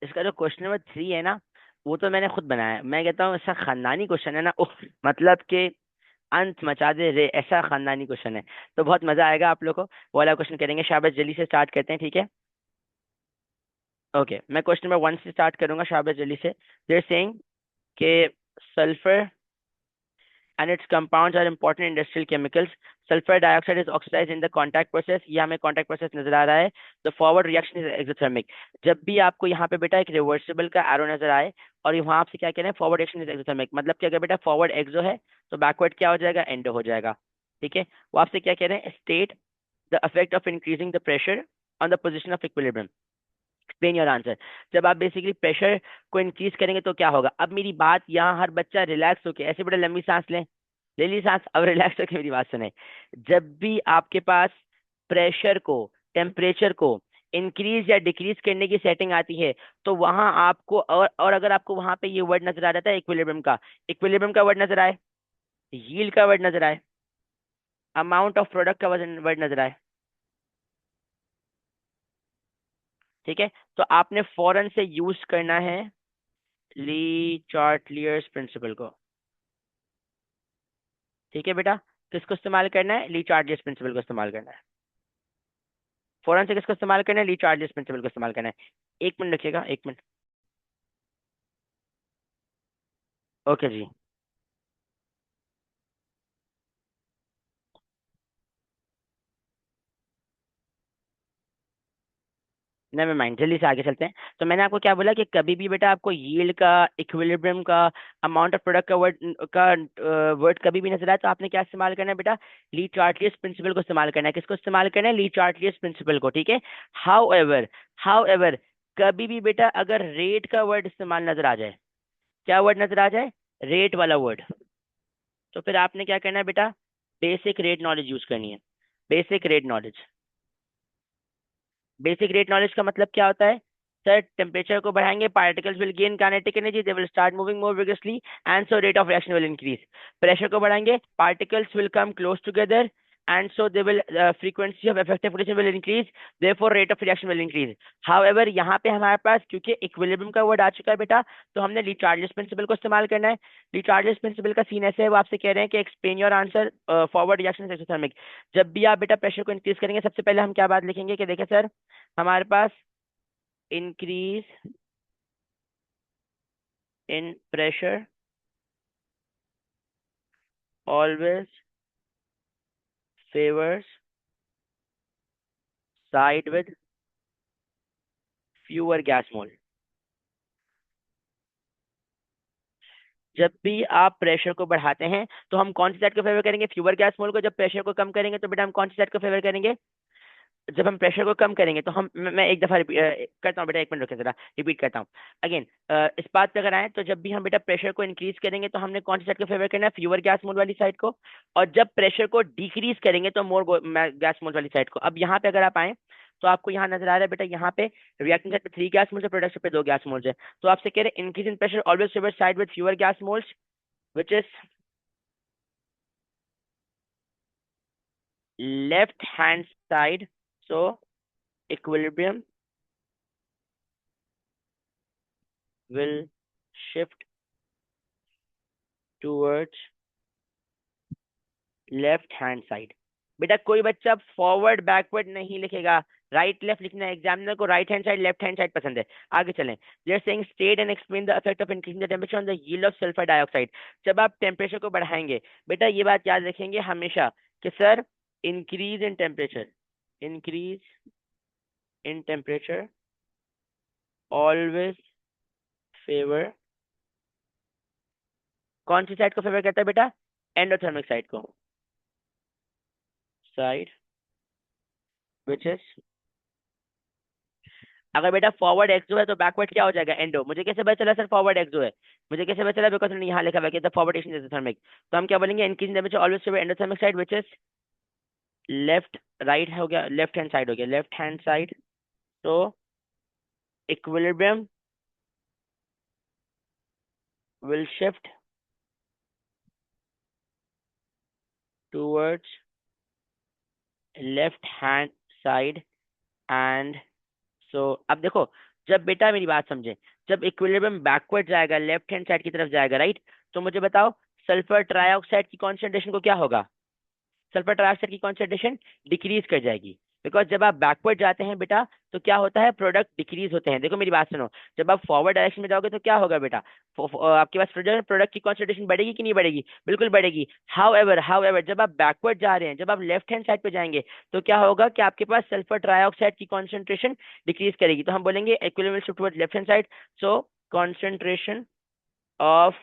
इसका जो question number 3 है ना, वो तो मैंने खुद बनाया है। मैं कहता हूँ ऐसा खानदानी क्वेश्चन है ना, उफ, मतलब कि अंत मचा दे रे, ऐसा खानदानी क्वेश्चन है। तो बहुत मजा आएगा आप लोग को। वो वाला क्वेश्चन करेंगे। शाबाश, जल्दी से स्टार्ट करते हैं, ठीक है। ओके, मैं क्वेश्चन नंबर 1 से स्टार्ट करूंगा। शाबाश, जल्दी से। देर सेइंग के sulphur and its compounds are important industrial chemicals. Sulfur dioxide is oxidized in the contact process. ये हमें contact process नजर आ रहा है। The forward reaction is exothermic. जब भी आपको यहाँ पे बेटा एक रिवर्सिबल का एरो नजर आए और वहां आपसे क्या कह रहे हैं, फॉरवर्ड रिएक्शन इज एक्सोथर्मिक, मतलब कि अगर बेटा फॉरवर्ड एक्सो है तो बैकवर्ड क्या हो जाएगा, एंडो हो जाएगा। ठीक है। वो आपसे क्या कह रहे हैं, state the effect of increasing the pressure on the position of equilibrium. Explain your answer. जब आप बेसिकली प्रेशर को इंक्रीज करेंगे तो क्या होगा। अब मेरी बात यहाँ हर बच्चा रिलैक्स होके ऐसे बड़ा लंबी सांस लें। ले ली सांस, अब रिलैक्स होके मेरी बात सुने। जब भी आपके पास प्रेशर को, टेम्परेचर को इंक्रीज या डिक्रीज करने की सेटिंग आती है, तो वहां आपको और अगर आपको वहां पे ये वर्ड नजर आ जाता है इक्विलिब्रियम का, इक्विलिब्रियम का वर्ड नजर आए, यील्ड का वर्ड नजर आए, अमाउंट ऑफ प्रोडक्ट का वजन वर्ड नजर आए, ठीक है, तो आपने फौरन से यूज करना है ली चार्टलियर्स प्रिंसिपल को। ठीक है बेटा। किसको इस्तेमाल करना है, ली चार्टलियर्स प्रिंसिपल को इस्तेमाल करना है। फौरन से किसको इस्तेमाल करना है, ली चार्टलियर्स प्रिंसिपल को इस्तेमाल करना है। 1 मिनट रखिएगा, 1 मिनट। ओके जी। नेवर माइंड, जल्दी से आगे चलते हैं। तो मैंने आपको क्या बोला कि कभी भी बेटा आपको यील्ड का, इक्विलिब्रियम का, अमाउंट ऑफ प्रोडक्ट का वर्ड कभी भी नजर आए तो आपने क्या इस्तेमाल करना है बेटा, ली चार्टलियर्स प्रिंसिपल को इस्तेमाल करना है। किसको इस्तेमाल करना है, ली चार्टलियर्स प्रिंसिपल को, ठीक है। हाउ एवर कभी भी बेटा अगर रेट का वर्ड इस्तेमाल नजर आ जाए, क्या वर्ड नजर आ जाए, रेट वाला वर्ड, तो फिर आपने क्या करना है बेटा, बेसिक रेट नॉलेज यूज करनी है। Basic rate knowledge. Basic rate knowledge का मतलब क्या होता है, सर टेम्परेचर को बढ़ाएंगे, particles will gain kinetic energy, they will start moving more vigorously and so rate of reaction will increase. Pressure को बढ़ाएंगे, particles will come close together and so they will frequency of effective rotation will increase, therefore rate of reaction will increase. However यहाँ पे हमारे पास क्योंकि equilibrium का word आ चुका है बेटा, तो हमने ली चार्टलियर्स प्रिंसिपल को इस्तेमाल करना है। ली चार्टलियर्स प्रिंसिपल का सीन ऐसे है, वो आपसे कह रहे हैं कि explain your answer forward reaction exothermic. जब भी आप बेटा प्रेशर को इंक्रीज करेंगे, सबसे पहले हम क्या बात लिखेंगे कि देखिए सर, हमारे पास increase in pressure always favours side with fewer gas mole. जब भी आप प्रेशर को बढ़ाते हैं तो हम कौन सी साइड को फेवर करेंगे, फ्यूअर गैस मोल को। जब प्रेशर को कम करेंगे तो बेटा हम कौन सी साइड को फेवर करेंगे, जब हम प्रेशर को कम करेंगे तो हम, मैं एक दफा करता हूँ बेटा, 1 मिनट रुकिए जरा, रिपीट करता हूँ अगेन। इस बात पे अगर आए तो जब भी हम बेटा प्रेशर को इंक्रीज करेंगे तो हमने कौन सी साइड को फेवर करना है, फ्यूअर गैस मोल वाली साइड को। और जब प्रेशर को डिक्रीज करेंगे तो मोर गैस मोल वाली साइड को। अब यहाँ पे अगर आप आए तो आपको यहाँ नजर आ रहा है बेटा, यहाँ पे रिएक्शन साइड पे 3 गैस मोल्स है, प्रोडक्ट पे 2 गैस मोल्स है। तो आपसे कह रहे हैं increase in pressure always favour side with fewer gas moles, which is left hand side. So equilibrium will shift towards left hand side. बेटा कोई बच्चा फॉरवर्ड बैकवर्ड नहीं लिखेगा, राइट लेफ्ट लिखना है। एग्जामिनर को right hand side, left hand side पसंद है। आगे चलें। They are saying state and explain the effect of increasing the temperature on the yield of sulphur dioxide. जब आप टेम्परेचर को बढ़ाएंगे बेटा, ये बात याद रखेंगे हमेशा कि sir increase in temperature, increase in temperature always favour, कौन सी साइड को फेवर करता है बेटा, एंडोथर्मिक साइड को, साइड विच इज, अगर बेटा फॉरवर्ड एक्सो है तो बैकवर्ड क्या हो जाएगा, एंडो। मुझे कैसे पता चला सर फॉरवर्ड एक्सो है, मुझे कैसे पता चला, बिकॉज यहाँ लिखा हुआ है फॉरवर्ड एक्शन एंडोथर्मिक। तो हम क्या बोलेंगे, increase temperature always favour endothermic side which is left, right हो गया, लेफ्ट हैंड साइड हो गया, लेफ्ट हैंड साइड। तो equilibrium will shift towards left hand side and so अब देखो, जब बेटा मेरी बात समझे, जब इक्विलिब्रियम बैकवर्ड जाएगा, लेफ्ट हैंड साइड की तरफ जाएगा, राइट, तो मुझे बताओ सल्फर ट्राइऑक्साइड की कॉन्सेंट्रेशन को क्या होगा? सल्फर ट्राइऑक्साइड की कॉन्सेंट्रेशन डिक्रीज कर जाएगी। बिकॉज जब आप बैकवर्ड जाते हैं बेटा, तो क्या होता है, प्रोडक्ट डिक्रीज होते हैं। देखो मेरी बात सुनो, जब आप फॉरवर्ड डायरेक्शन में जाओगे तो क्या होगा बेटा, आपके पास प्रोडक्ट की कॉन्सेंट्रेशन बढ़ेगी कि नहीं बढ़ेगी? बिल्कुल बढ़ेगी। हाउ एवर जब आप बैकवर्ड जा रहे हैं, जब आप लेफ्ट हैंड साइड पे जाएंगे, तो क्या होगा कि आपके पास सल्फर ट्राइऑक्साइड की कॉन्सेंट्रेशन डिक्रीज करेगी। तो हम बोलेंगे equilibrium shift towards left hand side, so concentration of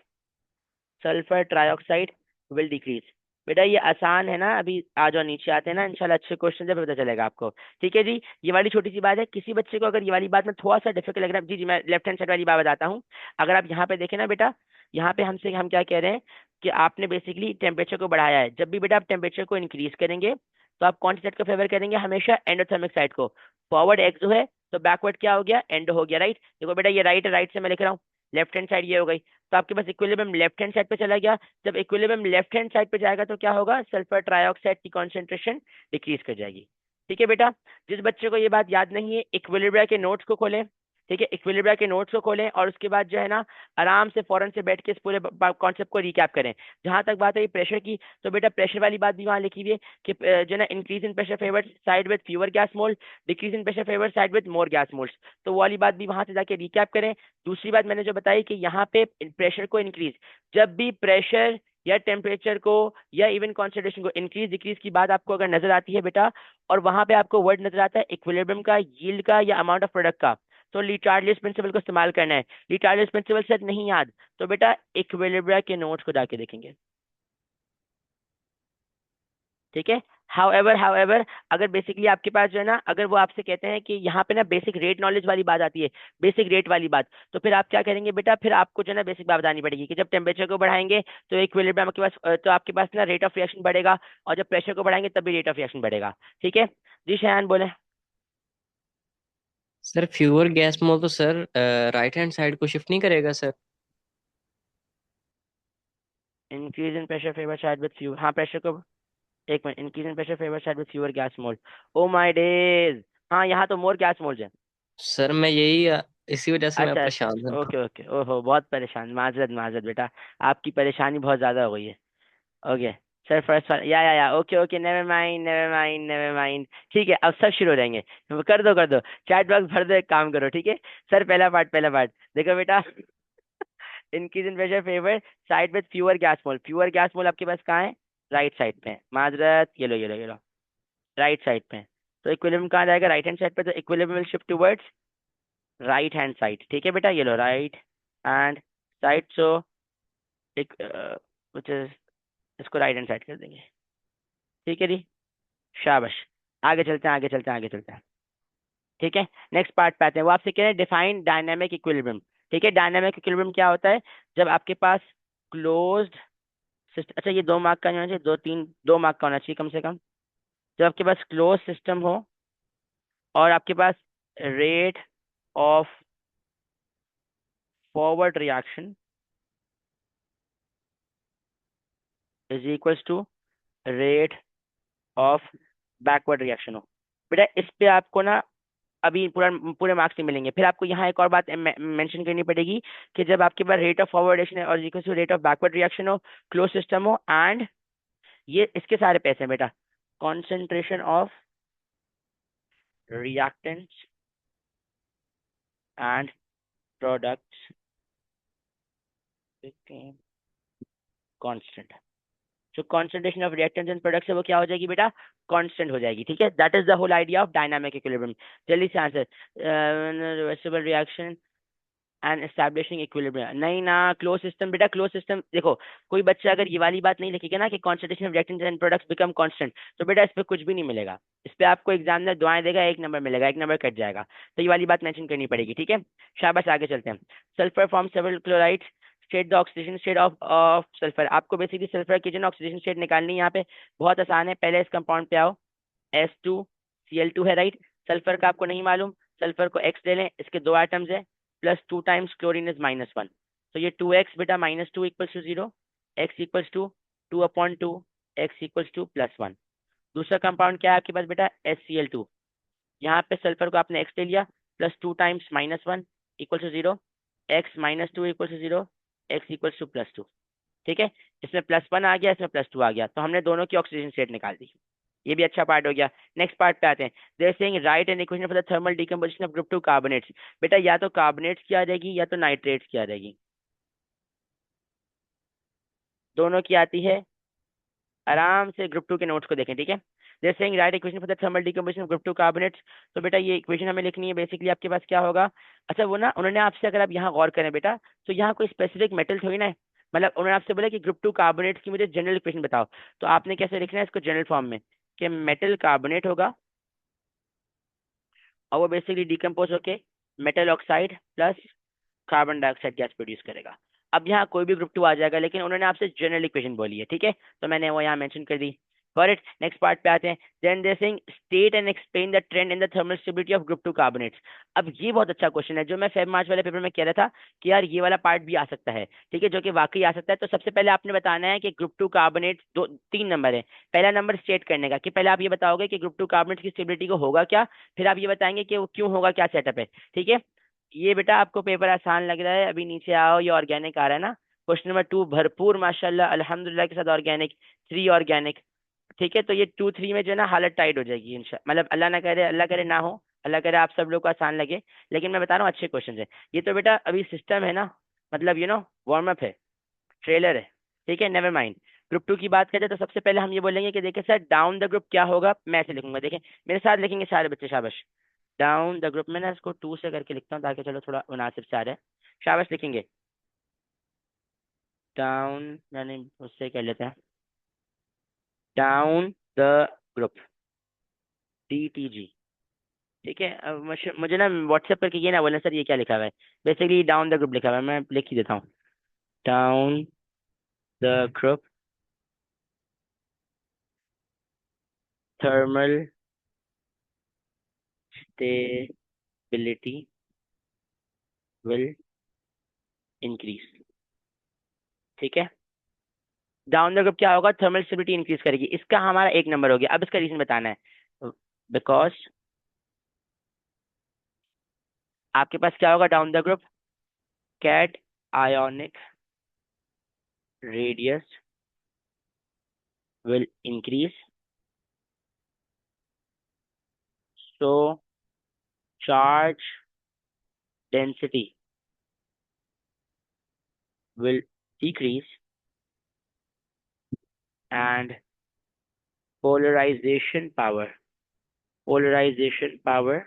sulphur trioxide will decrease. बेटा ये आसान है ना, अभी आ जाओ नीचे आते हैं ना, इंशाल्लाह अच्छे क्वेश्चन जब पता चलेगा आपको। ठीक है जी, ये वाली छोटी सी बात है। किसी बच्चे को अगर ये वाली बात में थोड़ा सा डिफिकल्ट लग रहा है, जी जी मैं लेफ्ट हैंड साइड वाली बात बताता हूँ। अगर आप यहाँ पे देखें ना बेटा, यहाँ पे हम क्या कह रहे हैं कि आपने बेसिकली टेम्परेचर को बढ़ाया है। जब भी बेटा आप टेम्परेचर को इंक्रीज करेंगे, तो आप कौन सी साइड को फेवर करेंगे? हमेशा एंडोथर्मिक साइड को। फॉरवर्ड एक्स जो है, तो बैकवर्ड क्या हो गया, एंडो हो गया, राइट। देखो बेटा ये राइट है, राइट से मैं लिख रहा हूँ, लेफ्ट हैंड साइड ये हो गई, तो आपके पास इक्विलिब्रियम लेफ्ट हैंड साइड पे चला गया। जब इक्विलिब्रियम लेफ्ट हैंड साइड पे जाएगा तो क्या होगा, सल्फर ट्राइऑक्साइड की कॉन्सेंट्रेशन डिक्रीज कर जाएगी। ठीक है बेटा, जिस बच्चे को ये बात याद नहीं है, इक्विलिब्रिया के नोट्स को खोलें। ठीक है, इक्विलिब्रिया के नोट्स को खोलें और उसके बाद जो है ना, आराम से फौरन से बैठ के इस पूरे कॉन्सेप्ट को रिकैप करें। जहां तक बात है प्रेशर की, तो बेटा प्रेशर वाली बात भी वहां लिखी हुई है कि जो है ना, increase in pressure favours side with fewer gas mole, decrease in pressure favours side with more gas moles. तो वो वाली बात भी वहां से जाके रिकैप करें। दूसरी बात मैंने जो बताई कि यहाँ पे प्रेशर को इंक्रीज, जब भी प्रेशर या टेम्परेचर को या इवन कॉन्सेंट्रेशन को इंक्रीज डिक्रीज की बात आपको अगर नजर आती है बेटा, और वहां पे आपको वर्ड नजर आता है इक्विलिब्रियम का, यील्ड का या अमाउंट ऑफ प्रोडक्ट का, तो लिटार्डियस प्रिंसिपल को इस्तेमाल करना है। लिटार्डियस प्रिंसिपल सेट नहीं याद, तो बेटा इक्विलिब्रिया के नोट्स को जाके देखेंगे। ठीक है। हाउ एवर अगर बेसिकली आपके पास जो है ना, अगर वो आपसे कहते हैं कि यहाँ पे ना बेसिक रेट नॉलेज वाली बात आती है, बेसिक रेट वाली बात, तो फिर आप क्या करेंगे बेटा, फिर आपको जो है ना बेसिक बात बतानी पड़ेगी कि जब टेम्परेचर को बढ़ाएंगे तो इक्विलिब्रियम आपके पास तो आपके पास ना रेट ऑफ रिएक्शन बढ़ेगा, और जब प्रेशर को बढ़ाएंगे तब भी रेट ऑफ रिएक्शन बढ़ेगा। ठीक है जी, शयान बोले। सर फ्यूअर गैस मोल तो सर राइट हैंड साइड को शिफ्ट नहीं करेगा sir. Increase in pressure favour side with few, हाँ प्रेशर को, एक minute, increase in pressure favour side with fewer gas mole. O my days, हाँ यहाँ तो मोर गैस मोल्स है। सर मैं यही इसी वजह से मैं अच्छा अच्छा परेशान अच्छा, हूँ। ओके ओके, ओहो बहुत परेशान, माजरत माजरत बेटा, आपकी परेशानी बहुत ज्यादा हो गई है। ओके सर, फर्स्ट या okay okay, never mind never mind never mind. ठीक है, अब सब शुरू हो जाएंगे। कर दो चैट बॉक्स भर दो, एक काम करो, ठीक है। सर पहला पार्ट देखो बेटा, increase in pressure favour side with fewer gas mole, fewer gas mole आपके पास कहाँ है, राइट साइड पे है, माजरत, ये लो राइट साइड पे है। तो इक्विलिब्रियम कहाँ जाएगा, राइट हैंड साइड पे, तो equilibrium will shift towards right hand side. ठीक है बेटा, ये लो राइट हैंड साइड, सो एक which is, इसको राइट हैंड साइड कर देंगे। ठीक है जी, शाबाश। आगे चलते हैं। ठीक है, नेक्स्ट पार्ट पे आते हैं। वो आपसे कह रहे हैं डिफाइन डायनामिक इक्विलिब्रियम। ठीक है, डायनामिक इक्विलिब्रियम क्या होता है, जब आपके पास क्लोज्ड सिस्टम, अच्छा ये 2 मार्क का नहीं होना चाहिए, 2 मार्क का होना चाहिए कम से कम। जब आपके पास क्लोज सिस्टम हो और आपके पास rate of forward reaction is equals to rate of backward reaction हो। बेटा इस पे आपको ना अभी पूरे मार्क्स नहीं मिलेंगे। फिर आपको यहाँ एक और बात मेंशन करनी पड़ेगी कि जब आपके पास रेट ऑफ फॉरवर्ड रिएक्शन है और equal to rate of backward reaction हो, क्लोज सिस्टम हो, एंड ये इसके सारे पैसे हैं बेटा, concentration of reactants and products constant. जो concentration of reactants and products है वो क्या हो जाएगी बेटा, कांस्टेंट हो जाएगी। ठीक है, that is the whole idea of dynamic equilibrium. जल्दी से answer, reversible reaction and establishing equilibrium, नहीं ना, क्लोज सिस्टम बेटा, क्लोज सिस्टम देखो, कोई बच्चा अगर ये वाली बात नहीं लिखेगा ना कि concentration of reactants and products become constant, तो बेटा इस पे कुछ भी नहीं मिलेगा। इस पे आपको एग्जामिनर दुआएं देगा, 1 नंबर मिलेगा, 1 नंबर कट जाएगा। तो ये वाली बात मेंशन करनी पड़ेगी। ठीक है, शाबाश, आगे चलते हैं। Sulphur form several chlorides, state the oxidation state of of sulphur. आपको बेसिकली सल्फर की जो ना ऑक्सीडेशन स्टेट निकालनी है यहाँ पे, बहुत आसान है। पहले इस कंपाउंड पे आओ, S2Cl2 है, राइट। सल्फर का आपको नहीं मालूम, सल्फर को X ले लें, इसके 2 एटम्स है, प्लस 2 टाइम्स क्लोरीन इज -1, तो ये 2x बेटा -2 equals to 0, x equals to 2/2, x equals to +1। दूसरा कंपाउंड क्या है आपके पास बेटा, HCl2। यहाँ पे सल्फर को आपने X ले लिया, plus 2 times -1 equal to 0, x -2 equal to 0, x equal to +2। ठीक है, इसमें +1 आ गया, इसमें +2 आ गया, तो हमने दोनों की ऑक्सीजन स्टेट निकाल दी। ये भी अच्छा पार्ट हो गया। नेक्स्ट पार्ट पे आते हैं। They are saying write an equation for the thermal decomposition of group 2 carbonates. बेटा या तो कार्बोनेट्स की आ जाएगी या तो नाइट्रेट्स की आ जाएगी, दोनों की आती है। आराम से ग्रुप 2 के नोट्स को देखें, ठीक है। They are saying write equation for the thermal decomposition of group 2 carbonates. तो बेटा ये इक्वेशन हमें लिखनी है, बेसिकली आपके पास क्या होगा। अच्छा वो ना उन्होंने आपसे, अगर आप यहाँ गौर करें बेटा, तो यहाँ कोई स्पेसिफिक मेटल थोड़ी ना है। मतलब उन्होंने आपसे बोला कि ग्रुप 2 कार्बोनेट्स की मुझे जनरल इक्वेशन बताओ, तो आपने कैसे लिखना है इसको जनरल फॉर्म में, कि मेटल कार्बोनेट होगा और वो बेसिकली डिकम्पोज होके metal oxide plus carbon dioxide gas produce करेगा। अब यहाँ कोई भी ग्रुप 2 आ जाएगा, लेकिन उन्होंने आपसे जनरल इक्वेशन बोली है, ठीक है, तो मैंने वो यहाँ मेंशन कर दी। फॉर इट नेक्स्ट पार्ट पे आते हैं। Then they saying state and explain the trend in the thermal stability of group 2 carbonates. अब ये बहुत अच्छा क्वेश्चन है, जो मैं फेब मार्च वाले पेपर में कह रहा था कि यार ये वाला पार्ट भी आ सकता है, ठीक है, जो कि वाकई आ सकता है। तो सबसे पहले आपने बताना है कि ग्रुप 2 कार्बोनेट दो 3 नंबर है। पहला नंबर स्टेट करने का, कि पहले आप ये बताओगे कि ग्रुप 2 कार्बोनेट की स्टेबिलिटी को होगा क्या, फिर आप ये बताएंगे कि वो क्यों होगा, क्या सेटअप है, ठीक है। ये बेटा आपको पेपर आसान लग रहा है, अभी नीचे आओ, ये ऑर्गेनिक आ रहा है ना। क्वेश्चन नंबर 2 भरपूर माशाल्लाह अल्हम्दुलिल्लाह के साथ ऑर्गेनिक, 3 ऑर्गेनिक, ठीक है। तो ये 2 3 में जो है ना हालत टाइट हो जाएगी इंशा, मतलब अल्लाह ना करे, अल्लाह करे ना हो, अल्लाह करे आप सब लोग को आसान लगे, लेकिन मैं बता रहा हूँ अच्छे क्वेश्चन है। ये तो बेटा अभी सिस्टम है ना, मतलब वार्म अप है, ट्रेलर है, ठीक है, नेवर माइंड। ग्रुप 2 की बात करें तो सबसे पहले हम ये बोलेंगे कि देखिए सर डाउन द ग्रुप क्या होगा, मैं ऐसे लिखूंगा, देखें मेरे साथ लिखेंगे सारे बच्चे, शाबाश। डाउन द ग्रुप, मैं ना इसको 2 से करके लिखता हूँ ताकि चलो थोड़ा मुनासिब से आ रहा है। शाबाश लिखेंगे, डाउन, यानी उससे कर लेते हैं, डाउन द ग्रुप, DTG, ठीक है। अब मुझे ना व्हाट्सएप करके ये ना बोलना सर ये क्या लिखा हुआ है, बेसिकली डाउन द ग्रुप लिखा हुआ है, मैं लिख ही देता हूँ, down the group thermal stability will increase, ठीक है। डाउन द ग्रुप क्या होगा, थर्मल स्टेबिलिटी इंक्रीज करेगी, इसका हमारा 1 नंबर हो गया। अब इसका रीजन बताना है, बिकॉज आपके पास क्या होगा, down the group cationic radius will increase, so charge density will decrease and polarization power polarization power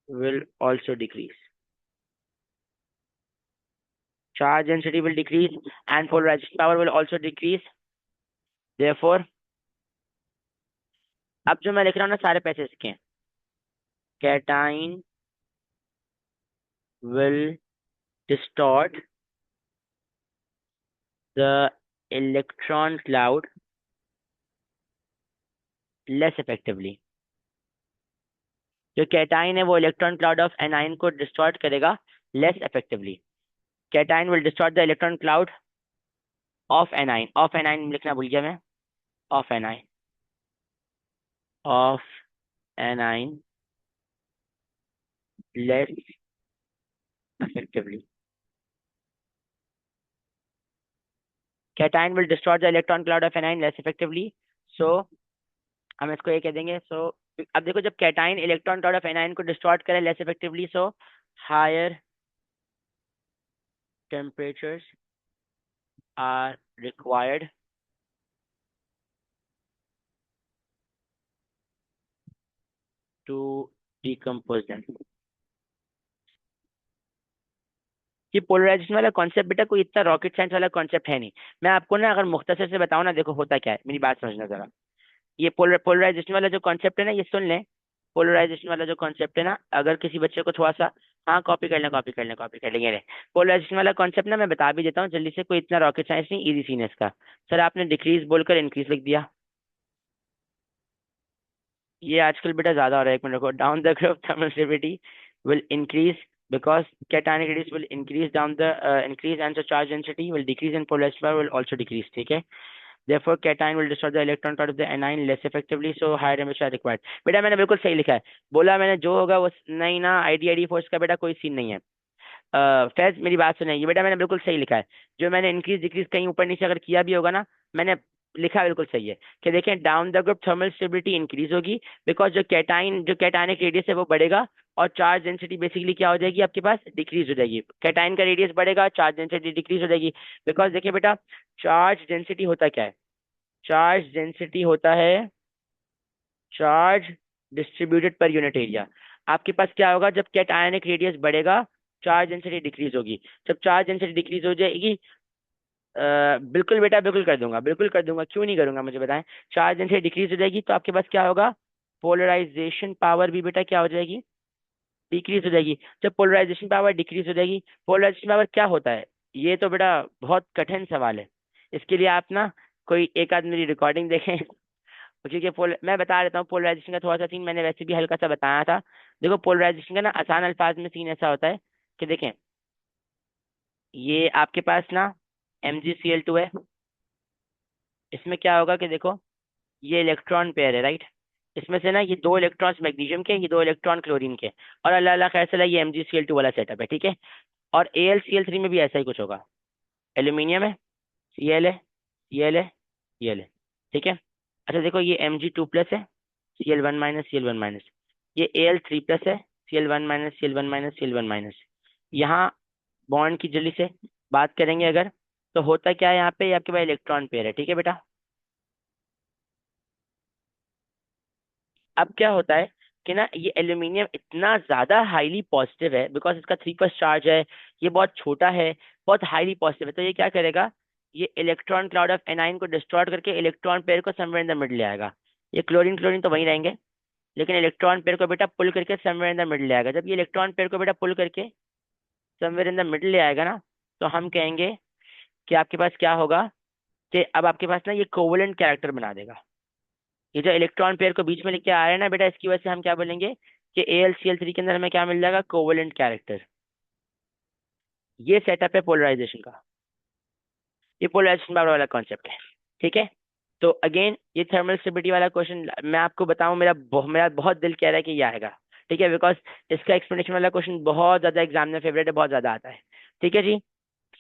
will also decrease. Charge density will decrease and polarization power will also decrease. Therefore, अब जो मैं लिख रहा हूँ ना सारे पैसे इसके, cation will distort the electron cloud less effectively. जो कैटाइन है वो इलेक्ट्रॉन क्लाउड ऑफ एनाइन को डिस्टॉर्ट करेगा less effectively. Cation will distort the electron cloud of anion, of anion लिखना भूल गया मैं, of anion, of anion less effectively. Cation will distort the electron cloud of anion less effectively, so हम इसको ये कह देंगे। सो अब देखो, जब cation electron cloud of anion को डिस्टॉर्ट करे less effectively, so higher temperatures are required to decompose them. ये पोलराइजेशन वाला कॉन्सेप्ट बेटा कोई इतना रॉकेट साइंस वाला कॉन्सेप्ट है नहीं। मैं आपको ना अगर मुख्तसर से बताऊं ना, देखो होता क्या है, मेरी बात समझना जरा। ये पोलराइजेशन वाला जो कॉन्सेप्ट है ना, ये सुन लें। पोलराइजेशन वाला जो कॉन्सेप्ट है ना, अगर किसी बच्चे को थोड़ा सा, हाँ कॉपी कर लें, कॉपी कर लें, कॉपी कर लेंगे। पोलराइजेशन वाला कॉन्सेप्ट ना मैं बता भी देता हूँ जल्दी से, कोई इतना रॉकेट साइंस नहीं, इजी सीन है इसका। सर आपने डिक्रीज बोलकर इंक्रीज लिख दिया, ये आजकल बेटा ज्यादा हो रहा है, एक मिनट रखो। Down the group thermal stability will increase because cationic radius will increase down the increase and the charge density will decrease and polarization power will also decrease, ठीक है। Therefore, cation will destroy the electron part of the anion less effectively, so higher temperature are required. बेटा मैंने बिल्कुल सही लिखा है, बोला मैंने जो होगा वो नहीं ना, आईडी फोर्स का बेटा कोई सीन नहीं है। फैज मेरी बात सुनिए, ये बेटा मैंने बिल्कुल सही लिखा है। जो मैंने इंक्रीज डिक्रीज कहीं ऊपर नीचे अगर किया भी होगा ना, मैंने लिखा बिल्कुल सही है कि देखें down the group thermal stability increase होगी, बिकॉज जो कैटायनिक रेडियस है वो बढ़ेगा, और चार्ज डेंसिटी बेसिकली क्या हो जाएगी आपके पास, डिक्रीज हो जाएगी। कैटायन का रेडियस बढ़ेगा, चार्ज डेंसिटी डिक्रीज हो जाएगी। बिकॉज देखिए बेटा, चार्ज डेंसिटी होता क्या है, चार्ज डेंसिटी होता है charge distributed per unit area. आपके पास क्या होगा, जब कैटायनिक रेडियस बढ़ेगा चार्ज डेंसिटी डिक्रीज होगी। जब चार्ज डेंसिटी डिक्रीज हो जाएगी, बिल्कुल बेटा बिल्कुल कर दूंगा, बिल्कुल कर दूंगा, क्यों नहीं करूंगा मुझे बताएं। चार्ज डेंसिटी डिक्रीज हो जाएगी तो आपके पास क्या होगा, पोलराइजेशन पावर भी बेटा क्या हो जाएगी, डिक्रीज हो जाएगी। जब पोलराइजेशन पावर डिक्रीज हो जाएगी, पोलराइजेशन पावर क्या होता है, ये तो बेटा बहुत कठिन सवाल है। इसके लिए आप ना कोई एक आध मेरी रिकॉर्डिंग देखें। क्योंकि पोल मैं बता देता हूँ, पोलराइजेशन का थोड़ा सा सीन मैंने वैसे भी हल्का सा बताया था। देखो पोलराइजेशन का ना आसान अल्फाज में सीन ऐसा होता है कि देखें, ये आपके पास ना MgCl2 है। इसमें क्या होगा कि देखो, ये इलेक्ट्रॉन पेयर है, राइट। इसमें से ना ये दो इलेक्ट्रॉन्स मैग्नीशियम के, ये दो इलेक्ट्रॉन क्लोरीन के, और अल्लाह अल्लाह खैर सला ये MgCl2 वाला सेटअप है, ठीक है। और AlCl3 में भी ऐसा ही कुछ होगा। एल्यूमिनियम है, Cl है, Cl है, Cl है, ठीक है। अच्छा देखो, ये Mg2 प्लस है, Cl1 माइनस, Cl1 माइनस। ये Al3 प्लस है, Cl1 minus, Cl1 minus, Cl1 minus. यहाँ बॉन्ड की जल्दी से बात करेंगे अगर, तो होता क्या है यहाँ पे, ये आपके पास इलेक्ट्रॉन पेयर है, ठीक है बेटा। अब क्या होता है कि ना, ये एल्यूमिनियम इतना ज्यादा हाईली पॉजिटिव है, बिकॉज इसका 3 + चार्ज है, ये बहुत छोटा है, बहुत हाईली पॉजिटिव है। तो ये क्या करेगा, ये इलेक्ट्रॉन क्लाउड ऑफ एनाइन को डिस्ट्रॉय करके इलेक्ट्रॉन पेयर को समवेयर इन द मिड ले आएगा। ये क्लोरीन क्लोरीन तो वहीं रहेंगे, लेकिन इलेक्ट्रॉन पेयर को बेटा पुल करके समवेयर इन द मिड ले आएगा। जब ये इलेक्ट्रॉन पेयर को बेटा पुल करके समवेयर इन द मिड ले आएगा ना, तो हम कहेंगे कि आपके पास क्या होगा, कि अब आपके पास ना ये कोवलेंट कैरेक्टर बना देगा। ये जो इलेक्ट्रॉन पेयर को बीच में लेके आ रहा है ना बेटा, इसकी वजह से हम क्या बोलेंगे कि AlCl3 के अंदर हमें क्या मिल जाएगा, कोवलेंट कैरेक्टर। ये सेटअप है पोलराइजेशन का, ये पोलराइजेशन पावर वाला कॉन्सेप्ट है, ठीक है। तो अगेन ये थर्मल स्टेबिलिटी वाला क्वेश्चन मैं आपको बताऊं, मेरा बहुत दिल कह रहा है कि ये आएगा, ठीक है। बिकॉज इसका एक्सप्लेनेशन वाला क्वेश्चन बहुत ज्यादा एग्जाम में फेवरेट है, बहुत ज्यादा आता है, ठीक है जी।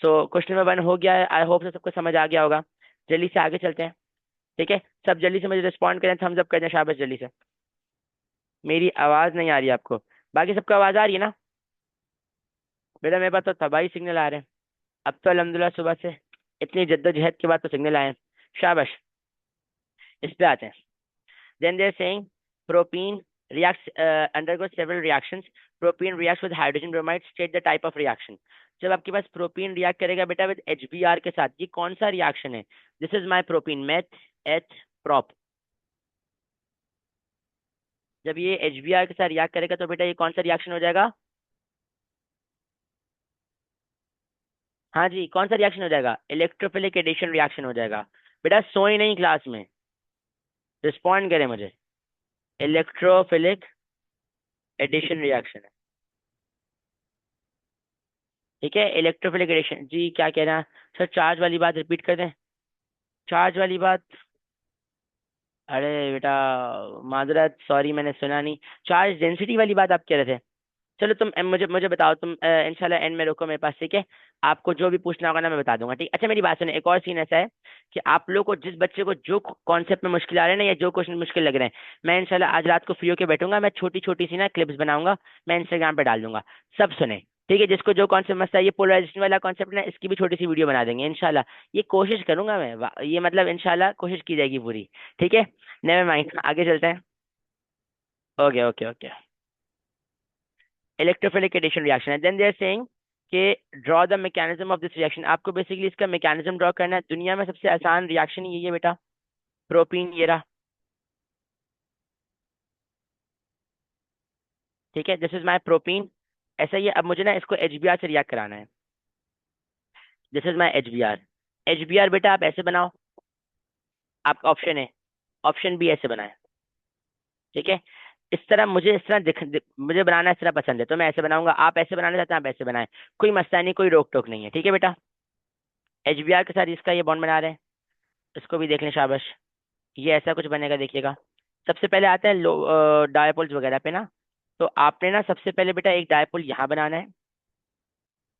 सो क्वेश्चन नंबर 1 हो गया है, आई होप से सबको समझ आ गया होगा। जल्दी से आगे चलते हैं, ठीक है। सब जल्दी से मुझे रिस्पॉन्ड करें, थम्स अप करें, शाबाश जल्दी से। मेरी आवाज नहीं आ रही आपको, बाकी सबको आवाज आ रही है ना। बेटा मेरे पास तो तबाही सिग्नल आ रहे हैं। अब तो अल्हम्दुलिल्लाह सुबह से इतनी जद्दोजहद के बाद तो सिग्नल आए हैं, शाबाश। इस पे आते हैं। Then they are saying propene reacts undergoes several reactions. Propene reacts with hydrogen bromide. State the type of reaction. जब आपके पास प्रोपीन रिएक्ट करेगा बेटा विद HBr के साथ, ये कौन सा रिएक्शन है, this is my propene, meth eth prop. जब ये HBr के साथ रिएक्ट करेगा तो बेटा ये कौन सा रिएक्शन हो जाएगा, हाँ जी कौन सा रिएक्शन हो जाएगा, इलेक्ट्रोफिलिक एडिशन रिएक्शन हो जाएगा। बेटा सोए नहीं क्लास में, रिस्पॉन्ड करें मुझे। इलेक्ट्रोफिलिक एडिशन रिएक्शन है, ठीक है। इलेक्ट्रोफिलिक एडिशन जी, क्या कह रहे हैं सर, चार्ज वाली बात रिपीट कर दें, चार्ज वाली बात। अरे बेटा माजरत, सॉरी मैंने सुना नहीं, चार्ज डेंसिटी वाली बात आप कह रहे थे। चलो तुम मुझे मुझे बताओ, तुम इंशाल्लाह एंड में रुको मेरे पास, ठीक है। आपको जो भी पूछना होगा ना मैं बता दूंगा, ठीक। अच्छा मेरी बात सुनो, एक और सीन ऐसा है कि आप लोग को, जिस बच्चे को जो कॉन्सेप्ट में मुश्किल आ रहे हैं ना, या जो क्वेश्चन मुश्किल लग रहे हैं, मैं इंशाल्लाह आज रात को फ्री होकर बैठूंगा, मैं छोटी छोटी सी ना क्लिप्स बनाऊंगा, मैं इंस्टाग्राम पे डाल दूंगा, सब सुने, ठीक है। जिसको जो कॉन्सेप्ट मसला है, ये पोलराइजेशन वाला कॉन्सेप्ट ना, इसकी भी छोटी सी वीडियो बना देंगे इंशाल्लाह। ये कोशिश करूंगा मैं, ये मतलब इंशाल्लाह कोशिश की जाएगी पूरी, ठीक है। नेवर माइंड, आगे चलते हैं। Okay okay okay, electrophilic addition reaction है। देन दे आर सेइंग कि draw the mechanism of this reaction, आपको बेसिकली इसका मैकेनिज्म ड्रॉ करना है। दुनिया में सबसे आसान रिएक्शन यही है बेटा, प्रोपीन ये रहा, ठीक है। दिस इज माय प्रोपीन, ऐसा ही है। अब मुझे ना इसको HBr से रिएक्ट कराना है, this is my HBr। HBr बेटा आप ऐसे बनाओ, आपका ऑप्शन है, ऑप्शन बी ऐसे बनाए, ठीक है। इस तरह मुझे, इस तरह मुझे बनाना इस तरह पसंद है, तो मैं ऐसे बनाऊंगा। आप ऐसे बनाना चाहते हैं आप ऐसे बनाएं, कोई मसला नहीं, कोई रोक टोक नहीं है, ठीक है बेटा। HBr के साथ इसका ये बॉन्ड बना रहे हैं, इसको भी देख लें, शाबाश। ये ऐसा कुछ बनेगा, देखिएगा। सबसे पहले आता है लो डायपोल्स वगैरह पे ना। तो आपने ना सबसे पहले बेटा एक डायपोल यहाँ बनाना है।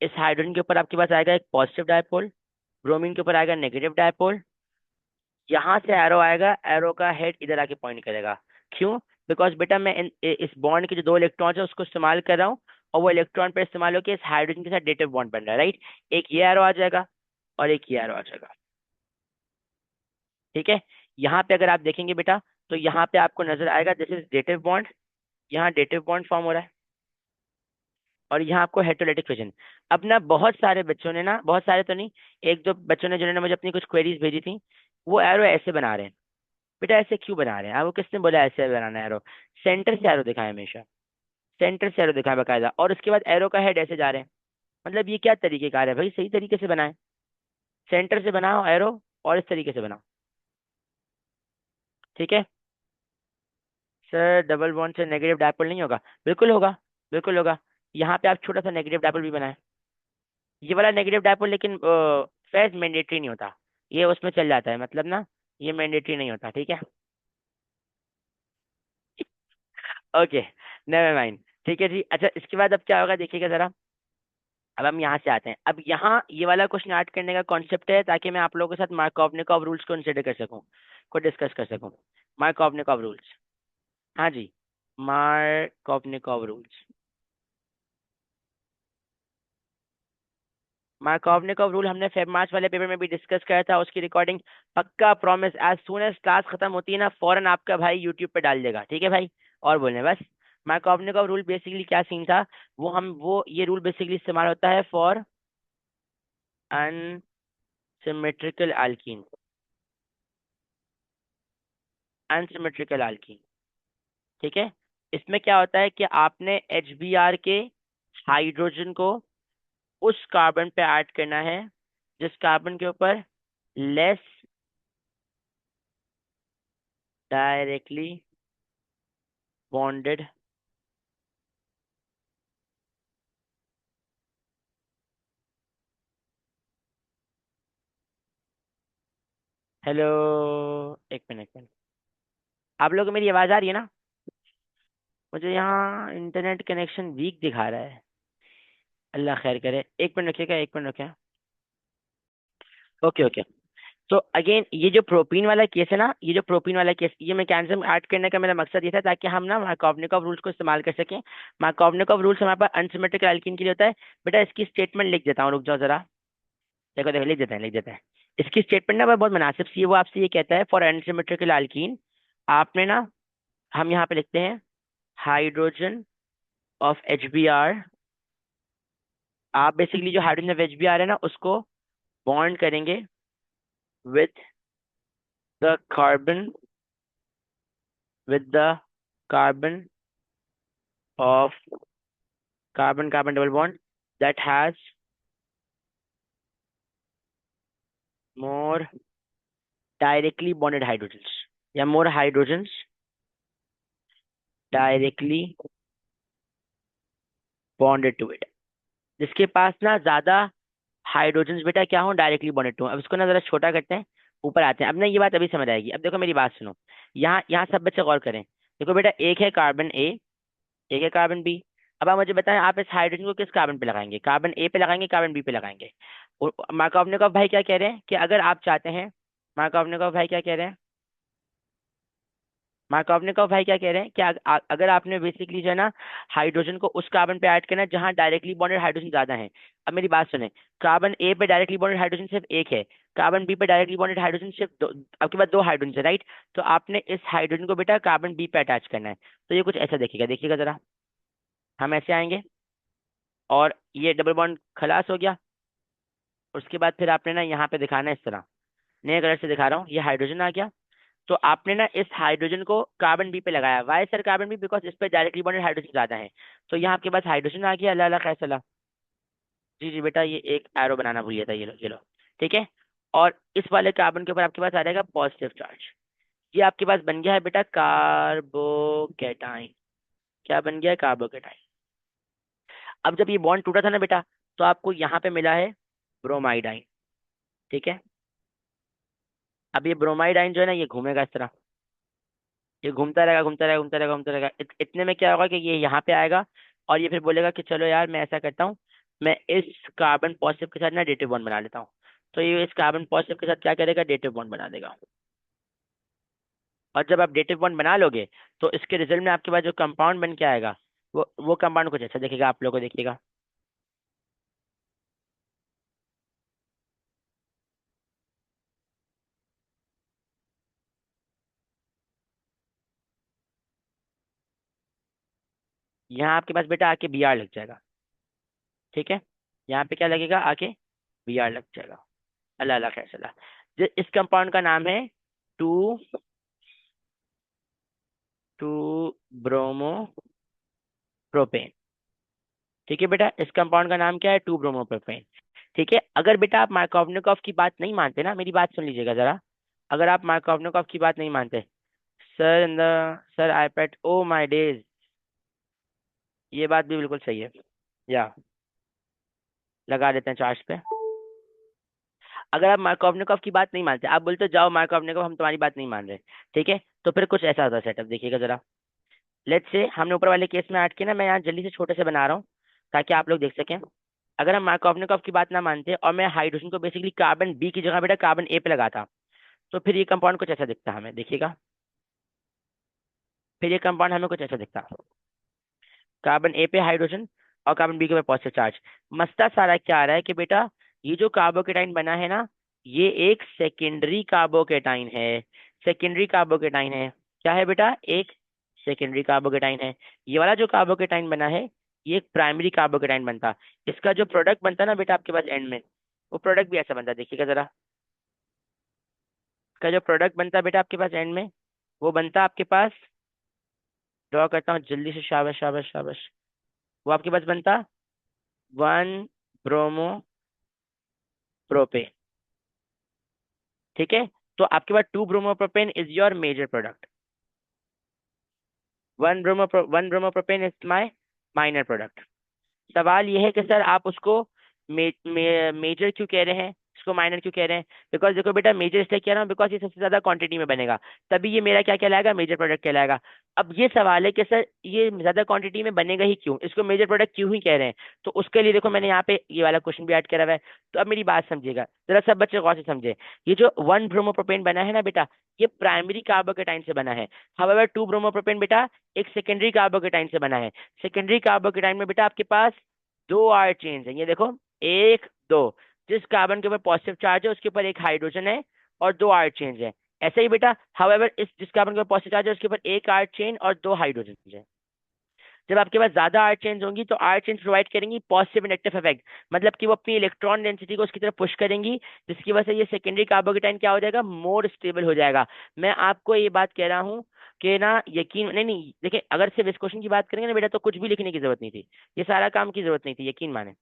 इस हाइड्रोजन के ऊपर आपके पास आएगा एक पॉजिटिव डायपोल, ब्रोमीन के ऊपर आएगा नेगेटिव डायपोल। यहाँ से एरो आएगा, एरो का हेड इधर आके पॉइंट करेगा। क्यों? बिकॉज बेटा मैं इस बॉन्ड के जो दो इलेक्ट्रॉन है उसको इस्तेमाल कर रहा हूँ, और वो इलेक्ट्रॉन पे इस्तेमाल होकर इस हाइड्रोजन के साथ डेटिव बॉन्ड बन रहा है, राइट। एक ये एरो आ जाएगा और एक ये एरो आ जाएगा, ठीक है। यहाँ पे अगर आप देखेंगे बेटा, तो यहाँ पे आपको नजर आएगा दिस इज डेटिव बॉन्ड। यहाँ डेटिव बॉन्ड फॉर्म हो रहा है, और यहाँ आपको हेटेरोडाइटिक फिजन। अब ना बहुत सारे बच्चों ने ना, बहुत सारे तो नहीं, एक दो बच्चों ने जिन्होंने मुझे अपनी कुछ क्वेरीज भेजी थी, वो एरो ऐसे बना रहे हैं। बेटा ऐसे क्यों बना रहे हैं? आपको किसने बोला ऐसे बनाना है एरो? सेंटर से एरो दिखाए हमेशा, सेंटर से एरो दिखाए बाकायदा, और उसके बाद एरो का हेड ऐसे जा रहे हैं। मतलब ये क्या तरीकेकार है भाई? सही तरीके से बनाए, सेंटर से बनाओ एरो, और इस तरीके से बनाओ, ठीक है। सर डबल बॉन्ड से नेगेटिव डायपोल नहीं होगा? बिल्कुल होगा, बिल्कुल होगा। यहाँ पे आप छोटा सा नेगेटिव डायपोल भी बनाए, ये वाला नेगेटिव डायपोल, लेकिन फैज मैंडेटरी नहीं होता, ये उसमें चल जाता है, मतलब ना ये मैंडेटरी नहीं होता, ठीक है। ओके, नेवर माइंड, ठीक है जी। अच्छा इसके बाद अब क्या होगा देखिएगा जरा। अब हम यहाँ से आते हैं, अब यहाँ ये वाला क्वेश्चन ऐड करने का कॉन्सेप्ट है ताकि मैं आप लोगों के साथ मार्कोवनिकॉव रूल्स को कंसिडर कर सकूं, को डिस्कस कर सकूं। मार्कोवनिकॉव रूल्स, हाँ जी, मार्कोवनिकॉव रूल्स। मार्कोवनिकॉव रूल हमने फेब मार्च वाले पेपर में भी डिस्कस किया था, उसकी रिकॉर्डिंग पक्का promise as soon as class खत्म होती है ना, फौरन आपका भाई यूट्यूब पे डाल देगा, ठीक है भाई। और बोलने बस। मार्कोवनिकॉव रूल बेसिकली क्या सीन था, वो ये रूल बेसिकली इस्तेमाल होता है for unsymmetrical alkene, unsymmetrical alkene, ठीक है। इसमें क्या होता है कि आपने HBr के हाइड्रोजन को उस कार्बन पे ऐड करना है जिस कार्बन के ऊपर लेस डायरेक्टली बॉन्डेड, हेलो, एक मिनट, एक मिनट। आप लोगों को मेरी आवाज आ रही है ना? मुझे यहाँ इंटरनेट कनेक्शन वीक दिखा रहा है, अल्लाह खैर करे। एक मिनट रखिएगा, एक मिनट रखिएगा। Okay okay. तो अगेन ये जो प्रोपीन वाला केस है ना, ये जो प्रोपीन वाला केस, ये मैकेनिज्म ऐड करने का मेरा मकसद ये था ताकि हम ना मार्कोवनिकॉव रूल्स को इस्तेमाल कर सकें। मार्कोवनिकॉव रूल्स हमारे पास अनसिमेट्रिकल एल्कीन के लिए होता है। बेटा इसकी स्टेटमेंट लिख देता हूँ, रुक जाओ जरा। देखो देखो, लिख देते हैं, लिख देते हैं। इसकी स्टेटमेंट ना बहुत मुनासिब सी है, वो आपसे ये कहता है फॉर अनसिमेट्रिकल एल्कीन, आपने ना, हम यहाँ पे लिखते हैं हाइड्रोजन ऑफ HBr। आप बेसिकली जो हाइड्रोजन ऑफ HBr है ना, उसको बॉन्ड करेंगे with the carbon, with the carbon of carbon carbon double bond that has more directly bonded hydrogens, या more hydrogens directly bonded to it, जिसके पास ना ज्यादा हाइड्रोजन्स बेटा क्या हो, डायरेक्टली बॉन्डेड टू। अब इसको ना जरा छोटा करते हैं, ऊपर आते हैं। अब ना ये बात अभी समझ आएगी। अब देखो मेरी बात सुनो, यहाँ यहाँ सब बच्चे गौर करें। देखो बेटा, एक है कार्बन ए, एक है कार्बन बी। अब आप मुझे बताएं, आप इस हाइड्रोजन को किस कार्बन पे लगाएंगे? कार्बन ए पे लगाएंगे, कार्बन बी पे लगाएंगे? मार्कोवनिकॉव भाई क्या कह रहे हैं कि अगर आप चाहते हैं, मार्कोवनिकॉव भाई क्या कह रहे हैं, मार्कोवनिकॉव भाई क्या कह रहे हैं कि अगर आपने बेसिकली जो है ना हाइड्रोजन को उस कार्बन पे ऐड करना है जहां डायरेक्टली बॉन्डेड हाइड्रोजन ज्यादा है। अब मेरी बात सुने, कार्बन ए पे डायरेक्टली बॉन्डेड हाइड्रोजन सिर्फ एक है, कार्बन बी पे डायरेक्टली बॉन्डेड हाइड्रोजन सिर्फ दो, आपके पास दो हाइड्रोजन है, राइट। तो आपने इस हाइड्रोजन को बेटा कार्बन बी पे अटैच करना है। तो ये कुछ ऐसा देखिएगा, देखिएगा जरा। हम ऐसे आएंगे, और ये डबल बॉन्ड खलास हो गया। उसके बाद फिर आपने ना यहाँ पे दिखाना है इस तरह, नए कलर से दिखा रहा हूँ, ये हाइड्रोजन आ गया। तो आपने ना इस हाइड्रोजन को कार्बन बी पे लगाया। Why sir carbon B? Because इस पे डायरेक्टली बॉन्डेड हाइड्रोजन ज्यादा है। तो यहाँ आपके पास हाइड्रोजन आ गया, अल्लाह अल्लाह खैसला। जी जी बेटा, ये एक एरो बनाना भूल गया था, ये लो ये लो, ठीक है। और इस वाले कार्बन के ऊपर आपके पास आ जाएगा पॉजिटिव चार्ज। ये आपके पास बन गया है बेटा कार्बोकेटाइन। क्या बन गया है? कार्बोकेटाइन। अब जब ये बॉन्ड टूटा था ना बेटा, तो आपको यहाँ पे मिला है ब्रोमाइडाइन, ठीक है। अब ये ब्रोमाइड आयन जो है ना, ये घूमेगा इस तरह, ये घूमता रहेगा घूमता रहेगा घूमता रहेगा घूमता रहेगा, इतने में क्या होगा कि ये यहाँ पे आएगा, और ये फिर बोलेगा कि चलो यार मैं ऐसा करता हूँ, मैं इस कार्बन पॉजिटिव के साथ ना डेटिव बॉन्ड बना लेता हूँ। तो ये इस कार्बन पॉजिटिव के साथ क्या करेगा, डेटिव बॉन्ड बना देगा। और जब आप डेटिव बॉन्ड बना लोगे, तो इसके रिजल्ट में आपके पास जो कंपाउंड बन के आएगा, वो कंपाउंड कुछ ऐसा दिखेगा, आप लोगों को देखिएगा। यहाँ आपके पास बेटा आके बी आर लग जाएगा। ठीक है, यहाँ पे क्या लगेगा, आके बी आर लग जाएगा। अल्लाह अल्लाह खैर सलाह। इस कंपाउंड का नाम है टू टू ब्रोमो प्रोपेन। ठीक है बेटा, इस कंपाउंड का नाम क्या है, टू ब्रोमो प्रोपेन। ठीक है, अगर बेटा आप मार्कोवनिकॉफ की बात नहीं मानते ना, मेरी बात सुन लीजिएगा जरा। अगर आप मार्कोवनिकॉफ की बात नहीं मानते, sir in the sir iPad O my days, ये बात भी बिल्कुल सही है। या लगा देते हैं चार्ज पे। अगर आप मार्कोवनिकॉफ की बात नहीं मानते, आप बोलते हो, जाओ मार्कोवनिकॉफ हम तुम्हारी बात नहीं मान रहे, ठीक है, तो फिर कुछ ऐसा होता है सेटअप, देखिएगा जरा। लेट्स से हमने ऊपर वाले केस में ऐड किया ना, मैं यहाँ जल्दी से छोटे से बना रहा हूँ ताकि आप लोग देख सकें। अगर हम मार्कोवनिकॉफ की बात ना मानते और मैं हाइड्रोजन को बेसिकली कार्बन बी की जगह बेटा कार्बन ए पे लगाता, तो फिर ये कंपाउंड कुछ ऐसा दिखता हमें, देखिएगा। फिर ये कंपाउंड हमें कुछ ऐसा दिखता, कार्बन ए पे हाइड्रोजन और कार्बन बी के पे पॉजिटिव चार्ज। मसला सारा क्या आ रहा है कि बेटा ये जो कार्बोकेटाइन बना है ना, ये एक सेकेंडरी कार्बोकेटाइन है। सेकेंडरी कार्बोकेटाइन है, क्या है बेटा, एक सेकेंडरी कार्बोकेटाइन है। ये वाला जो कार्बोकेटाइन बना है, ये एक प्राइमरी कार्बोकेटाइन बनता। इसका जो प्रोडक्ट बनता ना बेटा आपके पास एंड में, वो प्रोडक्ट भी ऐसा बनता, देखिएगा जरा। इसका जो प्रोडक्ट बनता बेटा आपके पास एंड में, वो बनता आपके पास, ड्रॉ करता हूँ जल्दी से, शाबाश शाबाश शाबाश। वो आपके पास बनता वन ब्रोमो प्रोपेन। ठीक है, तो आपके पास two bromo propane is your major product, one bromo propane is my minor product. सवाल ये है कि सर आप उसको मेजर क्यों कह रहे हैं, इसको माइनर क्यों कह रहे हैं। बिकॉज देखो बेटा, मेजर इसलिए कह रहा हूँ बिकॉज ये सबसे ज्यादा क्वांटिटी में बनेगा, तभी ये मेरा क्या कहलाएगा, मेजर प्रोडक्ट कहलाएगा। अब ये सवाल है कि सर ये ज्यादा क्वांटिटी में बनेगा ही क्यों, इसको मेजर प्रोडक्ट क्यों ही कह रहे हैं। तो उसके लिए देखो मैंने यहाँ पे ये वाला क्वेश्चन भी ऐड करा हुआ है। तो अब मेरी बात समझिएगा जरा, सब बच्चे गौर से समझे। ये जो वन ब्रोमोप्रोपेन बना है ना बेटा, ये प्राइमरी कार्बोकेटाइन से बना है। हाउएवर टू ब्रोमोप्रोपेन बेटा एक सेकेंडरी कार्बोकेटाइन से बना है। सेकेंडरी कार्बोकेटाइन में बेटा आपके पास दो आर चेन्स हैं, ये देखो, एक दो। जिस कार्बन के ऊपर पॉजिटिव चार्ज है उसके ऊपर एक हाइड्रोजन है और दो आर चेन्स है। ऐसे ही बेटा हाउएवर इस जिस कार्बन के ऊपर पॉजिटिव चार्ज है उसके ऊपर एक आर चेन और दो हाइड्रोजन है। जब आपके पास ज्यादा आर चेन्स होंगी तो आर चेन्स प्रोवाइड करेंगी पॉजिटिव इंडक्टिव इफेक्ट, मतलब कि वो अपनी इलेक्ट्रॉन डेंसिटी को उसकी तरफ पुश करेंगी, जिसकी वजह से ये सेकेंडरी कार्बोकेटाइन क्या हो जाएगा, मोर स्टेबल हो जाएगा। मैं आपको ये बात कह रहा हूँ कि ना, यकीन नहीं नहीं, देखिए अगर सिर्फ इस क्वेश्चन की बात करेंगे ना बेटा, तो कुछ भी लिखने की जरूरत नहीं थी, ये सारा काम की जरूरत नहीं थी, यकीन माने,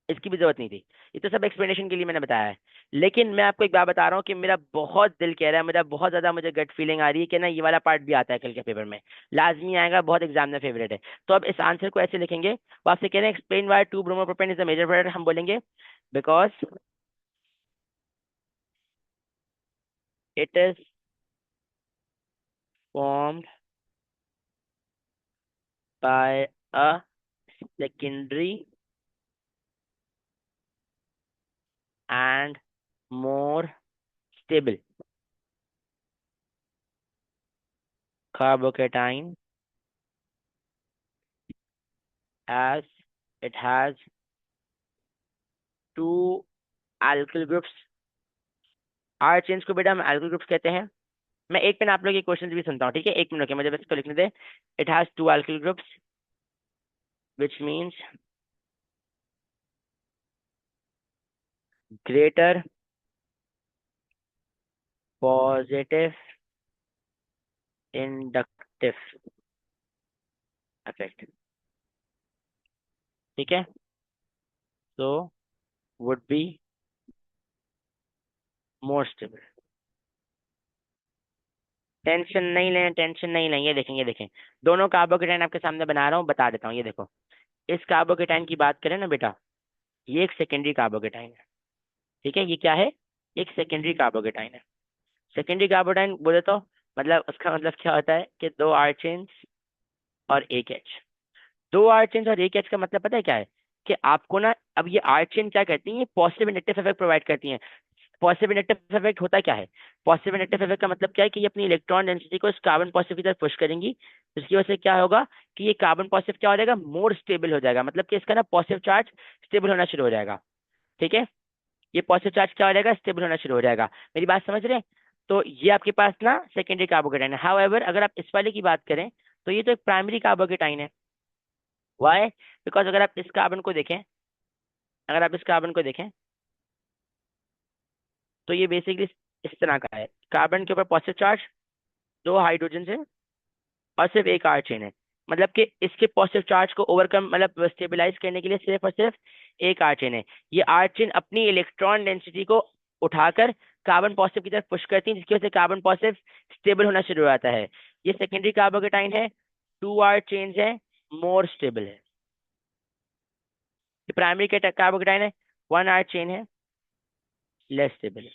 इसकी भी जरूरत नहीं थी। ये तो सब एक्सप्लेनेशन के लिए मैंने बताया है। लेकिन मैं आपको एक बात बता रहा हूँ कि मेरा बहुत दिल कह रहा है, मेरा बहुत ज्यादा मुझे गट फीलिंग आ रही है कि ना ये वाला पार्ट भी आता है कल के पेपर में, लाजमी आएगा, बहुत एग्जाम में फेवरेट है। तो अब इस आंसर को ऐसे लिखेंगे, वो आपसे कह रहे हैं explain why two bromopropane is the major product, हम बोलेंगे because it is formed by a secondary and more stable carbocation as it has two alkyl groups। R chains को बेटा हम alkyl ग्रुप्स कहते हैं। मैं एक पेन आप लोग के क्वेश्चन भी सुनता हूँ, ठीक है, एक मिनट के मुझे बस इसको लिखने दे। It has two alkyl groups which means greater positive inductive effect। ठीक है, so would be more stable। Tension नहीं लें, टेंशन नहीं लें, ये देखें ये देखें, दोनों कार्बोकेटाइन आपके सामने बना रहा हूँ, बता देता हूँ, ये देखो। इस कार्बोकेटाइन की बात करें ना बेटा, ये एक सेकेंडरी कार्बोकेटाइन है। ठीक है, ये क्या है, एक सेकेंडरी कार्बोकेटाइन है। सेकेंडरी कार्बोटाइन बोले तो मतलब उसका मतलब क्या होता है कि दो आर चेन्स और एक एच। दो आर चेन्स और एक एच का मतलब पता है क्या है? कि आपको ना, अब ये आर चेन क्या करती है, ये पॉजिटिव इंडक्टिव इफेक्ट प्रोवाइड करती हैं। पॉजिटिव इंडक्टिव इफेक्ट होता क्या है? पॉजिटिव इंडक्टिव इफेक्ट का मतलब क्या है कि ये अपनी इलेक्ट्रॉन डेंसिटी को इस कार्बन पॉजिटिव की तरफ पुश करेंगी, जिसकी वजह से क्या होगा कि ये कार्बन पॉजिटिव क्या हो जाएगा, मोर स्टेबल हो जाएगा, मतलब कि इसका ना पॉजिटिव चार्ज स्टेबल होना शुरू हो जाएगा। ठीक है, ये पॉजिटिव चार्ज क्या हो जाएगा, स्टेबल होना शुरू हो जाएगा। मेरी बात समझ रहे हैं? तो ये आपके पास ना सेकेंडरी कार्बोकेटाइन है। हाउएवर अगर आप इस वाले की बात करें तो ये तो एक प्राइमरी कार्बोकेटाइन है। वाई? बिकॉज अगर आप इस कार्बन को देखें, अगर आप इस कार्बन को देखें तो ये बेसिकली इस तरह का है। कार्बन के ऊपर पॉजिटिव चार्ज, दो हाइड्रोजन है और सिर्फ एक आर चेन है। मतलब कि इसके पॉजिटिव चार्ज को ओवरकम मतलब स्टेबलाइज करने के लिए सिर्फ और सिर्फ एक आर चेन है। ये आर चेन अपनी इलेक्ट्रॉन डेंसिटी को उठाकर कार्बन पॉजिटिव की तरफ पुश करती है, जिसकी वजह से कार्बन पॉजिटिव स्टेबल होना शुरू हो जाता है। ये सेकेंडरी कार्बोकेटाइन है, टू आर चेन है, मोर स्टेबल है। ये प्राइमरी कार्बोकेटाइन है, वन आर चेन है, लेस स्टेबल है।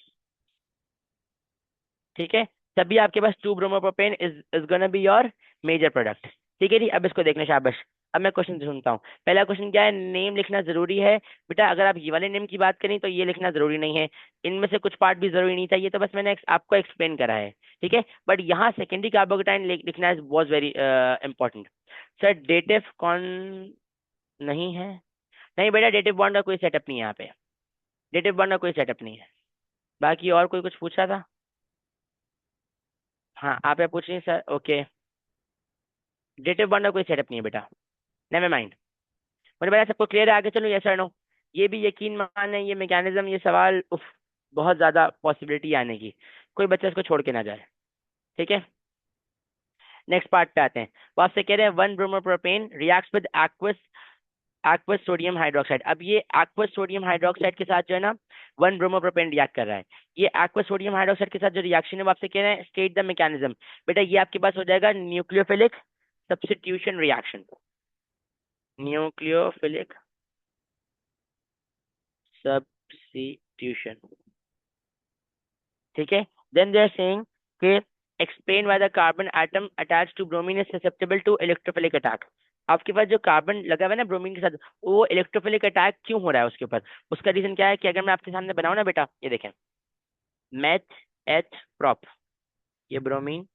ठीक है, तभी आपके पास two bromopropane is is gonna be your major product. ठीक है जी, अब इसको देखना शाबाश। अब मैं क्वेश्चन सुनता हूँ। पहला क्वेश्चन क्या है, नेम लिखना जरूरी है। बेटा अगर आप ये वाले नेम की बात करें तो ये लिखना जरूरी नहीं है, इनमें से कुछ पार्ट भी जरूरी नहीं था, ये तो बस मैंने आपको एक्सप्लेन करा है। ठीक है, बट यहाँ सेकेंडरी कार्बोकेटाइन लिखना was very important. Sir dative कौन नहीं है? नहीं बेटा, डेटिव बॉन्ड का कोई सेटअप नहीं है यहाँ पे, डेटिव बॉन्ड का कोई सेटअप नहीं है। बाकी और कोई कुछ पूछा था? हाँ आप क्या पूछ रही हैं सर? ओके, डेटिव बॉन्ड का कोई सेटअप नहीं है बेटा, नेवर माइंड। मुझे पता है सबको क्लियर है, आगे चलो यस और नो। ये भी यकीन मान है, ये मैकेनिज्म, ये सवाल उफ, बहुत ज्यादा पॉसिबिलिटी आने की, कोई बच्चा इसको छोड़ के ना जाए। ठीक है, नेक्स्ट पार्ट पे आते हैं। वो आपसे कह रहे हैं one bromopropane reacts with aqueous aqueous sodium hydroxide. अब ये एक्वस सोडियम हाइड्रोक्साइड के साथ जो है ना वन ब्रोमोप्रोपेन रिएक्ट कर रहा है। ये एक्वस सोडियम हाइड्रोक्साइड के साथ जो रिएक्शन है वो आपसे कह रहे हैं स्टेट द मैकेनिज्म। बेटा ये आपके पास हो जाएगा nucleophilic substitution reaction, nucleophilic substitution. ठीक है, देन दे आर सेइंग कि explain why the carbon atom attach to bromine is susceptible to electrophilic attack. आपके पास जो कार्बन लगा हुआ है ना ब्रोमीन के साथ, वो इलेक्ट्रोफिलिक अटैक क्यों हो रहा है उसके ऊपर? उसका रीजन क्या है कि अगर मैं आपके सामने बनाऊं ना बेटा, ये देखें, मैथ एच प्रॉप, ये ब्रोमीन,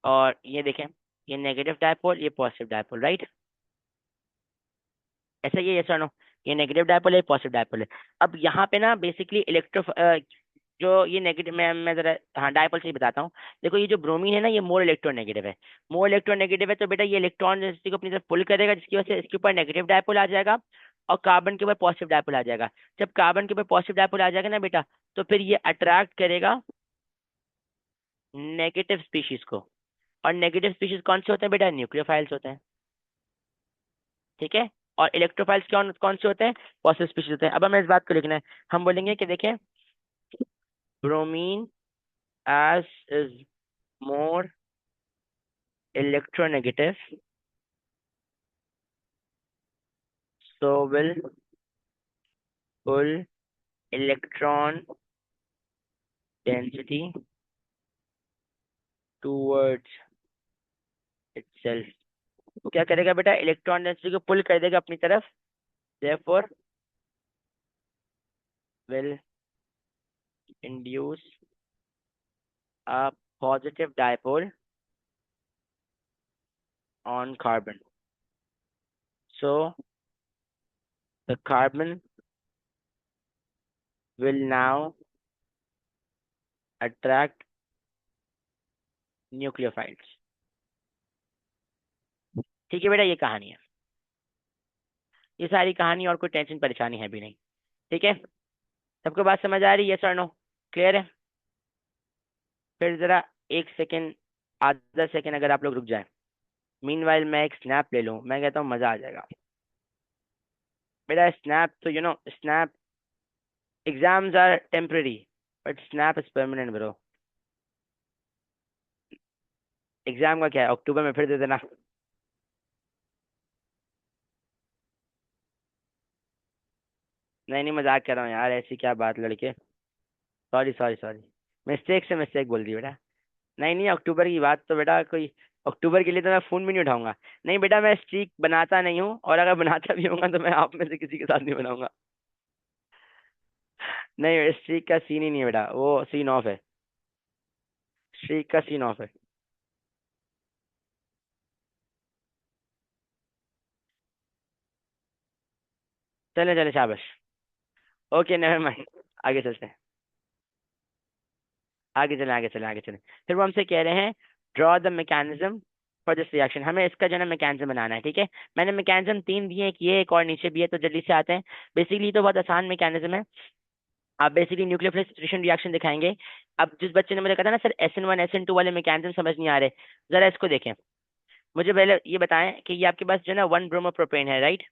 और ये देखें, ये नेगेटिव डायपोल, ये पॉजिटिव डायपोल, राइट? ऐसा ही है, यस और नो? ये नेगेटिव डायपोल है, पॉजिटिव डायपोल है। अब यहाँ पे ना बेसिकली इलेक्ट्रो जो ये नेगेटिव, मैं जरा हाँ डायपोल से ही बताता हूँ। देखो ये जो ब्रोमीन है ना, ये मोर इलेक्ट्रोनेगेटिव है। मोर इलेक्ट्रोनेगेटिव है तो बेटा ये इलेक्ट्रॉन डेंसिटी को अपनी तरफ पुल करेगा, जिसकी वजह से इसके ऊपर नेगेटिव डायपोल आ जाएगा और कार्बन के ऊपर पॉजिटिव डायपोल आ जाएगा। जब कार्बन के ऊपर पॉजिटिव डायपोल आ जाएगा ना बेटा, तो फिर ये अट्रैक्ट करेगा नेगेटिव स्पीशीज को। और नेगेटिव स्पीशीज कौन से होते हैं बेटा? न्यूक्लियोफाइल्स होते हैं। ठीक है, और इलेक्ट्रोफाइल्स कौन कौन से होते हैं? पॉजिटिव स्पीशीज होते हैं। अब हमें इस बात को लिखना है, हम बोलेंगे कि देखें, bromine as is more electronegative, so will pull electron density towards itself। वो क्या करेगा बेटा? इलेक्ट्रॉन डेंसिटी को पुल कर देगा अपनी तरफ, therefore will induce a positive dipole on carbon, so the carbon will now attract nucleophiles। ठीक है बेटा, ये कहानी है, ये सारी कहानी, और कोई टेंशन परेशानी है भी नहीं। ठीक है, सबको बात समझ आ रही है? यस और नो? क्लियर है? फिर जरा एक सेकेंड, आधा सेकेंड अगर आप लोग रुक जाए, मीनवाइल मैं एक स्नैप ले लूँ, मैं कहता हूँ मजा आ जाएगा। बेटा स्नैप तो snap, exams are temporary but snap is permanent bro. Exam का क्या है, अक्टूबर में फिर दे देना। नहीं नहीं, मजाक कर रहा हूँ यार, ऐसी क्या बात लड़के। सॉरी सॉरी सॉरी, मिस्टेक से मिस्टेक बोल दी बेटा। नहीं नहीं, अक्टूबर की बात तो बेटा कोई, अक्टूबर के लिए तो मैं फोन भी नहीं उठाऊंगा। नहीं बेटा, मैं स्ट्रीक बनाता नहीं हूँ, और अगर बनाता भी होऊंगा तो मैं आप में से किसी के साथ नहीं बनाऊंगा। नहीं, स्ट्रीक का सीन ही नहीं है बेटा, वो सीन ऑफ है। स्ट्रीक का सीन ऑफ है। चले चले, शाबाश। ओके, नेवर माइंड, आगे चलते हैं। आगे चलें, आगे चलें, आगे चलें। फिर वो हमसे कह रहे हैं, draw the mechanism for this reaction. हमें इसका जो है मैकेनिज्म बनाना है, ठीक है। मैंने मैकेनिज्म तीन दिए, एक ये एक और नीचे भी है, तो जल्दी से आते हैं। बेसिकली तो बहुत आसान मैकेनिज्म है। आप बेसिकली न्यूक्लियर सब्स्टिट्यूशन रिएक्शन दिखाएंगे। अब जिस बच्चे ने मुझे कहा था ना सर SN1 SN2 वाले मैकेनिज्म समझ नहीं आ रहे, जरा इसको देखें। मुझे पहले ये बताएं कि ये आपके पास जो है ना 1 ब्रोमोप्रोपेन है, राइट।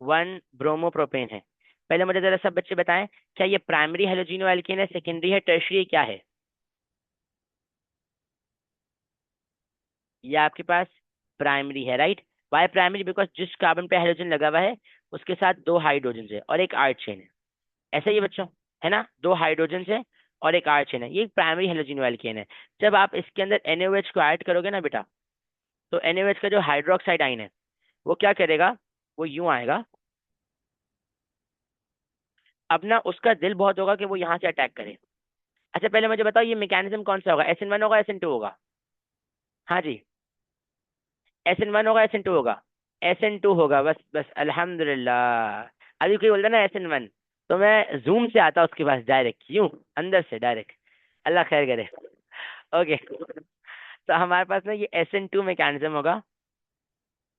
1 ब्रोमोप्रोपेन है। पहले मुझे जरा सब बच्चे बताएं, क्या ये प्राइमरी हेलोजिनो एल्केन है, सेकेंडरी है, टर्शियरी, क्या है? ये आपके पास प्राइमरी है, राइट। Why primary? बिकॉज जिस कार्बन पे हाइड्रोजन लगा हुआ है उसके साथ दो हाइड्रोजन है और एक आर चेन है। ऐसा ही है बच्चों, है ना, दो हाइड्रोजन है और एक आर चेन है, ये प्राइमरी हेलोजिनो एल्केन है। जब आप इसके अंदर NaOH को ऐड करोगे ना बेटा, तो NaOH का जो हाइड्रोक्साइड आइन है वो क्या करेगा, वो यूं आएगा। अब ना उसका दिल बहुत होगा कि वो यहाँ से अटैक करे। अच्छा पहले मुझे बताओ, ये मैकेनिज्म कौन सा होगा, SN1 होगा, SN2 होगा? हाँ जी, SN1 होगा, SN2 होगा? SN2 होगा, बस बस, अल्हम्दुलिल्लाह। अभी कोई बोलता ना SN1, तो मैं जूम से आता उसके पास डायरेक्ट, यूं अंदर से डायरेक्ट। अल्लाह खैर करे। ओके, तो हमारे पास ना ये SN2 मैकेनिज्म होगा,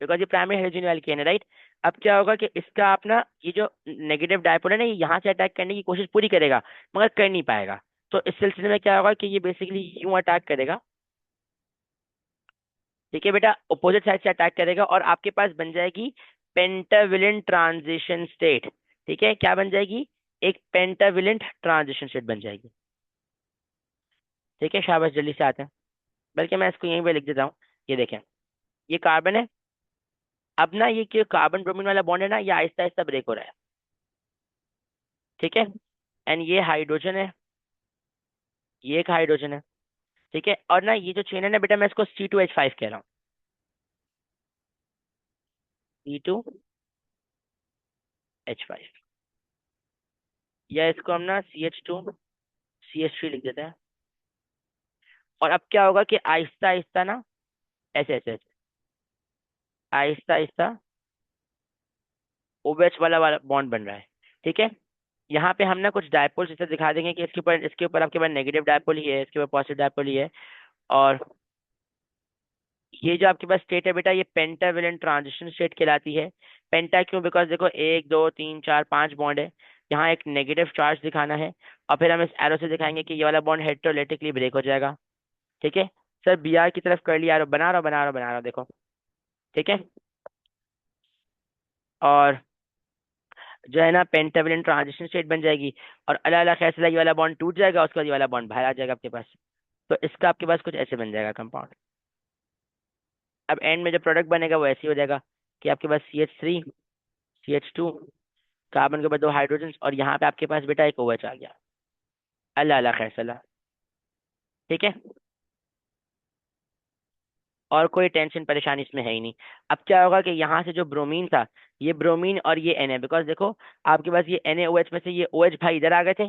बिकॉज ये प्राइमरी हाइड्रोजन एल्केन है, राइट। अब क्या होगा कि इसका अपना ये जो नेगेटिव डायपोल है ना, ये यहाँ से अटैक करने की कोशिश पूरी करेगा, मगर कर नहीं पाएगा। तो इस सिलसिले में क्या होगा कि ये बेसिकली यूं अटैक करेगा, ठीक है बेटा, अपोजिट साइड से अटैक करेगा, और आपके पास बन जाएगी पेंटाविलेंट ट्रांजिशन स्टेट। ठीक है, क्या बन जाएगी? एक पेंटाविलेंट ट्रांजिशन स्टेट बन जाएगी। ठीक है, शाबाश, जल्दी से आते हैं। बल्कि मैं इसको यहीं पे लिख देता हूँ। ये देखें, ये कार्बन है। अब ना ये जो कार्बन ब्रोमीन वाला बॉन्ड है ना, ये आहिस्ता आहिस्ता ब्रेक हो रहा है, ठीक है। एंड ये हाइड्रोजन है, ये एक हाइड्रोजन है, ठीक है। और ना ये जो चेन है ना बेटा, मैं इसको C2H5 कह रहा हूँ, C2H5। या इसको हम ना CH2CH3 लिख देते हैं। और अब क्या होगा कि आहिस्ता आहिस्ता ना, ऐसे ऐसे ऐसे, आहिस्ता आहिस्ता OH वाला बॉन्ड बन रहा है, ठीक है। यहाँ पे हम ना कुछ डायपोल्स इसे दिखा देंगे कि इसके ऊपर आपके पास नेगेटिव डायपोल ही है, इसके ऊपर पॉजिटिव डायपोल ही है। और ये जो आपके पास स्टेट है बेटा, ये पेंटावेलेंट ट्रांजिशन स्टेट कहलाती है। पेंटा क्यों? बिकॉज देखो, 1 2 3 4 5 बॉन्ड है, यहाँ एक नेगेटिव चार्ज दिखाना है। और फिर हम इस एरो से दिखाएंगे कि ये वाला बॉन्ड हेटेरोलेटिकली ब्रेक हो जाएगा, ठीक है। सर BR की तरफ कर लिया, एरो बना रहा हूं, बना रहा हूं, बना रहा हूं, देखो, ठीक है। और जो है ना पेंटावेलेंट ट्रांजिशन स्टेट बन जाएगी, और अलग अलग फैसला, ये वाला बॉन्ड टूट जाएगा, उसके बाद ये वाला बॉन्ड बाहर आ जाएगा आपके पास। तो इसका आपके पास कुछ ऐसे बन जाएगा कंपाउंड। अब एंड में जो प्रोडक्ट बनेगा वो ऐसे ही हो जाएगा कि आपके पास CH3CH2, कार्बन के ऊपर दो हाइड्रोजन, और यहाँ पे आपके पास बेटा एक OH आ गया। अल्लाह अल्लाह खैर सलाह, ठीक है। और कोई टेंशन परेशानी इसमें है ही नहीं। अब क्या होगा कि यहाँ से जो ब्रोमीन था, ये ब्रोमीन और ये Na, बिकॉज देखो आपके पास ये NaOH में से ये OH भाई इधर आ गए थे,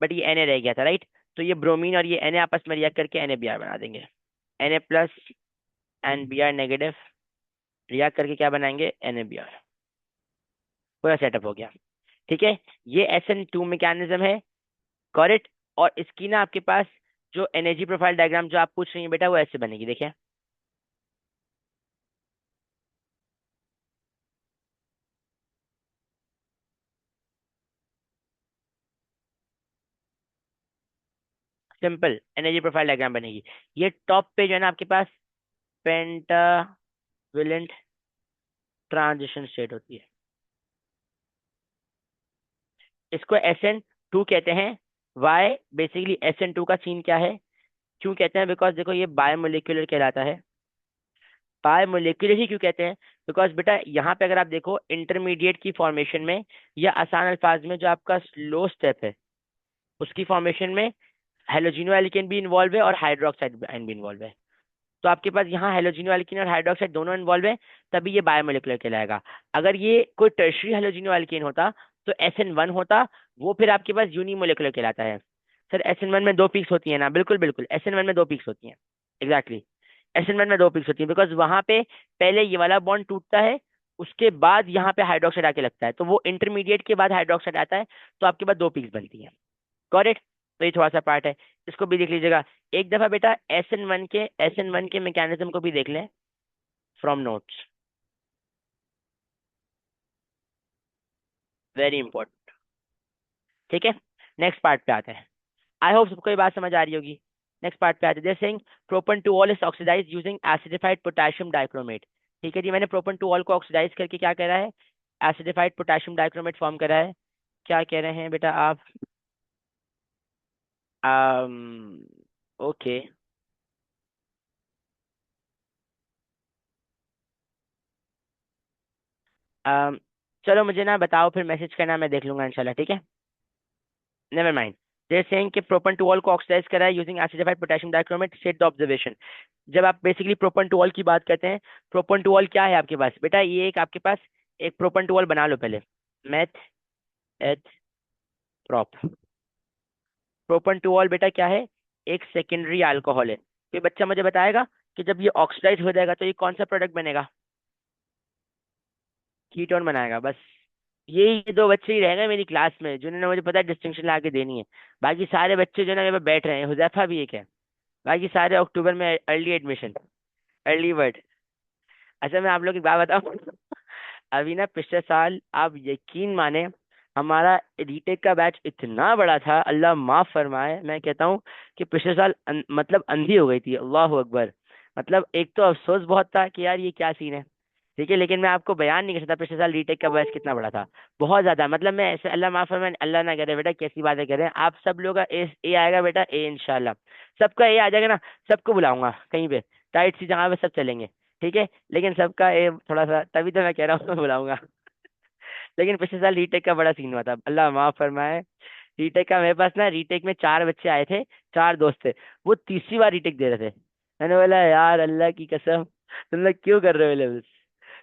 बट ये Na रह गया था, राइट। तो ये ब्रोमीन और ये Na आपस में रिएक्ट करके NaBr बना देंगे। Na+ and Br negative react करके क्या बनाएंगे? NaBr। पूरा सेटअप हो गया, ठीक है। ये SN2 मैकेनिज्म है, करेक्ट। और इसकी ना आपके पास जो एनर्जी प्रोफाइल डायग्राम जो आप पूछ रही हैं बेटा, वो ऐसे बनेगी, देखिए। सिंपल एनर्जी प्रोफाइल डायग्राम बनेगी। ये टॉप पे जो है ना आपके पास पेंटाविलेंट ट्रांजिशन स्टेट होती है, इसको SN2 कहते हैं। वाई? बेसिकली SN2 का सीन क्या है, क्यों कहते हैं? बिकॉज देखो ये बायोमोलिकुलर कहलाता है। बायोमोलिकुलर ही क्यों कहते हैं? बिकॉज बेटा यहाँ पे अगर आप देखो इंटरमीडिएट की फॉर्मेशन में, या आसान अल्फाज में जो आपका स्लो स्टेप है उसकी फॉर्मेशन में हेलोजिनो एल्केन भी इन्वॉल्व है और हाइड्रोक्साइड आयन भी इन्वॉल्व है। तो आपके पास यहाँ हेलोजिनो एल्केन और हाइड्रोक्साइड दोनों इन्वॉल्व है, तभी ये बायोमोलिकुलर कहलाएगा। अगर ये कोई टर्शरी हेलोजिनो एल्केन होता तो SN1 होता, वो फिर आपके पास यूनिमोलिकुलर कहलाता है। सर SN1 में दो पीक्स होती है ना? बिल्कुल बिल्कुल, SN1 में दो पीक्स होती हैं। एग्जैक्टली, SN1 में दो पीक्स होती है, बिकॉज वहां पे पहले ये वाला बॉन्ड टूटता है, उसके बाद यहाँ पे हाइड्रोक्साइड आके लगता है, तो वो इंटरमीडिएट के बाद हाइड्रोक्साइड आता है, तो आपके पास दो पीक्स बनती है। Got it? तो ये थोड़ा सा पार्ट है, इसको भी देख लीजिएगा एक दफा बेटा। एस एन वन के मैकेनिज्म को भी देख लें फ्रॉम नोट्स, वेरी इंपॉर्टेंट। ठीक है, नेक्स्ट पार्ट पे आते हैं। आई होप सबको ये बात समझ आ रही होगी। नेक्स्ट पार्ट पे आते हैं। जैसे propan two ol is oxidise using acidified potassium dichromate. ठीक है जी, मैंने प्रोपन टू ऑल को ऑक्सीडाइज करके क्या करा है? एसिडिफाइड पोटेशियम डाइक्रोमेट फॉर्म करा है। क्या कह रहे हैं बेटा आप? ओके, चलो मुझे ना बताओ, फिर मैसेज करना, मैं देख लूंगा इंशाल्लाह। ठीक है, नेवर माइंड। दे सेइंग कि प्रोपन टू ऑल को ऑक्सीडाइज करा है using acidified potassium dichromate, state the observation. जब आप बेसिकली प्रोपन टू ऑल की बात करते हैं, प्रोपन टू ऑल क्या है आपके पास बेटा? ये एक आपके पास एक प्रोपन टू ऑल बना लो पहले। मैथ एथ प्रोप। प्रोपन टू ऑल बेटा क्या है? एक सेकेंडरी अल्कोहल है। कोई बच्चा मुझे बताएगा कि जब ये ऑक्सीडाइज हो जाएगा तो ये कौन सा प्रोडक्ट बनेगा? कीटोन बनाएगा बस। ये दो बच्चे ही रह गए मेरी क्लास में जिन्होंने मुझे पता है डिस्टिंक्शन ला के देनी है। बाकी सारे बच्चे जो ना मेरे पास बैठ रहे हैं, हुजैफा भी एक है। बाकी सारे अक्टूबर में अर्ली एडमिशन, अर्ली वर्ड। अच्छा मैं आप लोग की बात बताऊं अभी ना पिछले साल आप यकीन माने, हमारा रीटेक का बैच इतना बड़ा था, अल्लाह माफ फरमाए, मैं कहता हूँ कि पिछले साल मतलब अंधी हो गई थी, अल्लाह अकबर। मतलब एक तो अफसोस बहुत था कि यार ये क्या सीन है। ठीक है, लेकिन मैं आपको बयान नहीं कर सकता पिछले साल रीटेक का बैच कितना बड़ा था। बहुत ज्यादा, मतलब मैं ऐसे, अल्लाह माफ फरमाए, अल्लाह ना करे बेटा, कैसी बातें कर रहे हैं आप। सब लोग का ए आएगा बेटा, ए इंशाल्लाह। सबका ए आ जाएगा ना, सबको बुलाऊंगा कहीं पे टाइट सी जगह पे, सब चलेंगे। ठीक है, लेकिन सबका ए थोड़ा सा, तभी तो मैं कह रहा हूँ मैं बुलाऊंगा लेकिन पिछले साल रीटेक का बड़ा सीन हुआ था, अल्लाह माफ फरमाए। रीटेक का मेरे पास ना, रीटेक में चार बच्चे आए थे, चार दोस्त थे। वो तीसरी बार रीटेक दे रहे थे। मैंने बोला यार अल्लाह की कसम, तुम लोग क्यों कर रहे हो लेवल्स?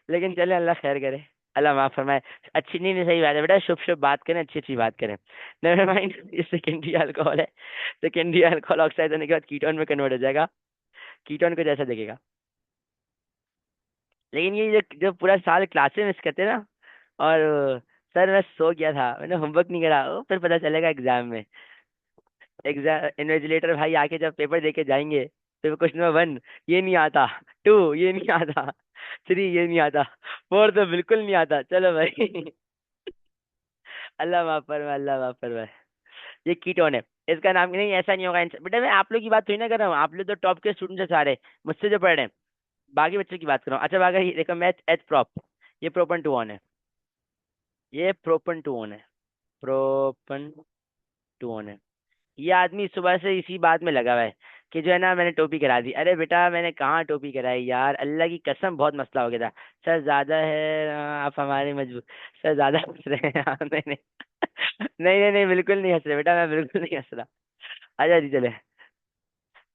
लेकिन चले, अल्लाह खैर करे, अल्लाह माफ फरमाए। अच्छी नहीं, नहीं सही बात है बेटा, शुभ शुभ बात करें, अच्छी अच्छी बात करें। नेवर माइंड, ये सेकेंडरी अल्कोहल है। सेकेंडरी अल्कोहल ऑक्साइड होने के बाद कीटोन में कन्वर्ट हो जाएगा, कीटोन को जैसा दिखेगा। लेकिन ये जो पूरा साल क्लासेस मिस करते हैं ना, और सर मैं सो गया था, मैंने होमवर्क नहीं करा, वो फिर पता चलेगा एग्जाम में। एग्जाम इन्विजिलेटर भाई आके जब पेपर देके जाएंगे, तो क्वेश्चन नंबर 1 ये नहीं आता, 2 ये नहीं आता, 3 ये नहीं आता, 4 तो बिल्कुल नहीं आता। चलो भाई अल्लाह माफ फरमाए, अल्लाह माफ फरमाए। ये कीटोन है, इसका नाम नहीं, ऐसा नहीं होगा बेटा। मैं आप लोग की बात थोड़ी ना कर रहा हूँ, आप लोग तो टॉप के स्टूडेंट है सारे, मुझसे जो पढ़ रहे हैं। बाकी बच्चों की बात कर रहा हूँ। अच्छा बाकी ये देखो, मैथ एच प्रॉप, ये प्रोपन टू ऑन है, ये प्रोपन टू ऑन है, प्रोपन टू ऑन है। ये आदमी सुबह से इसी बात में लगा हुआ है कि जो है ना मैंने टोपी करा दी। अरे बेटा मैंने कहाँ टोपी कराई यार, अल्लाह की कसम बहुत मसला हो गया था। सर ज्यादा है, आप हमारे मजबूर, सर ज्यादा हंस रहे हैं हाँ, नहीं नहीं नहीं नहीं नहीं, बिल्कुल नहीं हंस रहे बेटा, मैं बिल्कुल नहीं हंस रहा। आजा जी चले।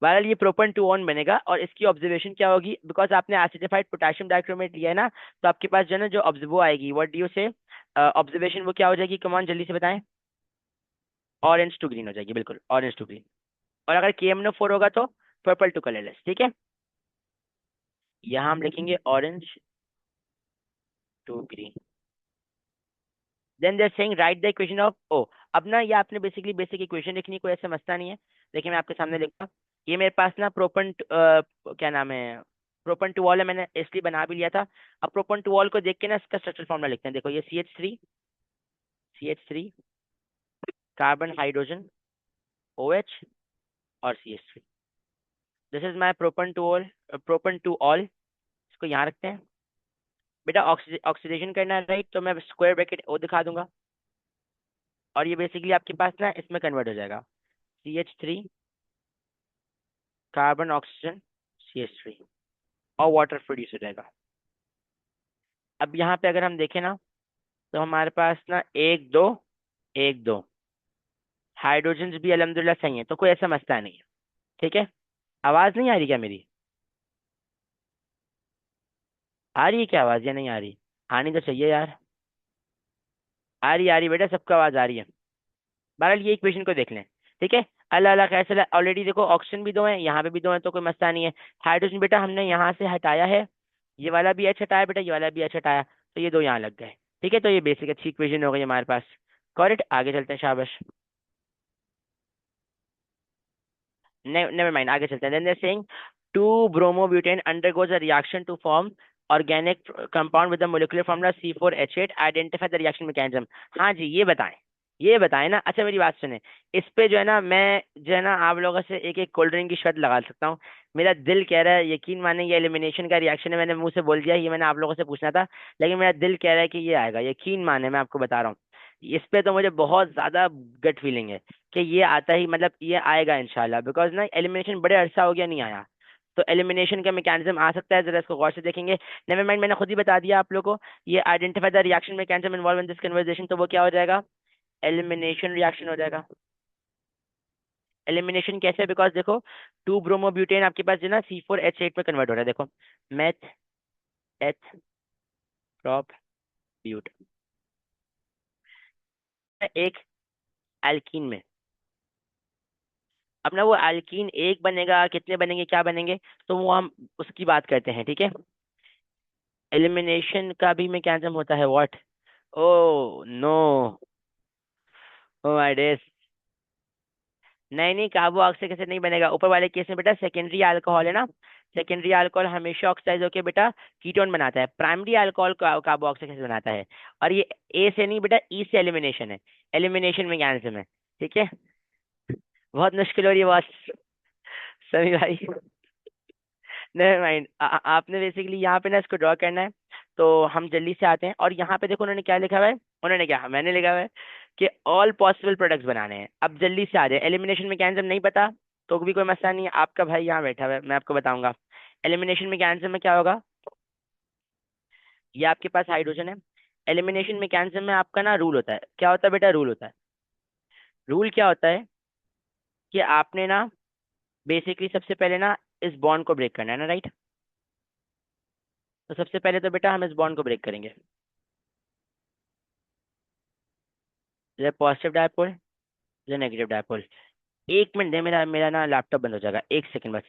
बहरहाल ये प्रोपन टू ऑन बनेगा, और इसकी ऑब्जर्वेशन क्या होगी? बिकॉज आपने एसिडिफाइड पोटेशियम डाइक्रोमेट लिया है ना, तो आपके पास जो है ना जो वो आएगी, व्हाट डू यू से, ऑब्जर्वेशन वो क्या हो जाएगी? कमान जल्दी से बताएं। ऑरेंज टू ग्रीन हो जाएगी, बिल्कुल ऑरेंज टू ग्रीन। और अगर KMnO4 होगा तो पर्पल टू कलरलेस। ठीक है, यहाँ हम लिखेंगे orange to green. Then there saying write the equation of O. अब ना ये आपने बेसिकली बेसिक इक्वेशन लिखनी, कोई ऐसा मसला नहीं है। देखिए मैं आपके सामने लिखता, ये मेरे पास ना प्रोपन क्या नाम है, प्रोपन टू ऑल है, मैंने इसलिए बना भी लिया था। अब प्रोपन टू ऑल को देख के ना इसका स्ट्रक्चर फॉर्मूला लिखते हैं। देखो ये CH3 कार्बन हाइड्रोजन OH और CH3। This is my propan two ol. इसको यहाँ रखते हैं। बेटा ऑक्सीडेशन करना है राइट, तो मैं स्क्वायर ब्रैकेट O दिखा दूंगा, और ये बेसिकली आपके पास ना इसमें कन्वर्ट हो जाएगा, CH3 कार्बन ऑक्सीजन CH3। और वाटर प्रोड्यूस हो जाएगा। अब यहाँ पे अगर हम देखें ना, तो हमारे पास ना एक दो, एक दो हाइड्रोजन भी अल्हम्दुलिल्लाह सही है, तो कोई ऐसा मसला नहीं है। ठीक है। आवाज नहीं आ रही क्या मेरी? आ रही है क्या आवाज या नहीं आ रही? आनी तो चाहिए यार। आ रही बेटा, सबको आवाज आ रही है। बहरहाल ये इक्वेशन को देख लें। ठीक है। अल्लाह अल्लाह खैर सला, ऑलरेडी देखो ऑक्सीजन भी दो है, यहाँ पे भी दो है, तो कोई मसला नहीं है। हाइड्रोजन बेटा हमने यहाँ से हटाया है, ये वाला भी एच हटाया बेटा, ये वाला भी एच हटाया, तो ये दो यहाँ लग गए। ठीक है, तो ये बेसिक अच्छी इक्वेशन हो गई हमारे पास। करेक्ट, आगे चलते हैं, शाबाश। नेवर माइंड, आगे चलते हैं। Then they saying two bromobutane undergoes a reaction to form organic compound with the molecular formula C4H8, identify the reaction mechanism. हाँ जी, ये बताएं, ये बताएं ना। अच्छा मेरी बात सुने, इस पे जो है ना, मैं जो है ना आप लोगों से एक एक कोल्ड ड्रिंक की शर्त लगा सकता हूँ। मेरा दिल कह रहा है, यकीन माने ये एलिमिनेशन का रिएक्शन है, मैंने मुंह से बोल दिया, ये मैंने आप लोगों से पूछना था, लेकिन मेरा दिल कह रहा है कि ये आएगा, यकीन माने मैं आपको बता रहा हूँ। इस पे तो मुझे बहुत ज्यादा गट फीलिंग है कि ये आता ही, मतलब ये आएगा इंशाल्लाह, बिकॉज ना एलिमिनेशन बड़े अरसा हो गया नहीं आया। तो एलिमिनेशन का मैकेनिज्म आ सकता है, जरा इसको गौर से देखेंगे। नेवर माइंड, मैंने खुद ही बता दिया आप लोगों को, ये identify the reaction mechanism involve in this conversation, तो वो क्या हो जाएगा? एलिमिनेशन रिएक्शन हो जाएगा। एलिमिनेशन कैसे? बिकॉज देखो, टू ब्रोमोब्यूटेन आपके पास जो है ना C4H8 में कन्वर्ट हो रहा है, देखो, मेथ एथ प्रोप ब्यूट, एक एल्कीन में। अब ना वो एल्कीन एक बनेगा, कितने बनेंगे, क्या बनेंगे, तो वो हम उसकी बात करते हैं। ठीक है। एलिमिनेशन का भी मैकेनिज्म होता है, what? Oh no, oh my days. नहीं नहीं, कार्बो ऑक्साइड कैसे नहीं बनेगा? ऊपर वाले केस में बेटा सेकेंडरी अल्कोहल है ना, सेकेंडरी अल्कोहल हमेशा ऑक्साइड होके बेटा कीटोन बनाता है। प्राइमरी अल्कोहल कार्बो ऑक्साइड कैसे बनाता है? और ये ए से नहीं बेटा, ई से एलिमिनेशन है, एलिमिनेशन मैकेनिज्म है। ठीक है। बहुत मुश्किल हो रही है बॉस, सभी भाई। नेवर माइंड, आपने बेसिकली यहाँ पे ना इसको ड्रॉ करना है, तो हम जल्दी से आते हैं। और यहाँ पे देखो उन्होंने क्या लिखा हुआ है, उन्होंने क्या, मैंने लिखा हुआ है कि ऑल पॉसिबल प्रोडक्ट्स बनाने हैं। अब जल्दी से आ जाए, एलिमिनेशन मैकेनिज्म नहीं पता तो भी कोई मसला नहीं है, आपका भाई यहाँ बैठा हुआ है, मैं आपको बताऊंगा। एलिमिनेशन मैकेनिज्म में क्या होगा, ये आपके पास हाइड्रोजन है। एलिमिनेशन मैकेनिज्म में आपका ना रूल होता है, क्या होता है बेटा? रूल होता है। रूल क्या होता है कि आपने ना बेसिकली सबसे पहले ना इस बॉन्ड को ब्रेक करना है ना, राइट? तो सबसे पहले तो बेटा हम इस बॉन्ड को ब्रेक करेंगे। ये पॉजिटिव डायपोल, ये नेगेटिव डायपोल। एक मिनट दे, मेरा मेरा ना लैपटॉप बंद हो जाएगा, एक सेकंड बस,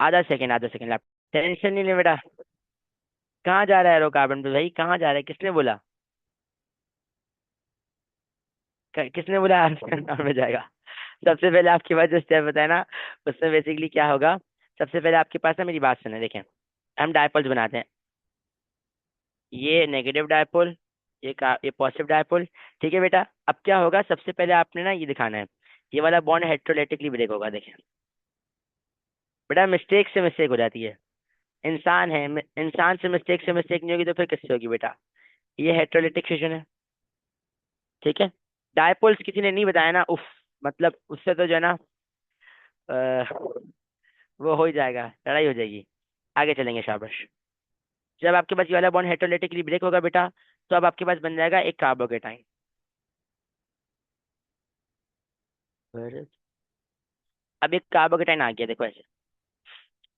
आधा सेकंड, आधा सेकंड। लैपटॉप टेंशन नहीं ले बेटा। कहाँ जा रहा है रो कार्बन पे भाई, कहाँ जा रहा है? किसने बोला? किसने बोला आर में जाएगा? सबसे पहले आपके पास जो स्टेप बताया ना, उसमें बेसिकली क्या होगा, सबसे पहले आपके पास ना, मेरी बात सुने, देखें, हम डायपोल्स बनाते हैं। ये नेगेटिव डायपोल, ये पॉजिटिव डायपोल। ठीक है बेटा, अब क्या होगा, सबसे पहले आपने ना ये दिखाना है, ये वाला बॉन्ड हेट्रोलेटिकली ब्रेक होगा, देखें। बेटा मिस्टेक से मिस्टेक हो जाती है, इंसान है, इंसान से मिस्टेक नहीं होगी तो फिर किससे होगी बेटा? ये हेट्रोलिटिक फिशन है। ठीक है। डायपोल्स किसी ने नहीं बताया ना, उफ, मतलब उससे तो जो है ना, अ, वो हो ही जाएगा, लड़ाई हो जाएगी। आगे चलेंगे, शाबाश। जब आपके पास ये वाला बॉन्ड हेट्रोलिटिकली ब्रेक होगा बेटा, तो अब आपके पास बन जाएगा एक कार्बोकेटाइन। अब एक कार्बोकेटाइन आ गया, देखो ऐसे।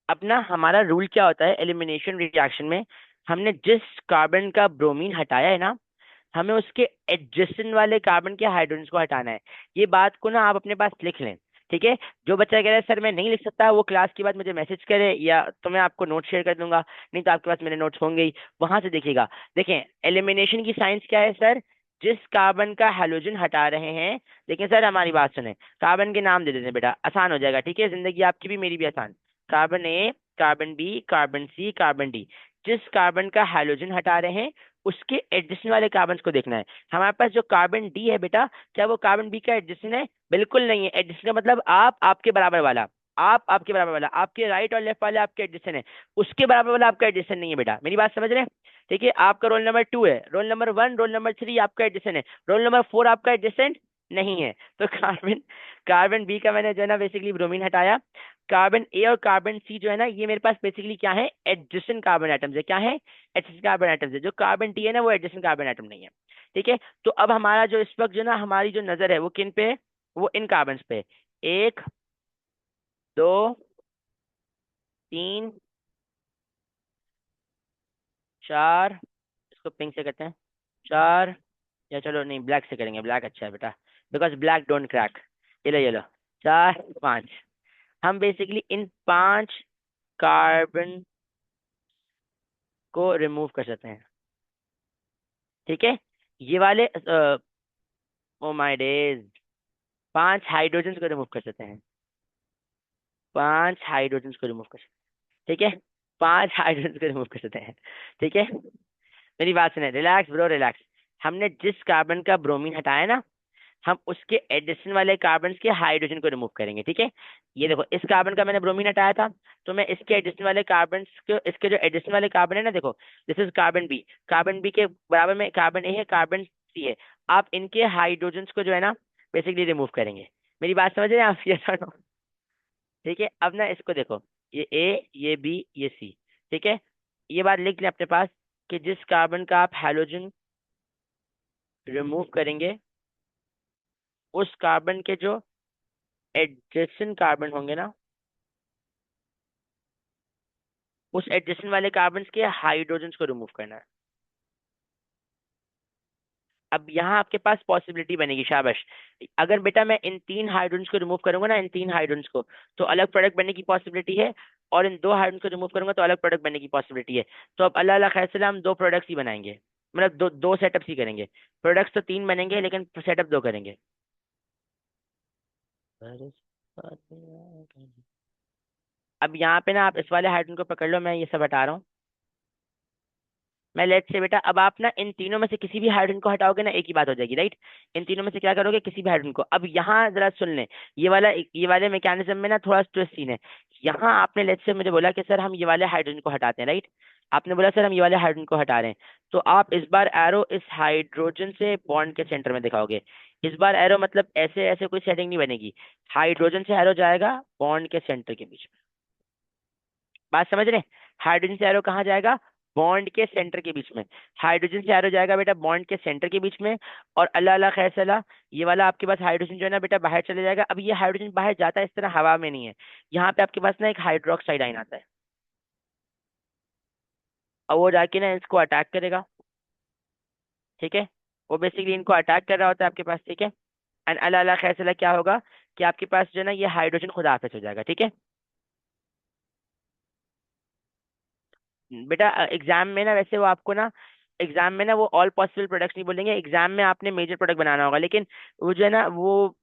अब ना हमारा रूल क्या होता है एलिमिनेशन रिएक्शन में, हमने जिस कार्बन का ब्रोमीन हटाया है ना, हमें उसके एडजेसेंट वाले कार्बन के हाइड्रोजन को हटाना है। ये बात को ना आप अपने पास लिख लें। ठीक है। जो बच्चा कह रहा है सर मैं नहीं लिख सकता, वो क्लास के बाद मुझे मैसेज करे, या तो मैं आपको नोट शेयर कर दूंगा, नहीं तो आपके पास मेरे नोट्स होंगे ही, वहां से देखिएगा। देखें, एलिमिनेशन की साइंस क्या है सर? जिस कार्बन का हाइड्रोजन हटा रहे हैं, लेकिन सर हमारी बात सुने, कार्बन के नाम दे देते हैं बेटा, आसान हो जाएगा। ठीक है, जिंदगी आपकी भी मेरी भी आसान। Carbon A, carbon B, carbon C, carbon D. जिस कार्बन का हाइड्रोजन हटा रहे हैं, उसके एडजेसेंट वाले कार्बन को देखना है। हमारे पास जो कार्बन डी है बेटा, क्या वो कार्बन बी का एडजेसेंट है? बिल्कुल नहीं है। एडजेसेंट का मतलब आप, आपके बराबर वाला, आप आपके बराबर वाला, आपके राइट और लेफ्ट वाले आपके एडजेसेंट है, उसके बराबर वाला आपका एडजेसेंट नहीं है बेटा, मेरी बात समझ रहे हैं? ठीक है, आपका रोल नंबर 2 है, रोल नंबर 1, रोल नंबर 3 आपका एडजेसेंट है, रोल नंबर 4 आपका एडजेसेंट नहीं है। तो कार्बन कार्बन बी का मैंने जो है ना बेसिकली ब्रोमीन हटाया। कार्बन ए और कार्बन सी जो है ना ये मेरे पास बेसिकली क्या है, एडजेसेंट कार्बन एटम्स है। क्या है? एडजेसेंट कार्बन एटम्स है। जो कार्बन टी है ना वो एडजेसेंट कार्बन एटम नहीं है। ठीक है। तो अब हमारा जो इस वक्त जो ना हमारी जो नजर है वो किन पे है? वो इन कार्बन पे है। एक, दो, तीन, चार, इसको पिंक से करते हैं, चार, या चलो नहीं ब्लैक से करेंगे, ब्लैक अच्छा है बेटा, बिकॉज ब्लैक डोंट क्रैक। ये लो, चार, पांच। हम बेसिकली इन पांच कार्बन को रिमूव कर सकते हैं। ठीक है। ये वाले ओ माय डेज, पांच हाइड्रोजन को रिमूव कर सकते हैं। पांच हाइड्रोजन को रिमूव कर सकते हैं। ठीक है। पांच हाइड्रोजन को रिमूव कर सकते हैं। ठीक है। मेरी बात सुने, रिलैक्स ब्रो रिलैक्स। हमने जिस कार्बन का ब्रोमीन हटाया ना, हम उसके एडिशन वाले कार्बन के हाइड्रोजन को रिमूव करेंगे। ठीक है। ये देखो, इस कार्बन का मैंने ब्रोमीन हटाया था, तो मैं इसके एडिशन वाले कार्बन को, इसके जो एडिशन वाले कार्बन है ना, देखो this is carbon B. Carbon B के बराबर में कार्बन ए है, कार्बन सी है। आप इनके हाइड्रोजन को जो है ना बेसिकली रिमूव करेंगे। मेरी बात समझ रहे हैं आप? ये सुनो। ठीक है। अब ना इसको देखो, ये ए, ये बी, ये सी। ठीक है। ये बात लिख लें अपने पास कि जिस कार्बन का आप हाइड्रोजन रिमूव करेंगे, उस कार्बन के जो एडजेसेंट कार्बन होंगे ना, उस एडजेसेंट वाले कार्बन के हाइड्रोजन को रिमूव करना है। अब यहाँ आपके पास पॉसिबिलिटी बनेगी, शाबाश। अगर बेटा मैं इन तीन हाइड्रोजन को रिमूव करूंगा ना, इन तीन हाइड्रोजन को, तो अलग प्रोडक्ट बनने की पॉसिबिलिटी है। और इन दो हाइड्रोजन को रिमूव करूंगा तो अलग प्रोडक्ट बनने की पॉसिबिलिटी है। तो अब अल्लाह अल्लाह खैर से हम दो प्रोडक्ट्स ही बनाएंगे, मतलब दो दो सेटअप्स ही करेंगे। प्रोडक्ट्स तो तीन बनेंगे लेकिन सेटअप दो करेंगे। अब यहाँ पे ना आप इस वाले हाइड्रोजन को पकड़ लो, मैं ये सब हटा रहा हूँ। मैं लेट से बेटा, अब आप ना इन तीनों में से किसी भी हाइड्रोजन को हटाओगे ना एक ही बात हो जाएगी, राइट। इन तीनों में से क्या करोगे, किसी भी हाइड्रोजन को। अब यहाँ जरा सुन लें, ये वाले मैकेनिज्म में ना थोड़ा ट्विस्ट सीन है। यहाँ आपने लेट से मुझे बोला कि सर हम ये वाले हाइड्रोजन को हटाते हैं, राइट। आपने बोला सर हम ये वाले हाइड्रोजन को हटा रहे हैं। तो आप इस बार एरो इस हाइड्रोजन से बॉन्ड के सेंटर में दिखाओगे। इस बार एरो मतलब ऐसे ऐसे कोई सेटिंग नहीं बनेगी। हाइड्रोजन से एरो जाएगा बॉन्ड के सेंटर के बीच में। बात समझ रहे हैं? हाइड्रोजन से एरो कहाँ जाएगा? बॉन्ड के सेंटर के बीच में। हाइड्रोजन से एरो जाएगा बेटा बॉन्ड के सेंटर के बीच में। और अल्लाह अल्लाह खैर सलाह, ये वाला आपके पास हाइड्रोजन जो है ना बेटा बाहर चले जाएगा। अब ये हाइड्रोजन बाहर जाता है इस तरह हवा में नहीं है। यहाँ पे आपके पास ना एक हाइड्रोक्साइड आयन आता है, और वो जाके ना इसको अटैक करेगा। ठीक है। वो बेसिकली इनको अटैक कर रहा होता है आपके पास। ठीक है। एंड अल्लाह अल्लाह खैर सलाह क्या होगा कि आपके पास जो है ना ये हाइड्रोजन खुदा हाफिज हो जाएगा। ठीक है। बेटा एग्जाम में ना वैसे वो आपको ना, एग्जाम में ना वो ऑल पॉसिबल प्रोडक्ट्स नहीं बोलेंगे, एग्जाम में आपने मेजर प्रोडक्ट बनाना होगा। लेकिन वो जो है ना वो,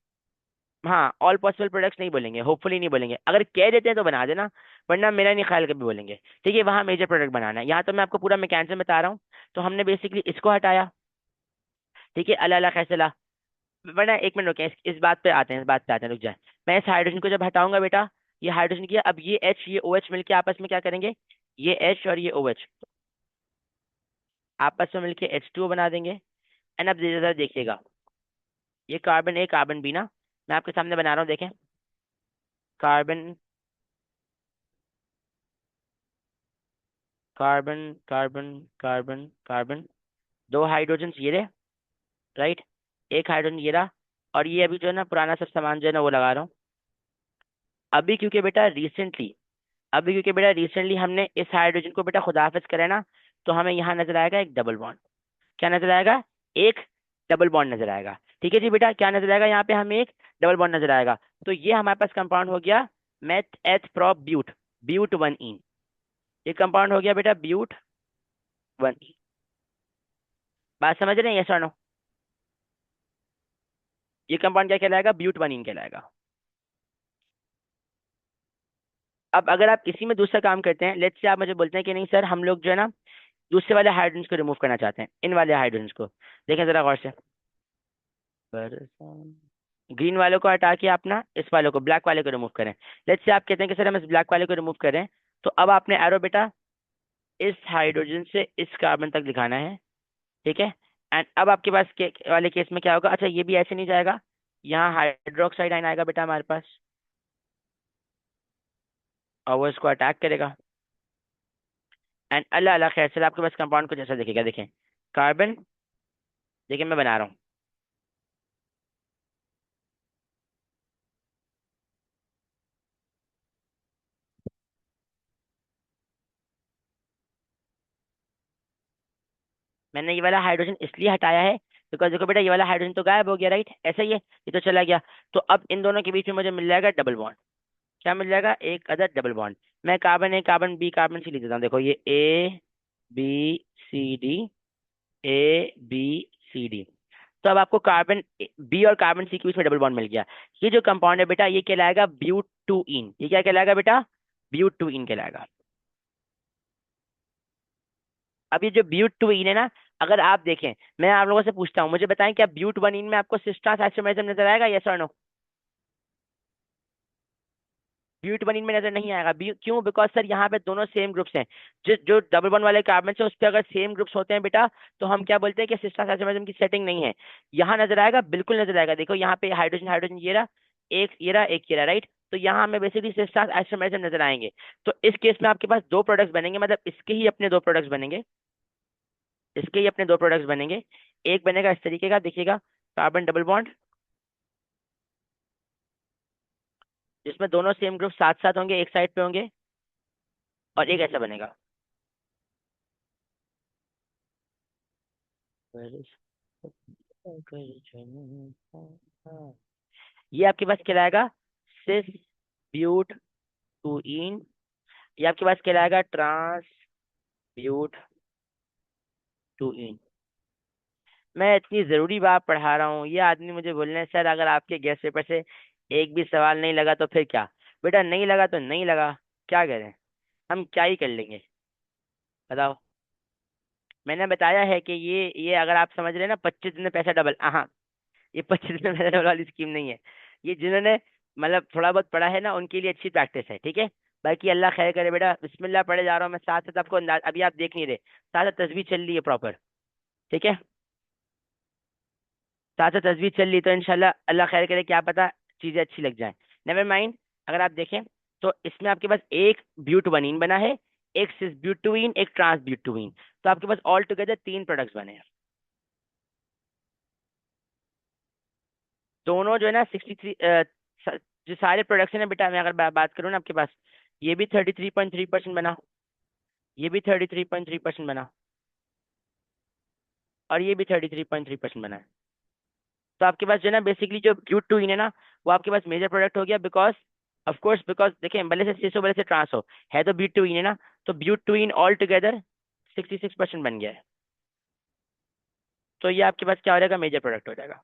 हाँ ऑल पॉसिबल प्रोडक्ट्स नहीं बोलेंगे, होपफुली नहीं बोलेंगे। अगर कह देते हैं तो बना देना, वरना मेरा नहीं ख्याल कभी बोलेंगे। ठीक है। वहाँ मेजर प्रोडक्ट बनाना है। यहाँ तो मैं आपको पूरा मैकेनिज्म बता रहा हूँ। तो हमने बेसिकली इसको हटाया। ठीक है। अल्लाह अल्लाह खैसला। वरना एक मिनट रुके, इस बात पे आते हैं, इस बात पे आते हैं, रुक जाए। मैं इस हाइड्रोजन को जब हटाऊंगा बेटा, ये हाइड्रोजन किया, अब ये एच ये ओ एच मिलके आपस में क्या करेंगे, ये एच और ये ओ एच आपस में मिलके H2O बना देंगे। एंड अब जरा देखिएगा, ये कार्बन ए कार्बन बी ना, मैं आपके सामने बना रहा हूँ, देखें। Carbon, carbon, carbon, carbon, carbon, दो हाइड्रोजन ये रहे, राइट। एक हाइड्रोजन ये रहा। और ये अभी जो है ना पुराना सब सामान जो है ना वो लगा रहा हूँ। अभी क्योंकि बेटा रिसेंटली, अभी क्योंकि बेटा रिसेंटली हमने इस हाइड्रोजन को बेटा खुदाफिज करा ना, तो हमें यहाँ नजर आएगा एक डबल बॉन्ड। क्या नजर आएगा? एक डबल बॉन्ड नजर आएगा। ठीक है जी बेटा, क्या नजर आएगा यहाँ पे हमें? एक डबल बॉन्ड नजर आएगा। तो ये हमारे पास कंपाउंड हो गया meth eth prop ब्यूट, ब्यूट one in. ये कंपाउंड हो गया बेटा ब्यूट वन इन। बात समझ रहे हैं? यस और नो? ये कंपाउंड क्या कहलाएगा? ब्यूट वन इन कहलाएगा। अब अगर आप इसी में दूसरा काम करते हैं, लेट्स से आप मुझे बोलते हैं कि नहीं सर हम लोग जो है ना दूसरे वाले हाइड्रोजन को रिमूव करना चाहते हैं, इन वाले हाइड्रोजन को। देखें जरा गौर से, ग्रीन वाले को हटा के आप ना इस वाले को, ब्लैक वाले को रिमूव करें। लेट्स से आप कहते हैं कि सर हम इस ब्लैक वाले को रिमूव करें। तो अब आपने एरो बेटा इस हाइड्रोजन से इस कार्बन तक दिखाना है। ठीक है। एंड अब आपके पास के वाले केस में क्या होगा, अच्छा ये भी ऐसे नहीं जाएगा, यहाँ हाइड्रोक्साइड आयन आएगा बेटा हमारे पास, और वो इसको अटैक करेगा। एंड अल्लाह अल्लाह खैर से आपके पास कंपाउंड कुछ ऐसा दिखेगा, देखें कार्बन, देखिए मैं बना रहा हूँ। मैंने ये वाला हाइड्रोजन इसलिए हटाया है बिकॉज देखो बेटा ये वाला हाइड्रोजन तो गायब हो गया, राइट, ऐसा ही है, ये तो चला गया। तो अब इन दोनों के बीच में मुझे मिल जाएगा डबल बॉन्ड। क्या मिल जाएगा? एक अदर डबल बॉन्ड। मैं carbon A carbon B carbon C लिख देता हूँ, देखो ये A B C D, A B C D. तो अब आपको कार्बन बी और कार्बन सी के बीच में डबल बॉन्ड मिल गया। ये जो कंपाउंड है बेटा ये कहलाएगा ब्यूट टू इन। ये क्या कहलाएगा बेटा? ब्यूट टू इन कहलाएगा। अब ये जो ब्यूट टू इन है ना, अगर आप देखें, मैं आप लोगों से पूछता हूँ, मुझे बताएं क्या ब्यूट वन इन में आपको सिस्टर्स आइसोमरिज्म नजर आएगा, यस और नो? ब्यूट वन इन में नजर नहीं आएगा। क्यों? बिकॉज सर यहाँ पे दोनों सेम ग्रुप्स हैं। जिस जो डबल बॉन्ड वाले कार्बन है उस पर अगर सेम ग्रुप्स होते हैं बेटा, तो हम क्या बोलते हैं कि सिस्टर्स आइसोमरिज्म की सेटिंग नहीं है। यहाँ नजर आएगा, बिल्कुल नजर आएगा। देखो यहाँ पे हाइड्रोजन हाइड्रोजन ये रहा, एक ये रहा, एक ये रहा, राइट। तो यहाँ हमें बेसिकली सिस्टर्स आइसोमरिज्म नजर आएंगे। तो इस केस में आपके पास दो प्रोडक्ट्स बनेंगे, मतलब इसके ही अपने दो प्रोडक्ट्स बनेंगे, इसके ही अपने दो प्रोडक्ट्स बनेंगे। एक बनेगा इस तरीके का, देखिएगा, कार्बन डबल बॉन्ड, जिसमें दोनों सेम ग्रुप साथ साथ होंगे, एक साइड पे होंगे, और एक ऐसा बनेगा। ये आपके पास कहलाएगा सिस ब्यूट टू इन। ये आपके पास कहलाएगा ट्रांस ब्यूट टू इन। मैं इतनी जरूरी बात पढ़ा रहा हूँ, ये आदमी मुझे बोल रहे हैं सर अगर आपके गेस्ट पेपर से एक भी सवाल नहीं लगा तो फिर क्या? बेटा नहीं लगा तो नहीं लगा, क्या करें, हम क्या ही कर लेंगे, बताओ। मैंने बताया है कि ये अगर आप समझ रहे हैं ना 25 दिन में पैसा डबल, हाँ, ये 25 दिन में पैसा डबल वाली स्कीम नहीं है। ये जिन्होंने मतलब थोड़ा बहुत पढ़ा है ना उनके लिए अच्छी प्रैक्टिस है, ठीक है। बाकी अल्लाह खैर करे बेटा, बिस्मिल्लाह पढ़े जा रहा हूँ मैं, साथ साथ आपको अभी आप देख नहीं रहे, साथ साथ तस्वीर चल रही है प्रॉपर, ठीक है, साथ साथ तस्वीर चल रही, तो इंशाल्लाह अल्लाह खैर करे, क्या पता चीजें अच्छी लग जाए। Never mind. अगर आप देखें तो इसमें आपके पास एक ब्यूटवनीन बना है, एक सिस ब्यूटुइन, एक ट्रांस ब्यूटुइन। तो आपके पास ऑल टुगेदर तीन प्रोडक्ट्स बने हैं। दोनों जो है ना 63, जो सारे प्रोडक्ट्स हैं बेटा, मैं अगर बात करूँ ना आपके पास, ये भी 33.3% बना, ये भी 33.3% बना, और ये भी 33.3% बना है। तो आपके पास जो है ना बेसिकली जो ब्यूट टू इन है ना, वो आपके पास मेजर प्रोडक्ट हो गया, बिकॉज ऑफ कोर्स, बिकॉज देखिए भले से सीसो भले से ट्रांस है तो ब्यूट टू इन है ना, तो but two ene all together 66% बन गया है। तो ये आपके पास क्या हो जाएगा? मेजर प्रोडक्ट हो जाएगा।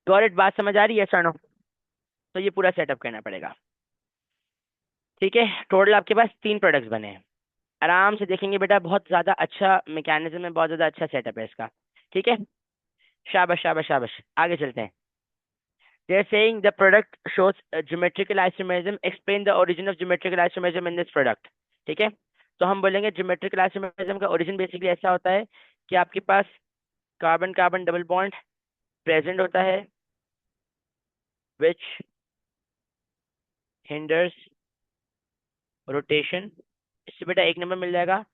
गॉट बात समझ आ रही है सर? तो ये पूरा सेटअप करना पड़ेगा, ठीक है। टोटल आपके पास तीन प्रोडक्ट्स बने हैं, आराम से देखेंगे बेटा, बहुत ज्यादा अच्छा मैकेनिज्म है, बहुत ज्यादा अच्छा सेटअप है इसका, ठीक है। शाबाश शाबाश शाबाश, आगे चलते हैं। They are saying the product shows a geometrical isomerism. Explain the origin of geometrical isomerism in this product. ठीक है, तो हम बोलेंगे geometrical isomerism का origin बेसिकली ऐसा होता है कि आपके पास carbon carbon double bond present होता है, which hinders rotation। इससे बेटा एक नंबर मिल जाएगा।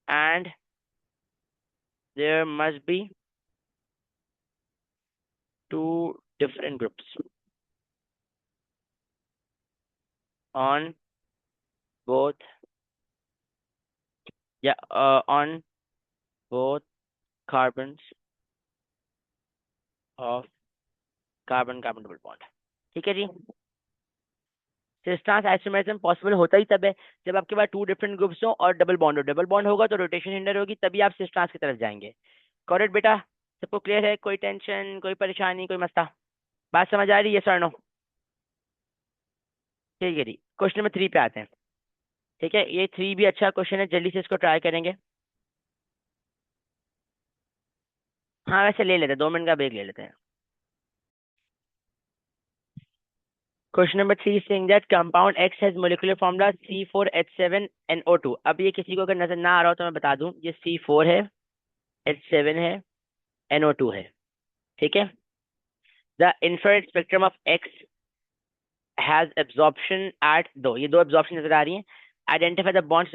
and there must be two different groups on both, yeah, on both carbons of carbon carbon double bond. ठीक है जी। सिस्टर्स आइसोमेरिज्म पॉसिबल होता ही तब है जब आपके पास टू डिफरेंट ग्रुप्स हो और डबल बॉन्ड हो। डबल बॉन्ड होगा तो रोटेशन हिंडर होगी, तभी आप सिस्टर्स की तरफ जाएंगे। करेक्ट बेटा? सबको क्लियर है? कोई टेंशन, कोई परेशानी, कोई मसला? बात समझ आ रही है सर? नो? ठीक है जी, क्वेश्चन नंबर 3 पे आते हैं। ठीक है, ये 3 भी अच्छा क्वेश्चन है, जल्दी से इसको ट्राई करेंगे। हाँ वैसे ले लेते हैं, 2 मिनट का ब्रेक ले लेते हैं। Question number 3 saying that compound x has molecular formula C4H7NO2। अब ये किसी को अगर नजर ना आ रहा हो तो मैं बता दूं, ये C4 है, H7 है, NO2 है, ठीक है। The infrared spectrum of X has absorption at दो, ये दो एब्जॉर्प्शन नजर आ रही हैं। Identify the bonds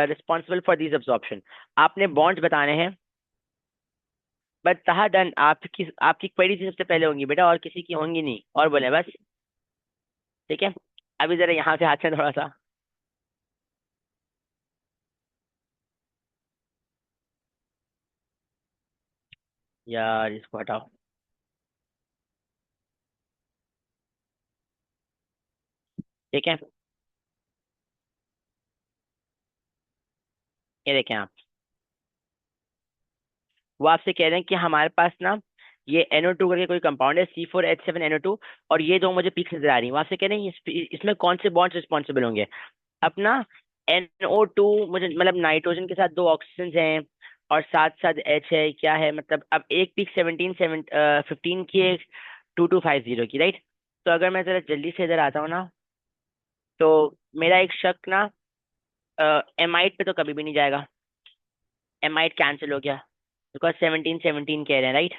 responsible for these absorption, आपने बॉन्ड्स बताने हैं। बट कहा डन, आपकी आपकी क्वेरी सबसे पहले होंगी बेटा, और किसी की होंगी नहीं, और बोले बस, ठीक है। अभी जरा यहाँ से हाथ से थोड़ा सा, यार इसको हटाओ, ठीक है। ये देखें आप, वो आपसे कह रहे हैं कि हमारे पास ना ये NO2 करके कोई कंपाउंड है, C4H7NO2, और ये दो मुझे पीक्स नजर आ रही है। वो आपसे कह रहे हैं इसमें कौन से बॉन्ड्स रिस्पॉन्सिबल होंगे। अपना NO2 मुझे मतलब नाइट्रोजन के साथ दो ऑक्सीजन हैं, और साथ साथ H है, क्या है मतलब, अब एक पीक 15 की है, 2250 की, राइट। तो अगर मैं जरा जल्दी से इधर आता हूँ ना, तो मेरा एक शक ना एमाइड पे तो कभी भी नहीं जाएगा, एमाइड कैंसिल हो गया, बिकॉज 17 कह रहे हैं, राइट,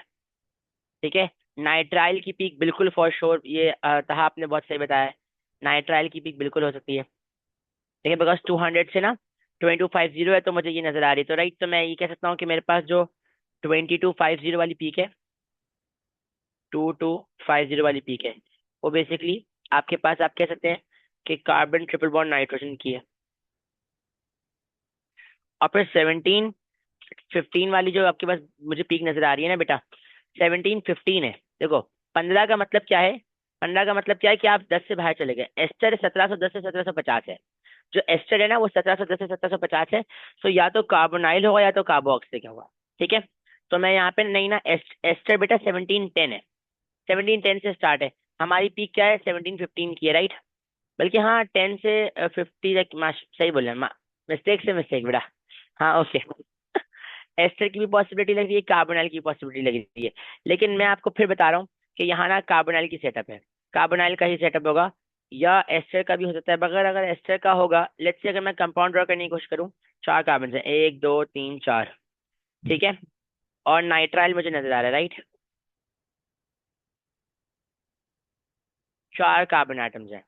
ठीक है। नाइट्राइल की पीक बिल्कुल फॉर श्योर, ये तहा आपने बहुत सही बताया है, नाइट्राइल की पीक बिल्कुल हो सकती है, ठीक है, बिकॉज 200 से ना 2250 है, तो मुझे ये नजर आ रही है, तो राइट, तो मैं ये कह सकता हूँ कि मेरे पास जो 2250 वाली पीक है, 2250 वाली पीक है, वो बेसिकली आपके पास, आप कह सकते हैं कि कार्बन ट्रिपल बॉन्ड नाइट्रोजन की है। और फिर 1715 वाली जो आपके पास मुझे पीक नजर आ रही है ना बेटा, 1715 है। देखो, 15 का मतलब क्या है, 15 का मतलब क्या है कि आप 10 से बाहर चले गए, एस्टर 1710 से 1750 है, जो एस्टर है ना वो 1710 से 1750 है। तो या तो कार्बोनाइल होगा या तो कार्बोक्सिलिक होगा, ठीक है। तो मैं यहाँ पे नहीं ना, एस्टर बेटा 1710 है, 1710 से स्टार्ट है। हमारी पीक क्या है, 1715 की है, राइट। बल्कि हाँ 10 से 50 तक, सही बोले, मिस्टेक से मिस्टेक बेटा, हाँ ओके। एस्टर की भी पॉसिबिलिटी लग रही है, कार्बोनाइल की पॉसिबिलिटी लग रही है, लेकिन मैं आपको फिर बता रहा हूँ कि यहाँ ना कार्बोनाइल की सेटअप है, कार्बोनाइल का ही सेटअप होगा, या एस्टर का भी हो सकता है। मगर अगर एस्टर का होगा, लेट्स से अगर मैं कंपाउंड ड्रॉ करने की कोशिश करूँ, चार कार्बन है, एक दो तीन चार, ठीक है, और नाइट्राइल मुझे नजर आ रहा है, राइट, चार कार्बन एटम्स हैं।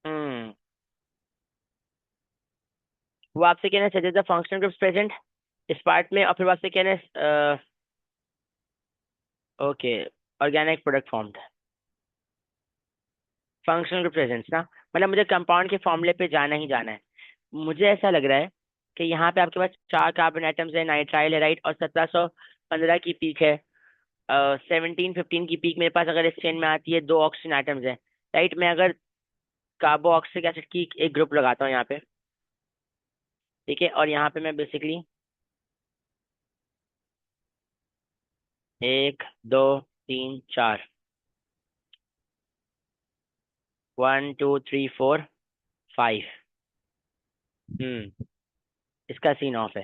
हम्म, वो आपसे कहना है suggest the functional groups present इस पार्ट में, और फिर वो आपसे कहना है okay, organic product formed, functional group presence ना, मतलब मुझे कंपाउंड के फॉर्मूले पे जाना ही जाना है। मुझे ऐसा लग रहा है कि यहाँ पे आपके पास चार कार्बन एटम्स है, नाइट्राइल है, राइट, और 1715 की पीक है, 1715 की पीक मेरे पास अगर इस चेन में आती है, दो ऑक्सीजन एटम्स है, राइट। मैं अगर कार्बोक्सिलिक एसिड की एक ग्रुप लगाता हूँ यहाँ पे, ठीक है, और यहाँ पे मैं बेसिकली एक दो तीन चार, 1 2 3 4 5, इसका सीन ऑफ है,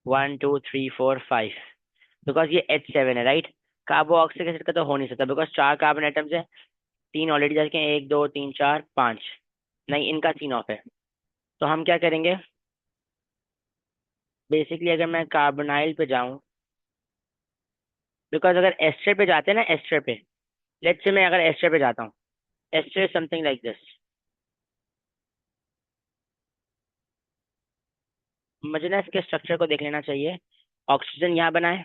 1 2 3 4 5, बिकॉज ये H7 है, राइट। कार्बोक्सिलिक एसिड का तो हो नहीं सकता, बिकॉज चार कार्बन एटम्स है, तीन ऑलरेडी जा चुके हैं, एक दो तीन चार पांच, नहीं इनका सीन ऑफ है। तो हम क्या करेंगे, बेसिकली अगर मैं कार्बोनाइल पे जाऊं, बिकॉज अगर एस्टर पे जाते हैं ना, एस्टर पे, लेट्स से मैं अगर एस्टर पे जाता हूँ, एस्टर समथिंग लाइक दिस, मुझे ना इसके स्ट्रक्चर को देख लेना चाहिए। ऑक्सीजन यहाँ बना है,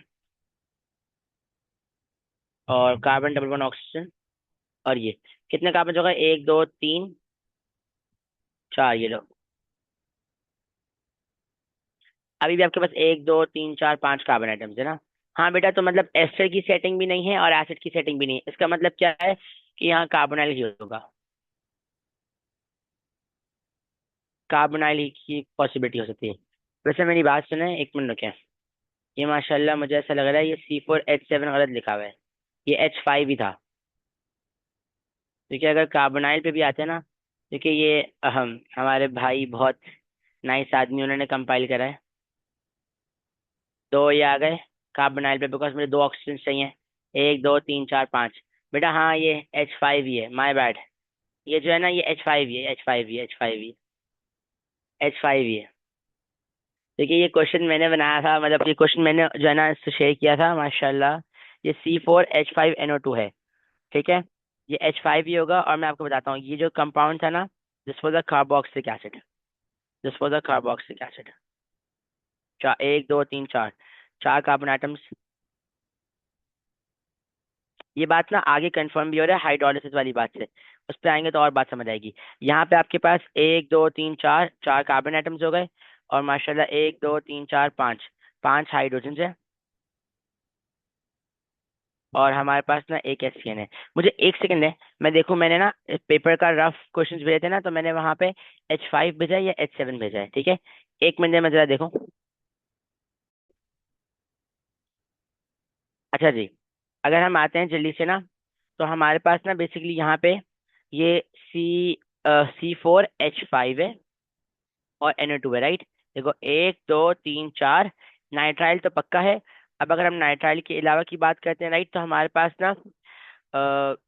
और कार्बन डबल वन ऑक्सीजन, और ये कितने कार्बन हो गए, एक दो तीन चार, ये लो, अभी भी आपके पास एक दो तीन चार पांच कार्बन आइटम्स है ना। हाँ बेटा, तो मतलब एस्टर की सेटिंग भी नहीं है और एसिड की सेटिंग भी नहीं है, इसका मतलब क्या है कि यहाँ कार्बोनाइल ही होगा, कार्बोनाइल ही की पॉसिबिलिटी हो सकती है। वैसे मेरी बात सुने, एक मिनट रुके, ये माशाल्लाह मुझे ऐसा लग रहा है ये C4H7 गलत लिखा हुआ है, ये H5 ही था, क्योंकि अगर कार्बोनाइल पे भी आते हैं ना, क्योंकि ये हमारे भाई बहुत नाइस आदमी, उन्होंने कंपाइल करा है, दो ये आ गए कार्बोनाइल पे, बिकॉज मुझे दो ऑक्सीजन चाहिए, एक दो तीन चार पाँच। बेटा हाँ, ये H5 ही है, माय बैड, ये जो है ना ये H5 ही है, H5 ही है, H5 ही, H5 ही है। देखिए ये क्वेश्चन मैंने बनाया था, मतलब ये क्वेश्चन मैंने जो है ना इससे शेयर किया था माशाल्लाह। ये C4H5NO2 है, ठीक है। ये H5 ही होगा, और मैं आपको बताता हूँ ये जो कंपाउंड था ना, this was a carboxylic acid, this was a carboxylic acid. चार, एक दो तीन चार, चार कार्बन आइटम्स। ये बात ना आगे कंफर्म भी हो रहा है हाइड्रोलिसिस वाली बात से, उस पर आएंगे तो और बात समझ आएगी। यहाँ पे आपके पास एक दो तीन चार, चार कार्बन आइटम्स हो गए, और माशाल्लाह एक दो तीन चार पाँच, पांच हाइड्रोजन है, और हमारे पास ना एक HCN है। मुझे एक सेकंड है, मैं देखूं, मैंने ना पेपर का रफ क्वेश्चंस भेजे थे ना, तो मैंने वहां पे H5 भेजा है या H7 भेजा है, ठीक है। एक मिनट में जरा देखूं। अच्छा जी, अगर हम आते हैं जल्दी से ना, तो हमारे पास ना बेसिकली यहाँ पे ये C4H5 है, और NO2 है, राइट। देखो एक दो तीन चार, नाइट्राइल तो पक्का है। अब अगर हम नाइट्राइल के अलावा की बात करते हैं, राइट, तो हमारे पास ना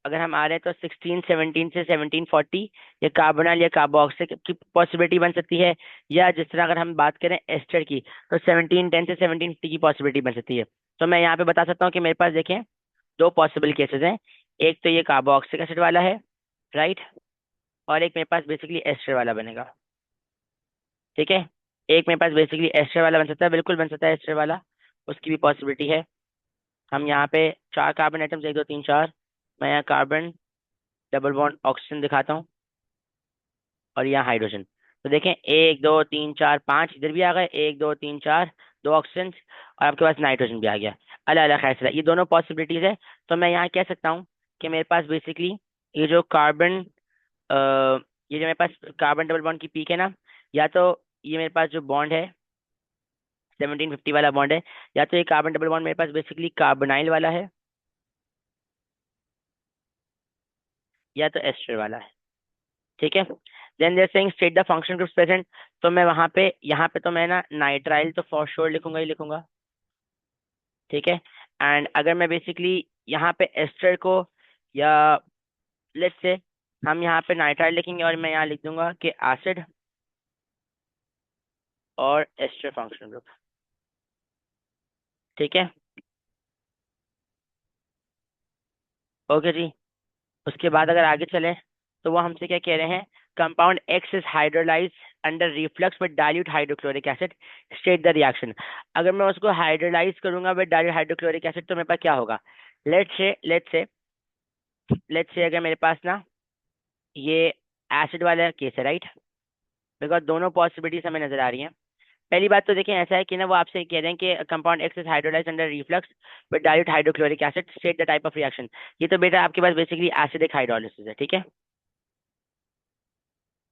अगर हम आ रहे हैं तो 1617 से 1740 ये कार्बोनल या कार्बोक्सिल की पॉसिबिलिटी बन सकती है। या जिस तरह अगर हम बात करें एस्टर की, तो 1710 से 1750 की पॉसिबिलिटी बन सकती है। तो मैं यहाँ पे बता सकता हूँ कि मेरे पास देखें दो पॉसिबल केसेस हैं। एक तो ये कार्बोक्सिलिक एसिड वाला है, राइट, और एक मेरे पास बेसिकली एस्टर वाला बनेगा, ठीक है। एक मेरे पास बेसिकली एस्टर वाला बन सकता है, बिल्कुल बन सकता है एस्टर वाला, उसकी भी पॉसिबिलिटी है। हम यहाँ पे चार कार्बन आइटम्स, एक दो तीन चार, मैं यहाँ कार्बन डबल बॉन्ड ऑक्सीजन दिखाता हूँ, और यहाँ हाइड्रोजन। तो देखें एक दो तीन चार पांच, इधर भी आ गए, एक दो तीन चार, दो ऑक्सीजन, और आपके पास नाइट्रोजन भी आ गया। अलग अलग खैर से ये दोनों पॉसिबिलिटीज है। तो मैं यहाँ कह सकता हूँ कि मेरे पास बेसिकली ये जो कार्बन, ये जो मेरे पास कार्बन डबल बॉन्ड की पीक है ना, या तो ये मेरे पास जो बॉन्ड है 1750 वाला बॉन्ड है, या तो ये कार्बन डबल बॉन्ड मेरे पास बेसिकली कार्बोनाइल वाला है, या तो एस्टर वाला है, ठीक है। Then there saying state the function groups present. तो मैं वहां पे, यहाँ पे तो मैं ना नाइट्राइल तो फॉर श्योर लिखूंगा ही लिखूंगा, ठीक है। एंड अगर मैं बेसिकली यहाँ पे एस्टर को, या लेट्स से हम यहाँ पे नाइट्राइल लिखेंगे, और मैं यहाँ लिख दूंगा कि एसिड और एस्टर फंक्शनल ग्रुप, ठीक है। ओके जी। उसके बाद अगर आगे चले, तो वो हमसे क्या कह रहे हैं, compound x is hydrolyse under reflux with dilute hydrochloric acid, state the reaction. अगर मैं उसको हाइड्रोलाइज करूंगा विद डाइल्यूट हाइड्रोक्लोरिक एसिड, तो मेरे पास क्या होगा। लेट्स से अगर मेरे पास ना ये एसिड वाला केस है, राइट, बिकॉज दोनों पॉसिबिलिटीज हमें नजर आ रही हैं। पहली बात तो देखें, ऐसा है कि ना वो आपसे कह रहे हैं कि compound x is hydrolyse under reflux with dilute hydrochloric acid, state the type of reaction. ये तो बेटा आपके पास बेसिकली एसिडिक हाइड्रोलिसिस है, ठीक है,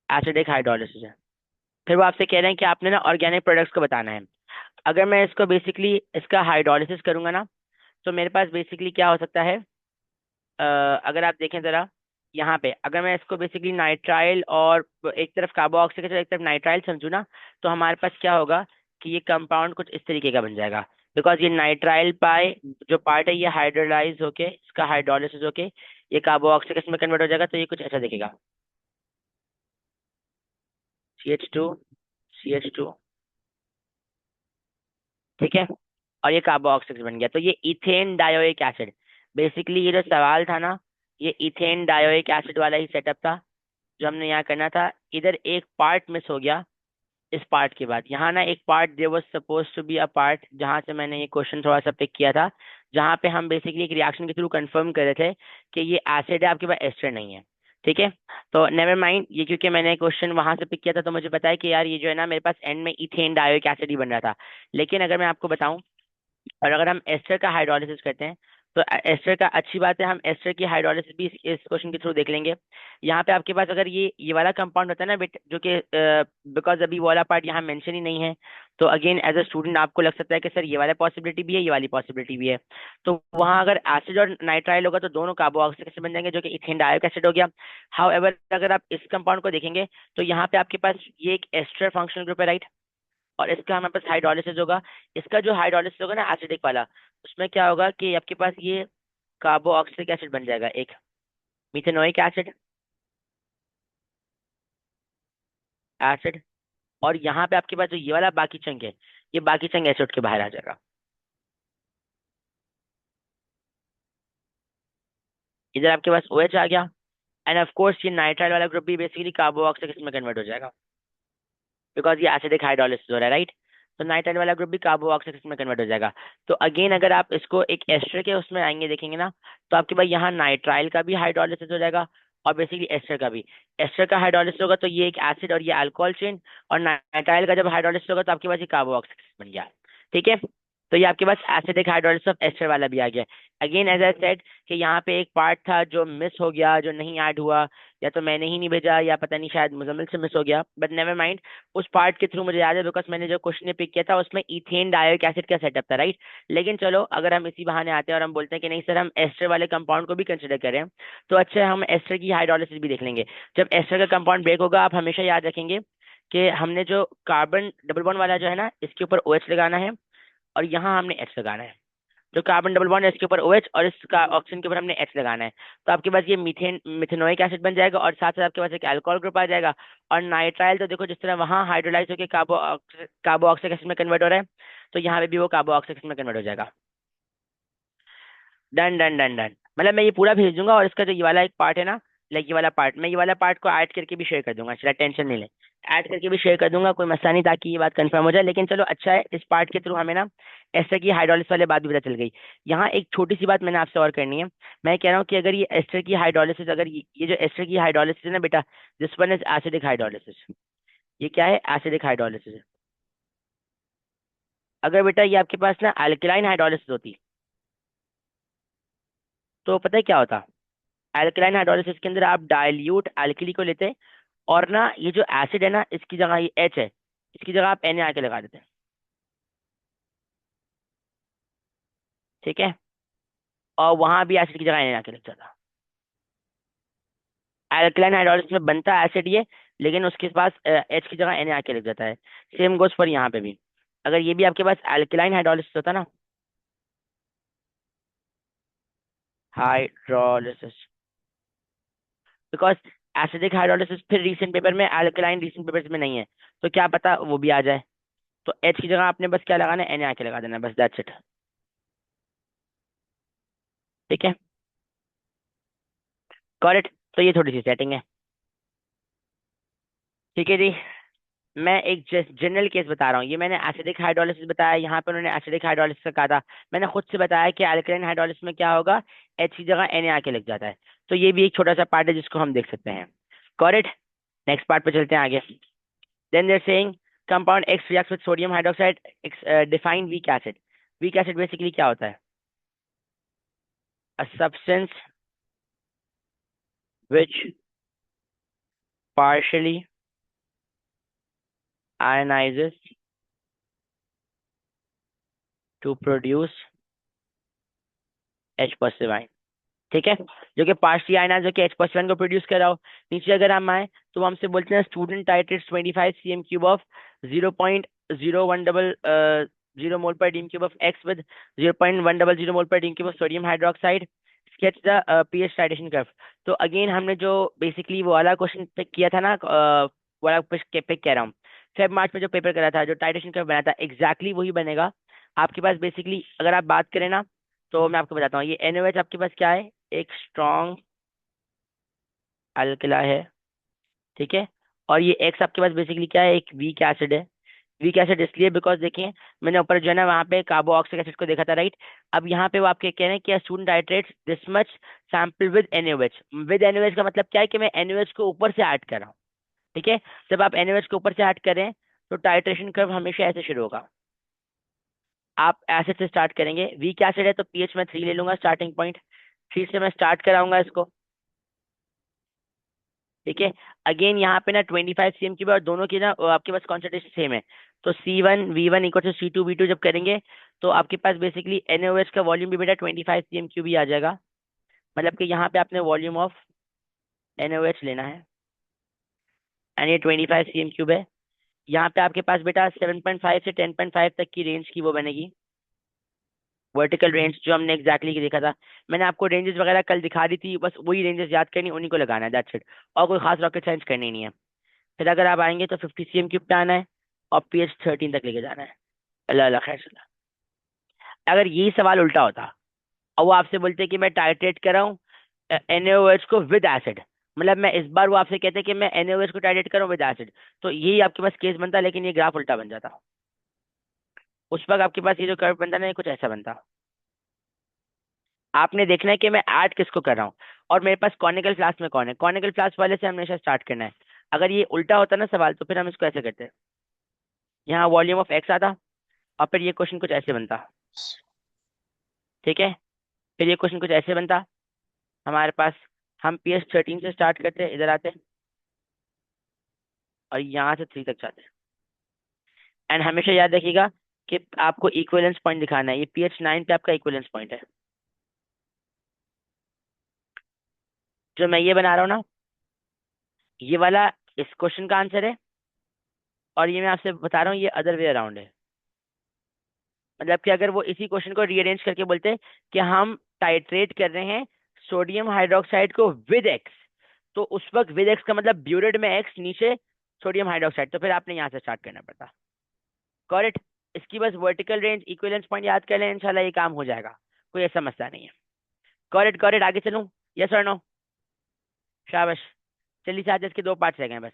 एसिडिक हाइड्रोलिसिस है। फिर वो आपसे कह रहे हैं कि आपने ना ऑर्गेनिक प्रोडक्ट्स को बताना है। अगर मैं इसको बेसिकली इसका हाइड्रोलिसिस करूंगा ना, तो मेरे पास बेसिकली क्या हो सकता है, अगर आप देखें जरा, यहाँ पे अगर मैं इसको बेसिकली नाइट्राइल और एक तरफ कार्बोक्सिलिक एसिड एक तरफ नाइट्राइल समझू ना, तो हमारे पास क्या होगा कि ये कंपाउंड कुछ इस तरीके का बन जाएगा। बिकॉज ये नाइट्राइल पाई जो पार्ट है ये हाइड्रोलाइज होके, इसका हाइड्रोलिसिस होके ये कार्बोक्सिलिक एसिड में कन्वर्ट हो जाएगा, तो ये कुछ ऐसा दिखेगा, CH2 ठीक है, और ये कार्बोक्सिलिक बन गया, तो ये इथेन डायोइक एसिड। बेसिकली ये जो सवाल था ना, ये इथेन डायोइक एसिड वाला ही सेटअप था जो हमने यहाँ करना था। इधर एक पार्ट मिस हो गया, इस पार्ट के बाद यहाँ ना एक part, there was suppose to be a part, जहाँ से मैंने ये क्वेश्चन थोड़ा सा पिक किया था, जहाँ पे हम बेसिकली एक रिएक्शन के थ्रू कंफर्म कर रहे थे कि ये एसिड है, आपके पास एस्टर नहीं है, ठीक है। तो नेवर माइंड ये, क्योंकि मैंने क्वेश्चन वहां से पिक किया था, तो मुझे पता है कि यार ये जो है ना मेरे पास एंड में इथेन डायोइक एसिड ही बन रहा था। लेकिन अगर मैं आपको बताऊं, और अगर हम एस्टर का हाइड्रोलिसिस करते हैं, तो एस्टर का अच्छी बात है, हम एस्टर की हाइड्रोलिसिस भी इस क्वेश्चन के थ्रू देख लेंगे। यहाँ पे आपके पास अगर ये वाला कंपाउंड होता है ना बेट, जो कि बिकॉज अभी वो वाला पार्ट यहाँ मेंशन ही नहीं है, तो अगेन एज अ स्टूडेंट आपको लग सकता है कि सर ये वाला पॉसिबिलिटी भी है, ये वाली पॉसिबिलिटी भी है। तो वहाँ अगर एसिड और नाइट्राइल होगा, तो दोनों कार्बोक्सिलिक एसिड बन जाएंगे, जो कि इथेन डायोइक एसिड हो गया। हाउ एवर अगर आप इस कंपाउंड को देखेंगे, तो यहाँ पे आपके पास ये एक एस्टर फंक्शनल ग्रुप है, राइट, और इसका हमारे पास हाइड्रोलिसिस होगा। इसका जो हाइड्रोलिसिस होगा ना एसिडिक वाला, उसमें क्या होगा कि आपके पास ये कार्बोक्सिलिक एसिड बन जाएगा, एक मिथेनोइक एसिड, एसिड और यहाँ पे आपके पास जो ये वाला बाकी चंक है, ये बाकी चंक ऐसे उठ के बाहर आ जाएगा। इधर आपके पास OH आ गया। एंड ऑफ कोर्स ये नाइट्राइल वाला ग्रुप भी बेसिकली कार्बोक्सिलिक एसिड में कन्वर्ट हो जाएगा, बिकॉज ये एसिडिक हाइड्रोलिसिस हो रहा है, राइट। तो नाइट्राइल वाला ग्रुप भी कार्बोक्सिलिक एसिड में कन्वर्ट हो जाएगा। तो अगेन अगर आप इसको एक एस्टर के उसमें आएंगे देखेंगे ना, तो आपके पास यहाँ नाइट्राइल का भी हाइड्रोलिसिस हो जाएगा और बेसिकली एस्टर का भी। एस्टर का हाइड्रोलिसिस होगा तो ये एक एसिड और ये अल्कोहल चेन, और नाइट्राइल का जब हाइड्रोलिसिस होगा तो आपके पास ये कार्बोक्सिलिक एसिड बन गया। ठीक है। तो ये आपके पास एसिडिक हाइड्रोलिसिस ऑफ एस्टर वाला भी आ गया। अगेन एज आई सेड कि यहाँ पे एक पार्ट था जो मिस हो गया, जो नहीं ऐड हुआ, या तो मैंने ही नहीं भेजा या पता नहीं शायद मुजम्मिल से मिस हो गया, बट नेवर माइंड। उस पार्ट के थ्रू मुझे याद है बिकॉज मैंने जो क्वेश्चन पिक किया था उसमें इथेन डायोइक एसिड का सेटअप था, राइट। लेकिन चलो अगर हम इसी बहाने आते हैं और हम बोलते हैं कि नहीं सर हम एस्टर वाले कंपाउंड को भी कंसिडर करें, तो अच्छा हम एस्टर की हाइड्रोलिसिस भी देख लेंगे। जब एस्टर का कंपाउंड ब्रेक होगा आप हमेशा याद रखेंगे कि हमने जो कार्बन डबल बॉन्ड वाला जो है ना, इसके ऊपर OH लगाना है और यहाँ हमने H लगाना है। जो कार्बन डबल बॉन्ड है इसके ऊपर OH और इसका ऑक्सीजन के ऊपर हमने H लगाना है। तो आपके पास ये मीथेन मिथेनोइक एसिड बन जाएगा और साथ साथ आपके पास एक अल्कोहल ग्रुप आ जाएगा। और नाइट्राइल तो देखो जिस तरह वहाँ हाइड्रोलाइज होकर कार्बोक्सिलिक एसिड में कन्वर्ट हो रहा है, तो यहाँ पे भी वो कार्बोक्सिलिक एसिड में कन्वर्ट हो जाएगा। Done done done done. मतलब मैं ये पूरा भेज दूंगा और इसका जो ये वाला एक पार्ट है ना, लाइक ये वाला पार्ट, मैं ये वाला पार्ट को ऐड करके भी शेयर कर दूंगा, चला टेंशन नहीं ले। ऐड करके भी शेयर कर दूंगा, कोई मसला नहीं, ताकि ये बात कंफर्म हो जाए। लेकिन चलो अच्छा है, इस पार्ट के थ्रू हमें ना एस्टर की हाइड्रोलिसिस वाले बात भी पता चल गई। यहाँ एक छोटी सी बात मैंने आपसे और करनी है। मैं कह रहा हूँ कि अगर ये एस्टर की हाइड्रोलिसिस, अगर ये जो एस्टर की हाइड्रोलिसिस है ना बेटा, this one is acidic hydrolysis. ये क्या है? Acidic hydrolysis. अगर बेटा ये आपके पास ना अल्कलाइन हाइड्रोलिसिस होती, तो पता है क्या होता? अल्कलाइन हाइड्रोलिसिस के अंदर आप डाइल्यूट अल्कली को लेते, और ना ये जो एसिड है ना इसकी जगह ये H है, इसकी जगह आप Na आके लगा देते हैं। ठीक है। और वहां भी एसिड की जगह Na आके लग जाता। अल्कलाइन हाइड्रोलिसिस में बनता एसिड ये, लेकिन उसके पास H की जगह Na आके लग जाता है। सेम गोज पर यहाँ पे भी। अगर ये भी आपके पास अल्कलाइन हाइड्रोलिसिस होता ना, हाइड्रोलिसिस, बिकॉज एसिडिक हाइड्रोलिसिस फिर रीसेंट पेपर में, अल्कलाइन रीसेंट पेपर्स में नहीं है, तो क्या पता वो भी आ जाए। तो H की जगह आपने बस क्या लगाना है? Na आके लगा देना, बस दैट्स इट। ठीक है। करेक्ट। तो ये थोड़ी सी सेटिंग है। ठीक है जी। मैं एक जनरल केस बता रहा हूँ, ये मैंने एसिडिक हाइड्रोलिसिस बताया, यहाँ पे उन्होंने एसिडिक हाइड्रोलिसिस का कहा था। मैंने खुद से बताया कि अल्कलाइन हाइड्रोलिसिस में क्या होगा, H की जगह Na आके लग जाता है। तो ये भी एक छोटा सा पार्ट है जिसको हम देख सकते हैं। करेक्ट। नेक्स्ट पार्ट पे चलते हैं आगे। Then there saying compound X reacts with sodium hydroxide, define weak acid. Weak acid basically क्या होता है? A substance which partially ionizes to produce H positive ion। ठीक है। जो कि पार्शियली आयनाइज जो कि H+1 को प्रोड्यूस कर रहा हो। नीचे अगर हम आए तो वो हमसे बोलते हैं student टाइट्रेट्स 25 cm³ of 0.0100 mole per dm cube of X with 0.100 mole per dm cube of sodium hydroxide, sketch the pH titration curve. तो अगेन हमने जो बेसिकली वो वाला क्वेश्चन पिक किया था ना, वाला पिक कह रहा हूँ, फेब मार्च में जो पेपर करा था, जो टाइट्रेशन कर्व बना था, एग्जैक्टली वही बनेगा आपके पास। बेसिकली अगर आप बात करें ना, तो मैं आपको बताता हूँ, ये NaOH आपके पास क्या है? एक स्ट्रॉन्ग अल्कला है। ठीक है। और ये X आपके पास बेसिकली क्या है? एक वीक एसिड है। वीक एसिड इसलिए बिकॉज देखिए, मैंने ऊपर जो है ना वहाँ पे कार्बोक्सिलिक एसिड को देखा था, राइट। अब यहाँ पे वो आपके कह रहे हैं कि student titrates this much sample with NaOH। With NaOH का मतलब क्या है? कि मैं NaOH को ऊपर से ऐड कर रहा हूँ। ठीक है। जब आप NaOH को ऊपर से ऐड करें तो टाइट्रेशन कर्व हमेशा ऐसे शुरू होगा। आप एसिड से स्टार्ट करेंगे, वीक एसिड है तो पीएच में 3 ले लूंगा स्टार्टिंग पॉइंट, 3 से मैं स्टार्ट कराऊंगा इसको। ठीक है। अगेन यहाँ पे ना 25 cm³ और दोनों की ना आपके पास कॉन्सेंट्रेशन सेम है। तो C1V1 इक्वल टू C2V2 जब करेंगे तो आपके पास बेसिकली NaOH का वॉल्यूम भी बेटा 25 cm³ ही आ जाएगा। मतलब कि यहाँ पे आपने वॉल्यूम ऑफ NaOH लेना है, एंड ये 25 cm³ है। यहाँ पे आपके पास बेटा 7.5 से 10.5 तक की रेंज की वो बनेगी, वर्टिकल रेंज, जो हमने एग्जैक्टली देखा था। मैंने आपको रेंजेस वगैरह कल दिखा दी थी, बस वही रेंजेस याद करनी, उन्हीं को लगाना है, दैट्स इट। और कोई खास रॉकेट साइंस करनी नहीं है। फिर अगर आप आएंगे तो 50 cm³ पे आना है, और pH 13 तक लेके जाना है। अल्लाह अल्लाह खैर चला। अगर यही सवाल उल्टा होता और वो आपसे बोलते कि मैं टाइट्रेट कर रहा हूँ NaOH को विद एसिड, मतलब मैं इस बार वो आपसे कहते कि मैं NaOH को टाइट्रेट कर रहा हूँ विद एसिड, तो यही आपके पास केस बनता, लेकिन ये ग्राफ उल्टा बन जाता। उस वक्त आपके पास ये जो कर्व बनता ना, ये कुछ ऐसा बनता। आपने देखना है कि मैं ऐड किसको कर रहा हूँ, और मेरे पास कॉनिकल फ्लास्क में कौन है। कॉनिकल फ्लास्क वाले से हमेशा स्टार्ट करना है। अगर ये उल्टा होता ना सवाल, तो फिर हम इसको ऐसे करते हैं, यहाँ वॉल्यूम ऑफ एक्स आता, और फिर ये क्वेश्चन कुछ ऐसे बनता। ठीक है, फिर ये क्वेश्चन कुछ ऐसे बनता हमारे पास। हम pH 13 से स्टार्ट करते, इधर आते, और यहाँ से 3 तक जाते हैं। एंड हमेशा याद रखिएगा कि आपको इक्विवेलेंस पॉइंट दिखाना है। ये pH 9 पे आपका इक्विवेलेंस पॉइंट है, जो मैं ये बना रहा हूँ ना, ये वाला इस क्वेश्चन का आंसर है, और ये मैं आपसे बता रहा हूँ ये अदर वे अराउंड है। मतलब कि अगर वो इसी क्वेश्चन को रीअरेंज करके बोलते कि हम टाइट्रेट कर रहे हैं सोडियम हाइड्रोक्साइड को विद एक्स, तो उस वक्त विद एक्स का मतलब ब्यूरेड में एक्स, नीचे सोडियम हाइड्रोक्साइड, तो फिर आपने यहाँ से स्टार्ट करना पड़ता। करेक्ट। इसकी बस वर्टिकल रेंज इक्विवेलेंस पॉइंट याद कर लें, इंशाल्लाह ये काम हो जाएगा, कोई ऐसा मसला नहीं है। करेक्ट करेक्ट, आगे चलूं? यस और नो? शाबाश। चलिए साथ इसके दो पार्ट्स रह गए बस।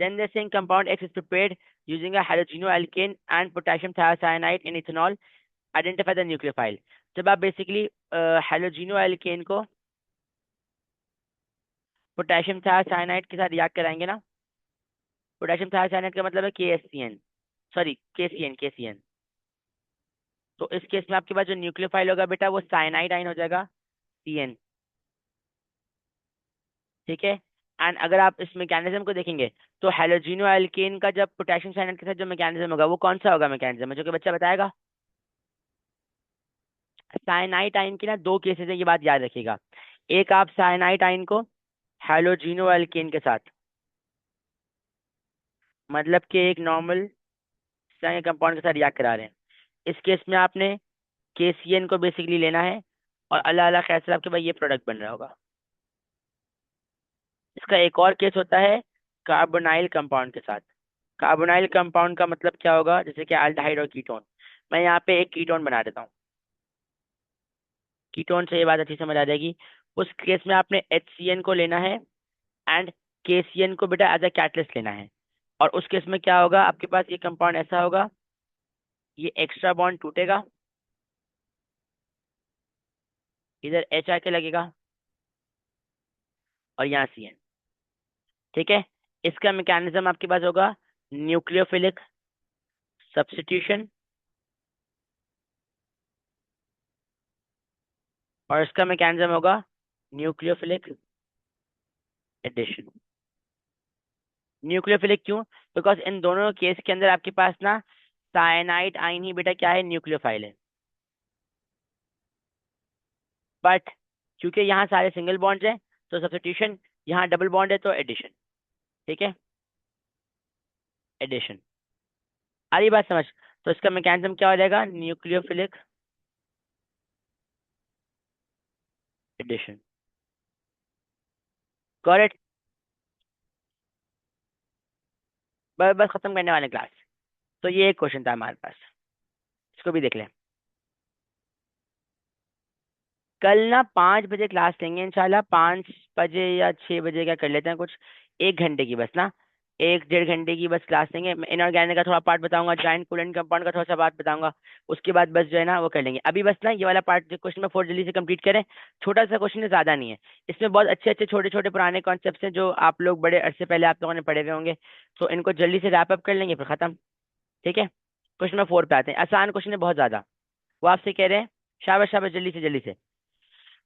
Then they saying compound X is prepared using a halogenoalkane and potassium thiocyanate in ethanol. Identify the nucleophile. जब आप बेसिकली हेलोजिनो को पोटेशियम thiocyanate के साथ रिएक्ट कराएंगे ना, पोटेशियम thiocyanate का मतलब है KSCN, सॉरी KCN। तो इस केस में आपके पास जो न्यूक्लियोफाइल होगा बेटा, वो साइनाइड आयन हो जाएगा, CN। ठीक है। एंड अगर आप इस मैकेनिज्म को देखेंगे, तो हेलोजिनो एल्केन का जब पोटेशियम साइनाइड के साथ जो मैकेनिज्म होगा, वो कौन सा होगा मैकेनिज्म, जो कि बच्चा बताएगा? साइनाइड आयन की ना दो केसेस है, ये बात याद रखिएगा। एक, आप साइनाइड आयन को हेलोजिनो एल्केन के साथ, मतलब कि एक नॉर्मल कंपाउंड के साथ रिएक्ट करा रहे हैं, इस केस में आपने KCN को बेसिकली लेना है, और अल्लाह अल्लाह खैर से आपके पास ये प्रोडक्ट बन रहा होगा। इसका एक और केस होता है कार्बोनाइल कंपाउंड के साथ। कार्बोनाइल कंपाउंड का मतलब क्या होगा, जैसे कि एल्डिहाइड और कीटोन। मैं यहाँ पे एक कीटोन बना देता हूँ, कीटोन से ये बात अच्छी समझ आ जाएगी। उस केस में आपने HCN को लेना है, एंड KCN को बेटा एज अ कैटलिस्ट लेना है। और उस केस में क्या होगा, आपके पास ये कंपाउंड ऐसा होगा, ये एक्स्ट्रा बॉन्ड टूटेगा, इधर H आके लगेगा, और यहाँ CN। ठीक है। इसका मैकेनिज्म आपके पास होगा न्यूक्लियोफिलिक सब्स्टिट्यूशन, और इसका मैकेनिज्म होगा न्यूक्लियोफिलिक एडिशन। न्यूक्लियोफिलिक क्यों? बिकॉज इन दोनों केस के अंदर आपके पास ना साइनाइड आयन ही बेटा क्या है, न्यूक्लियोफाइल है। बट क्योंकि यहाँ सारे सिंगल बॉन्ड्स हैं, तो सब्स्टिट्यूशन, यहाँ डबल बॉन्ड है तो एडिशन। ठीक है, एडिशन। आ रही बात समझ? तो इसका मैकेनिज्म क्या हो जाएगा, न्यूक्लियोफिलिक एडिशन। करेक्ट। बस बस खत्म करने वाले क्लास। तो ये एक क्वेश्चन था हमारे पास, इसको भी देख लें। कल ना 5 बजे क्लास लेंगे इंशाल्लाह, 5 बजे या 6 बजे का कर लेते हैं कुछ, 1 घंटे की बस ना, 1 डेढ़ घंटे की बस क्लास लेंगे। मैं इनऑर्गेनिक का थोड़ा पार्ट बताऊंगा, जॉइंट कूलेंट कंपाउंड का थोड़ा सा बात बताऊंगा, उसके बाद बस जो है ना वो कर लेंगे। अभी बस ना ये वाला पार्ट जो क्वेश्चन में 4 जल्दी से कंप्लीट करें। छोटा सा क्वेश्चन है, ज़्यादा नहीं है। इसमें बहुत अच्छे अच्छे छोटे छोटे पुराने कॉन्सेप्ट हैं, जो आप लोग बड़े अरसे पहले आप लोगों ने पढ़े हुए होंगे, तो इनको जल्दी से रैप अप कर लेंगे, फिर खत्म। ठीक है। क्वेश्चन नंबर 4 पे आते हैं, आसान क्वेश्चन है बहुत ज़्यादा। वो आपसे कह रहे हैं, शाबाश शाबाश, जल्दी से जल्दी से।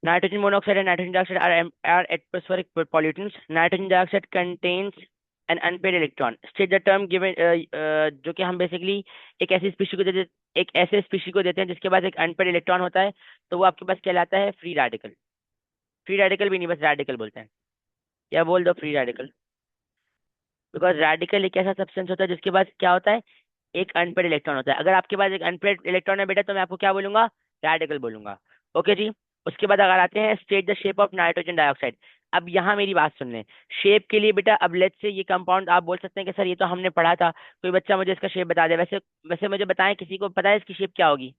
Nitrogen monoxide and nitrogen dioxide are atmospheric pollutants. Nitrogen dioxide contains an unpaired electron. State the term given, जो कि हम बेसिकली एक ऐसी स्पीशी को देते, एक ऐसे स्पीशी को देते हैं जिसके पास एक अनपेड इलेक्ट्रॉन होता है, तो वो आपके पास कहलाता है फ्री रेडिकल। फ्री रेडिकल भी नहीं, बस रेडिकल बोलते हैं, या बोल दो फ्री रेडिकल। बिकॉज रेडिकल एक ऐसा सब्सटेंस होता है जिसके पास क्या होता है, एक अनपेड इलेक्ट्रॉन होता है। अगर आपके पास एक अनपेड इलेक्ट्रॉन है बेटा, तो मैं आपको क्या बोलूंगा, रेडिकल बोलूंगा। ओके जी। उसके बाद अगर आते हैं, state the shape of nitrogen dioxide. अब यहाँ मेरी बात सुन लें। शेप के लिए बेटा, अब लेट्स से ये कंपाउंड आप बोल सकते हैं कि सर ये तो हमने पढ़ा था, कोई बच्चा मुझे इसका शेप बता दे। वैसे वैसे मुझे बताएं, किसी को पता है इसकी शेप क्या होगी?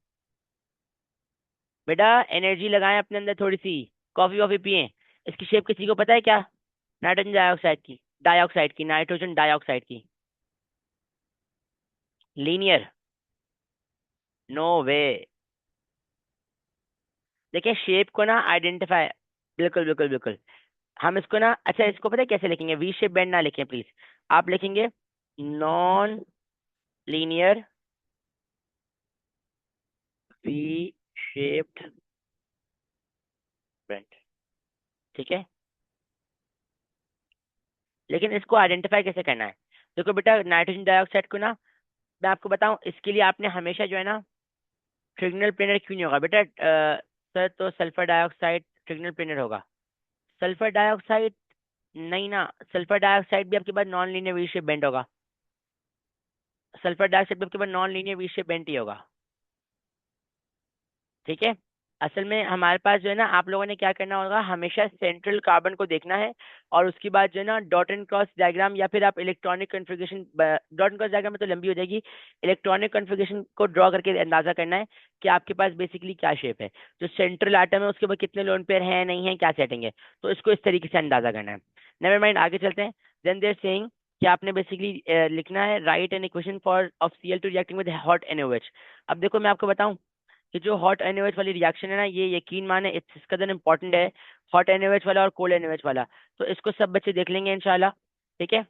बेटा एनर्जी लगाएं अपने अंदर थोड़ी सी, कॉफी वॉफी पिए। इसकी शेप किसी को पता है क्या? नाइट्रोजन डाइऑक्साइड की, नाइट्रोजन डाइऑक्साइड की। लीनियर? नो वे। देखिए शेप को ना आइडेंटिफाई, बिल्कुल बिल्कुल बिल्कुल। हम इसको ना, अच्छा इसको पता है कैसे लिखेंगे? वी शेप बैंड ना लिखें प्लीज, आप लिखेंगे non linear V shaped band. ठीक है, लेकिन इसको आइडेंटिफाई कैसे करना है? देखो बेटा नाइट्रोजन डाइऑक्साइड को ना, मैं आपको बताऊं, इसके लिए आपने हमेशा जो है ना, ट्रिगोनल प्लेनर क्यों नहीं होगा बेटा? सर तो सल्फर डाइऑक्साइड ट्रिगोनल प्लेनर होगा। सल्फर डाइऑक्साइड नहीं ना, सल्फर डाइऑक्साइड भी आपके पास non linear V shape bend होगा। सल्फर डाइऑक्साइड भी आपके पास non linear V shape bend ही होगा। ठीक है, असल में हमारे पास जो है ना, आप लोगों ने क्या करना होगा, हमेशा सेंट्रल कार्बन को देखना है, और उसके बाद जो है ना डॉट एंड क्रॉस डायग्राम, या फिर आप electronic configuration, dot and cross diagram में तो लंबी हो जाएगी, इलेक्ट्रॉनिक कन्फिग्रेशन को ड्रॉ करके अंदाजा करना है कि आपके पास बेसिकली क्या शेप है, जो सेंट्रल आइटम है उसके ऊपर कितने लोन पेयर हैं नहीं है, क्या सेटिंग है। तो इसको इस तरीके से अंदाजा करना है। नेवर माइंड, आगे चलते हैं। देन देर सेइंग कि आपने बेसिकली लिखना है, right an equation for of Cl2 reacting with hot NaOH। अब देखो मैं आपको बताऊं कि जो हॉट NaOH वाली रिएक्शन है ना, ये यकीन माने इट्स इसका दिन इंपॉर्टेंट है, हॉट NaOH वाला और कोल्ड NaOH वाला। तो इसको सब बच्चे देख लेंगे इंशाल्लाह। ठीक है,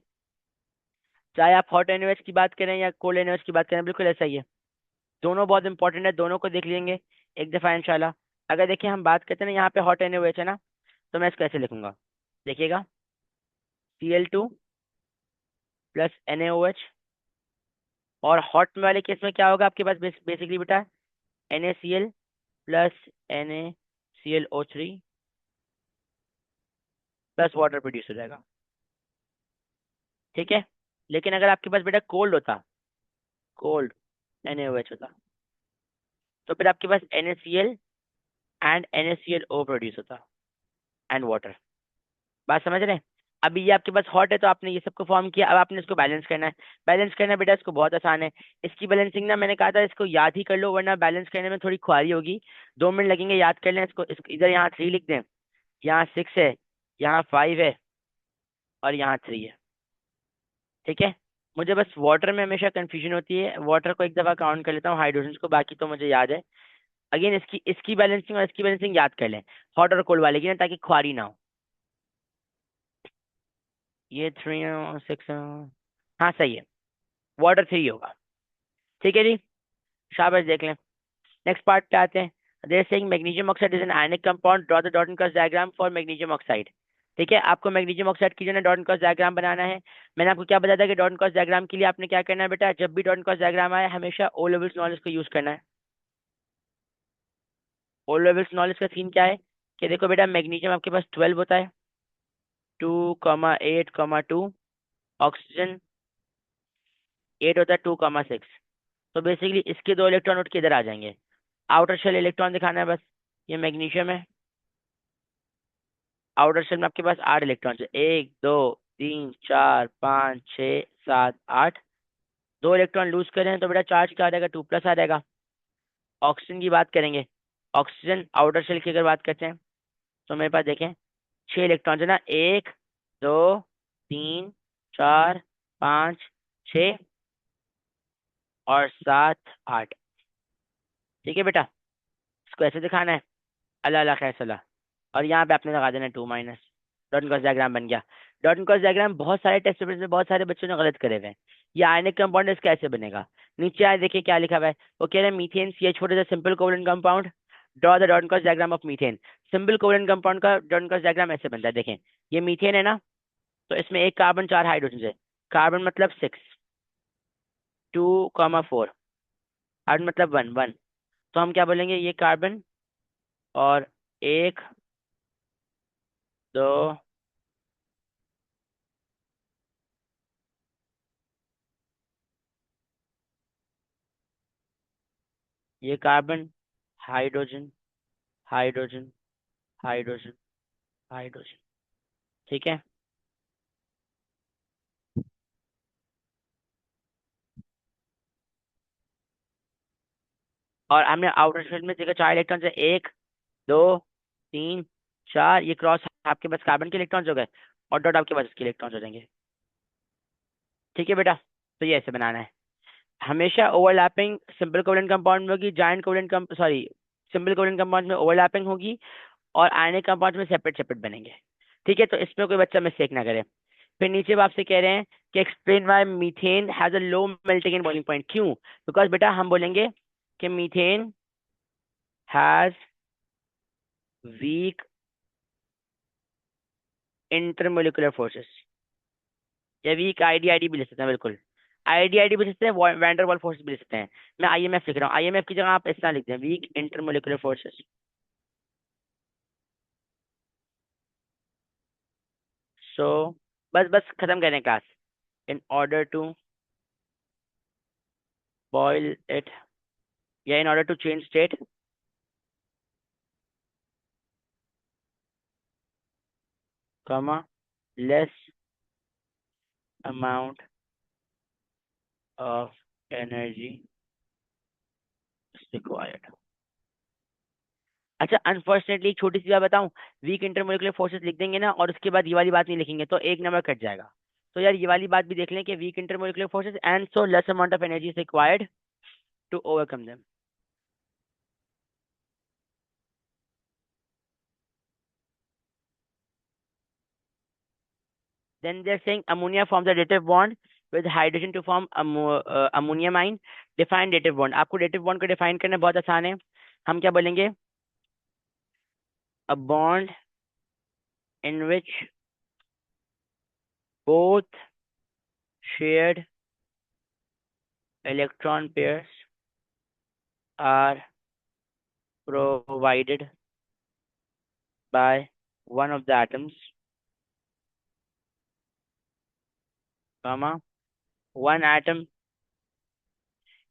चाहे आप हॉट NaOH की बात करें या कोल्ड NaOH की बात करें, बिल्कुल ऐसा ही है। दोनों बहुत इंपॉर्टेंट है, दोनों को देख लेंगे एक दफा इंशाल्लाह। अगर देखिए हम बात करते हैं ना, यहाँ पे हॉट NaOH है ना, तो मैं इसको ऐसे लिखूंगा, देखिएगा, Cl2 + NaOH। और हॉट वाले केस में क्या होगा आपके पास? बेसिकली बेटा NaCl + NaClO3 plus water produce हो जाएगा। ठीक है, लेकिन अगर आपके पास बेटा कोल्ड होता, कोल्ड NaOH होता, तो फिर आपके पास NaCl एंड NaClO प्रोड्यूस होता, एंड वाटर। बात समझ रहे हैं? अभी ये आपके पास हॉट है, तो आपने ये सबको फॉर्म किया, अब आपने इसको बैलेंस करना है। बैलेंस करना बेटा इसको बहुत आसान है। इसकी बैलेंसिंग ना, मैंने कहा था इसको याद ही कर लो, वरना बैलेंस करने में थोड़ी खुआरी होगी। 2 मिनट लगेंगे, याद कर लें इसको। इधर यहाँ 3 लिख दें, यहाँ 6 है, यहाँ 5 है, और यहाँ 3 है। ठीक है, मुझे बस वाटर में हमेशा कंफ्यूजन होती है, वाटर को एक दफा काउंट कर लेता हूँ, हाइड्रोजन को बाकी तो मुझे याद है। अगेन इसकी इसकी बैलेंसिंग और इसकी बैलेंसिंग याद कर लें, हॉट और कोल्ड वाले की ना, ताकि खुआरी ना हो। ये 3 6, हाँ सही है, वाटर 3 होगा। ठीक है जी, शाबाश, देख लें। नेक्स्ट पार्ट पे आते हैं। There saying magnesium oxide is an ionic compound, draw the dot and cross diagram for magnesium oxide. ठीक है, आपको मैग्नीशियम ऑक्साइड की जो है डॉट एंड क्रॉस डायग्राम बनाना है। मैंने आपको क्या बताया था कि डॉट एंड क्रॉस डायग्राम के लिए आपने क्या करना है बेटा? जब भी डॉट एंड क्रॉस डायग्राम आए, हमेशा ओ लेवल्स नॉलेज को यूज करना है। ओ लेवल्स नॉलेज का सीन क्या है कि देखो बेटा, मैग्नीशियम आपके पास 12 होता है, 2,8,2। ऑक्सीजन 8 होता है, 2,6। तो बेसिकली इसके 2 इलेक्ट्रॉन उठ के इधर आ जाएंगे। आउटर शेल इलेक्ट्रॉन दिखाना है बस। ये मैग्नीशियम है, आउटर शेल में आपके पास 8 इलेक्ट्रॉन है, 1 2 3 4 5 6 7 8। 2 इलेक्ट्रॉन लूज करें तो बेटा चार्ज क्या आ जाएगा? 2+ आ जाएगा। ऑक्सीजन की बात करेंगे, ऑक्सीजन आउटर शेल की अगर बात करते हैं, तो मेरे पास देखें 6 इलेक्ट्रॉन है ना, 1 2 3 4 5 6 और 7 8। ठीक है बेटा, इसको ऐसे दिखाना है, अल्लाह अल्लाह खैर सलाह। और यहाँ पे आपने लगा देना 2-। डॉट एंड क्रॉस डायग्राम बन गया। डॉट एंड क्रॉस डायग्राम बहुत सारे टेस्ट पेपर में बहुत सारे बच्चों ने गलत करे हुए हैं। ये आयनिक कंपाउंड इसका ऐसे बनेगा। नीचे आए देखिए क्या लिखा हुआ है, वो कह रहे हैं methane CH4 is a simple covalent compound, draw the dot and cross diagram of methane. Simple covalent compound का डॉट एंड क्रॉस डायग्राम ऐसे बनता है, देखें ये मीथेन है ना, तो इसमें 1 कार्बन 4 हाइड्रोजन है। कार्बन मतलब 6, 2,4, हाइड्रोजन मतलब 1 1। तो हम क्या बोलेंगे, ये कार्बन, और 1 2, ये carbon, hydrogen, hydrogen, hydrogen, hydrogen. ठीक है, और हमने आउटर शेल में देखा 4 इलेक्ट्रॉन है, 1 2 3 4, ये क्रॉस आपके पास कार्बन के इलेक्ट्रॉन्स हो गए, और डॉट आपके पास इसके इलेक्ट्रॉन्स हो जाएंगे। ठीक है बेटा, तो ये ऐसे बनाना है। हमेशा ओवरलैपिंग सिंपल कोवलेंट कंपाउंड में होगी, joint covalent sorry, simple covalent compound में ओवरलैपिंग होगी, और आयनिक कंपाउंड में सेपरेट सेपरेट बनेंगे। ठीक है, तो इसमें कोई बच्चा मिस्टेक ना करे। फिर नीचे वो आपसे कह रहे हैं कि explain why methane has a low melting and boiling point, क्यों? बिकॉज बेटा हम बोलेंगे कि methane has week intermolecular forces, या वीक आईडीआईडी भी ले सकते हैं, बिल्कुल आईडीआईडी भी ले सकते हैं, वैंडर वाल फोर्स भी ले सकते हैं। मैं आईएमएफ लिख रहा हूँ, आईएमएफ की जगह आप इस तरह लिखते हैं, वीक इंटरमोलिकुलर फोर्सेस। सो बस बस खत्म करें class. In order to boil it, या in order to change state, comma less amount of energy is required। अच्छा, अनफॉर्चुनेटली एक छोटी सी बात बताऊं, वीक इंटरमोलिकुलर फोर्सेस लिख देंगे ना और उसके बाद ये वाली बात नहीं लिखेंगे तो एक नंबर कट जाएगा। तो यार ये वाली बात भी देख लें कि weak intermolecular forces and so less amount of energy is required to overcome them. Then they're saying ammonia forms a dative bond with hydrogen to form ammoniamine। Define dative bond, आपको dative bond को define करना बहुत आसान है। हम क्या बोलेंगे? A bond in which both shared electron pairs are provided by one of the atoms, comma one atom,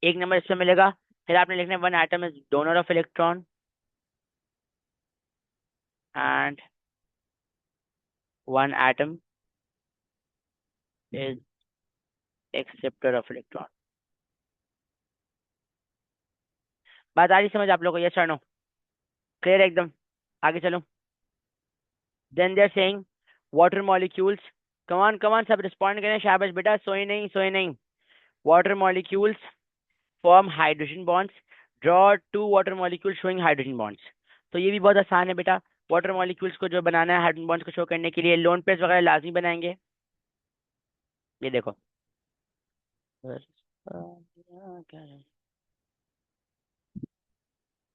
एक नंबर इसमें मिलेगा। फिर आपने लिखना है one atom is donor of electron and one atom is acceptor of electron. बात आ रही समझ आप लोगों को? यस और नो? क्लियर है एकदम? आगे चलो। Then they are saying water molecules, come on सब रिस्पॉन्ड करें, शाबाश बेटा, सोए नहीं सोए नहीं। Water molecules form hydrogen bonds, draw two water molecule showing hydrogen bonds. तो ये भी बहुत आसान है बेटा, वाटर मॉलिक्यूल्स को जो बनाना है हाइड्रोजन बॉन्ड्स को शो करने के लिए लोन पेयर्स वगैरह लाजमी बनाएंगे। ये देखो,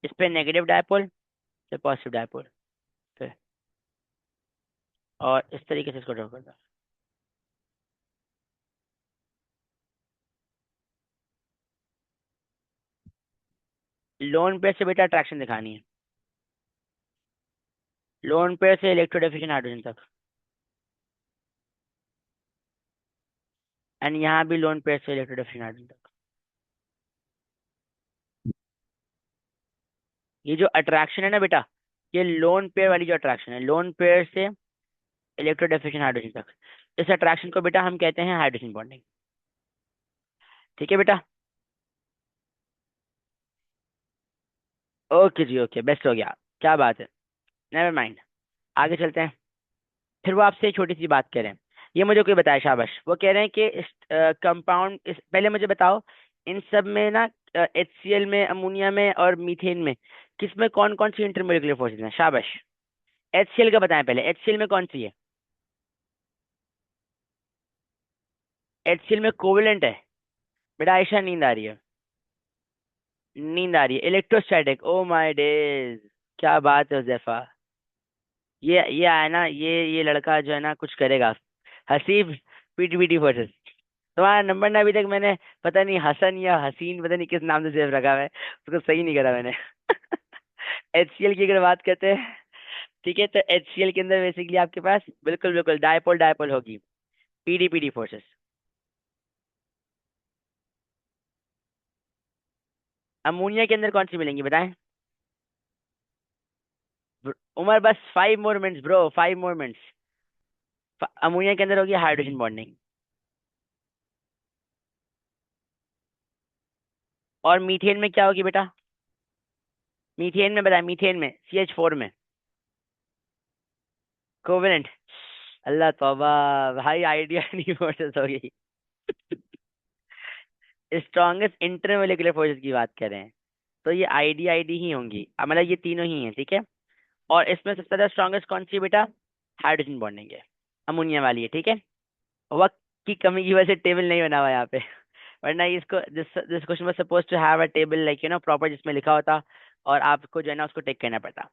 इस पे नेगेटिव डायपोल, फिर पॉजिटिव डायपोल, फिर और इस तरीके से इसको ड्रॉ करना। लोन पेयर से बेटा अट्रैक्शन दिखानी है, लोन पेयर से इलेक्ट्रोडेफिशिएंट हाइड्रोजन तक, एंड यहाँ भी लोन पेयर से इलेक्ट्रोडेफिशिएंट हाइड्रोजन तक। ये जो अट्रैक्शन है ना बेटा, ये लोन पेयर वाली जो अट्रैक्शन है, लोन पेयर से इलेक्ट्रोडेफिशिएंट हाइड्रोजन तक, इस अट्रैक्शन को बेटा हम कहते हैं हाइड्रोजन बॉन्डिंग। ठीक है बेटा? ओके जी, ओके, बेस्ट हो गया, क्या बात है। नेवर माइंड, आगे चलते हैं। फिर वो आपसे एक छोटी सी बात कह रहे हैं, ये मुझे कोई बताया, शाबाश। वो कह रहे हैं कि इस कंपाउंड, इस पहले मुझे बताओ, इन सब में ना HCl में, अमोनिया में और मीथेन में, किसमें कौन कौन सी इंटरमोलिकुलर फोर्सेज हैं? शाबाश। HCl का बताएं पहले, HCl में कौन सी है? HCl में कोवेलेंट है बेटा। आयशा नींद आ रही है, नींद आ रही है। इलेक्ट्रोस्टैटिक, ओ माय डेज, क्या बात है हुजैफा। ये आया ना, ये लड़का जो है ना कुछ करेगा। Haseeb PT forces. तुम्हारा नंबर ना अभी तक मैंने, पता नहीं हसन या हसीन, पता नहीं किस नाम से सेव रखा हुआ है, उसको सही नहीं करा मैंने। HCl की अगर बात करते हैं, ठीक है, तो HCl के अंदर बेसिकली आपके पास बिल्कुल बिल्कुल डायपोल डायपोल होगी, पीडी फोर्सेस। अमोनिया के अंदर कौन सी मिलेंगी बताएं? उमर बस 5 more minutes bro, 5 more minutes. Ammonia के अंदर होगी हाइड्रोजन बॉन्डिंग। और मीथेन में क्या होगी बेटा? मीथेन में बताया, मीथेन में CH4 में कोवेलेंट। अल्लाह तौबा, भाई आइडिया नहीं फोर्सेस हो गई। स्ट्रॉन्गेस्ट इंटरमोलिकुलर फोर्सेस की बात कर रहे हैं, तो ये आईडी ही होंगी, मतलब ये तीनों ही हैं, ठीक है। और इसमें सबसे ज्यादा स्ट्रॉन्गेस्ट कौन सी है बेटा? हाइड्रोजन बॉन्डिंग है, अमोनिया वाली है, ठीक है। वक्त की कमी की वजह से टेबल नहीं बना हुआ यहाँ पे, वरना इसको this question was suppose to have a table like proper, जिसमें लिखा होता और आपको जो है ना उसको टेक करना पड़ता,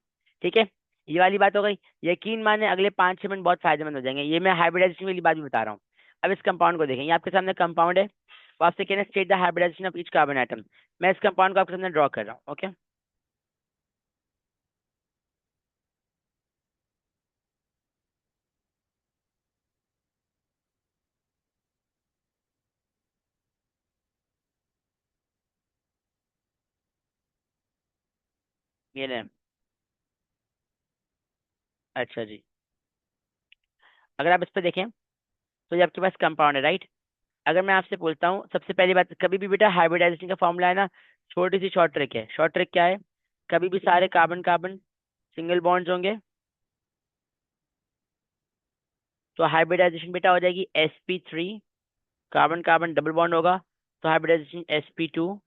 ठीक है। ये वाली बात हो गई। यकीन माने अगले 5-6 मिनट बहुत फायदेमंद हो जाएंगे, ये मैं हाइब्रिडाइजेशन वाली बात भी बता रहा हूँ। अब इस कंपाउंड को देखें, ये आपके सामने कंपाउंड है, वो आपसे कहना state the hybridisation of each carbon atom. मैं इस कंपाउंड को आपके सामने ड्रॉ कर रहा हूँ, ओके। ये ले, अच्छा जी। अगर आप इस पे देखें तो ये आपके पास कंपाउंड है, राइट। अगर मैं आपसे बोलता हूँ, सबसे पहली बात, कभी भी बेटा हाइब्रिडाइजेशन का फॉर्मूला है ना, छोटी सी शॉर्ट ट्रिक है। शॉर्ट ट्रिक क्या है? कभी भी सारे कार्बन कार्बन सिंगल बॉन्ड्स होंगे, तो हाइब्रिडाइजेशन बेटा हो जाएगी sp3। Carbon carbon double bond होगा, तो hybridisation sp2।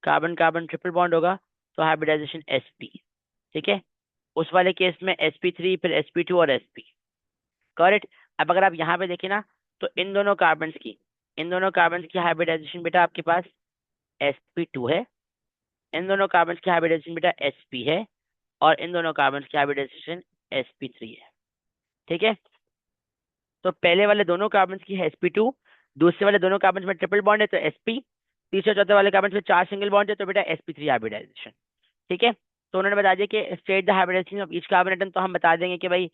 Carbon carbon triple bond होगा, तो हाइब्रिडाइजेशन sp, ठीक है। उस वाले केस में sp3 फिर sp2 और sp, करेक्ट। अब अगर आप यहाँ पे देखें ना, तो इन दोनों कार्बन की हाइब्रिडाइजेशन बेटा आपके पास sp2 है, इन दोनों कार्बन की हाइब्रिडाइजेशन बेटा sp है, और इन दोनों कार्बन की हाइब्रिडाइजेशन sp3 है, ठीक है। तो पहले वाले दोनों कार्बन की है sp2, दूसरे वाले दोनों कार्बन में ट्रिपल बॉन्ड है तो sp, तीसरे चौथे वाले कार्बन में 4 सिंगल बॉन्ड है तो बेटा sp3 हाइब्रिडाइजेशन, ठीक है। तो उन्होंने बता दिया कि state the hybridisation of each carbon atom, तो हम बता देंगे कि भाई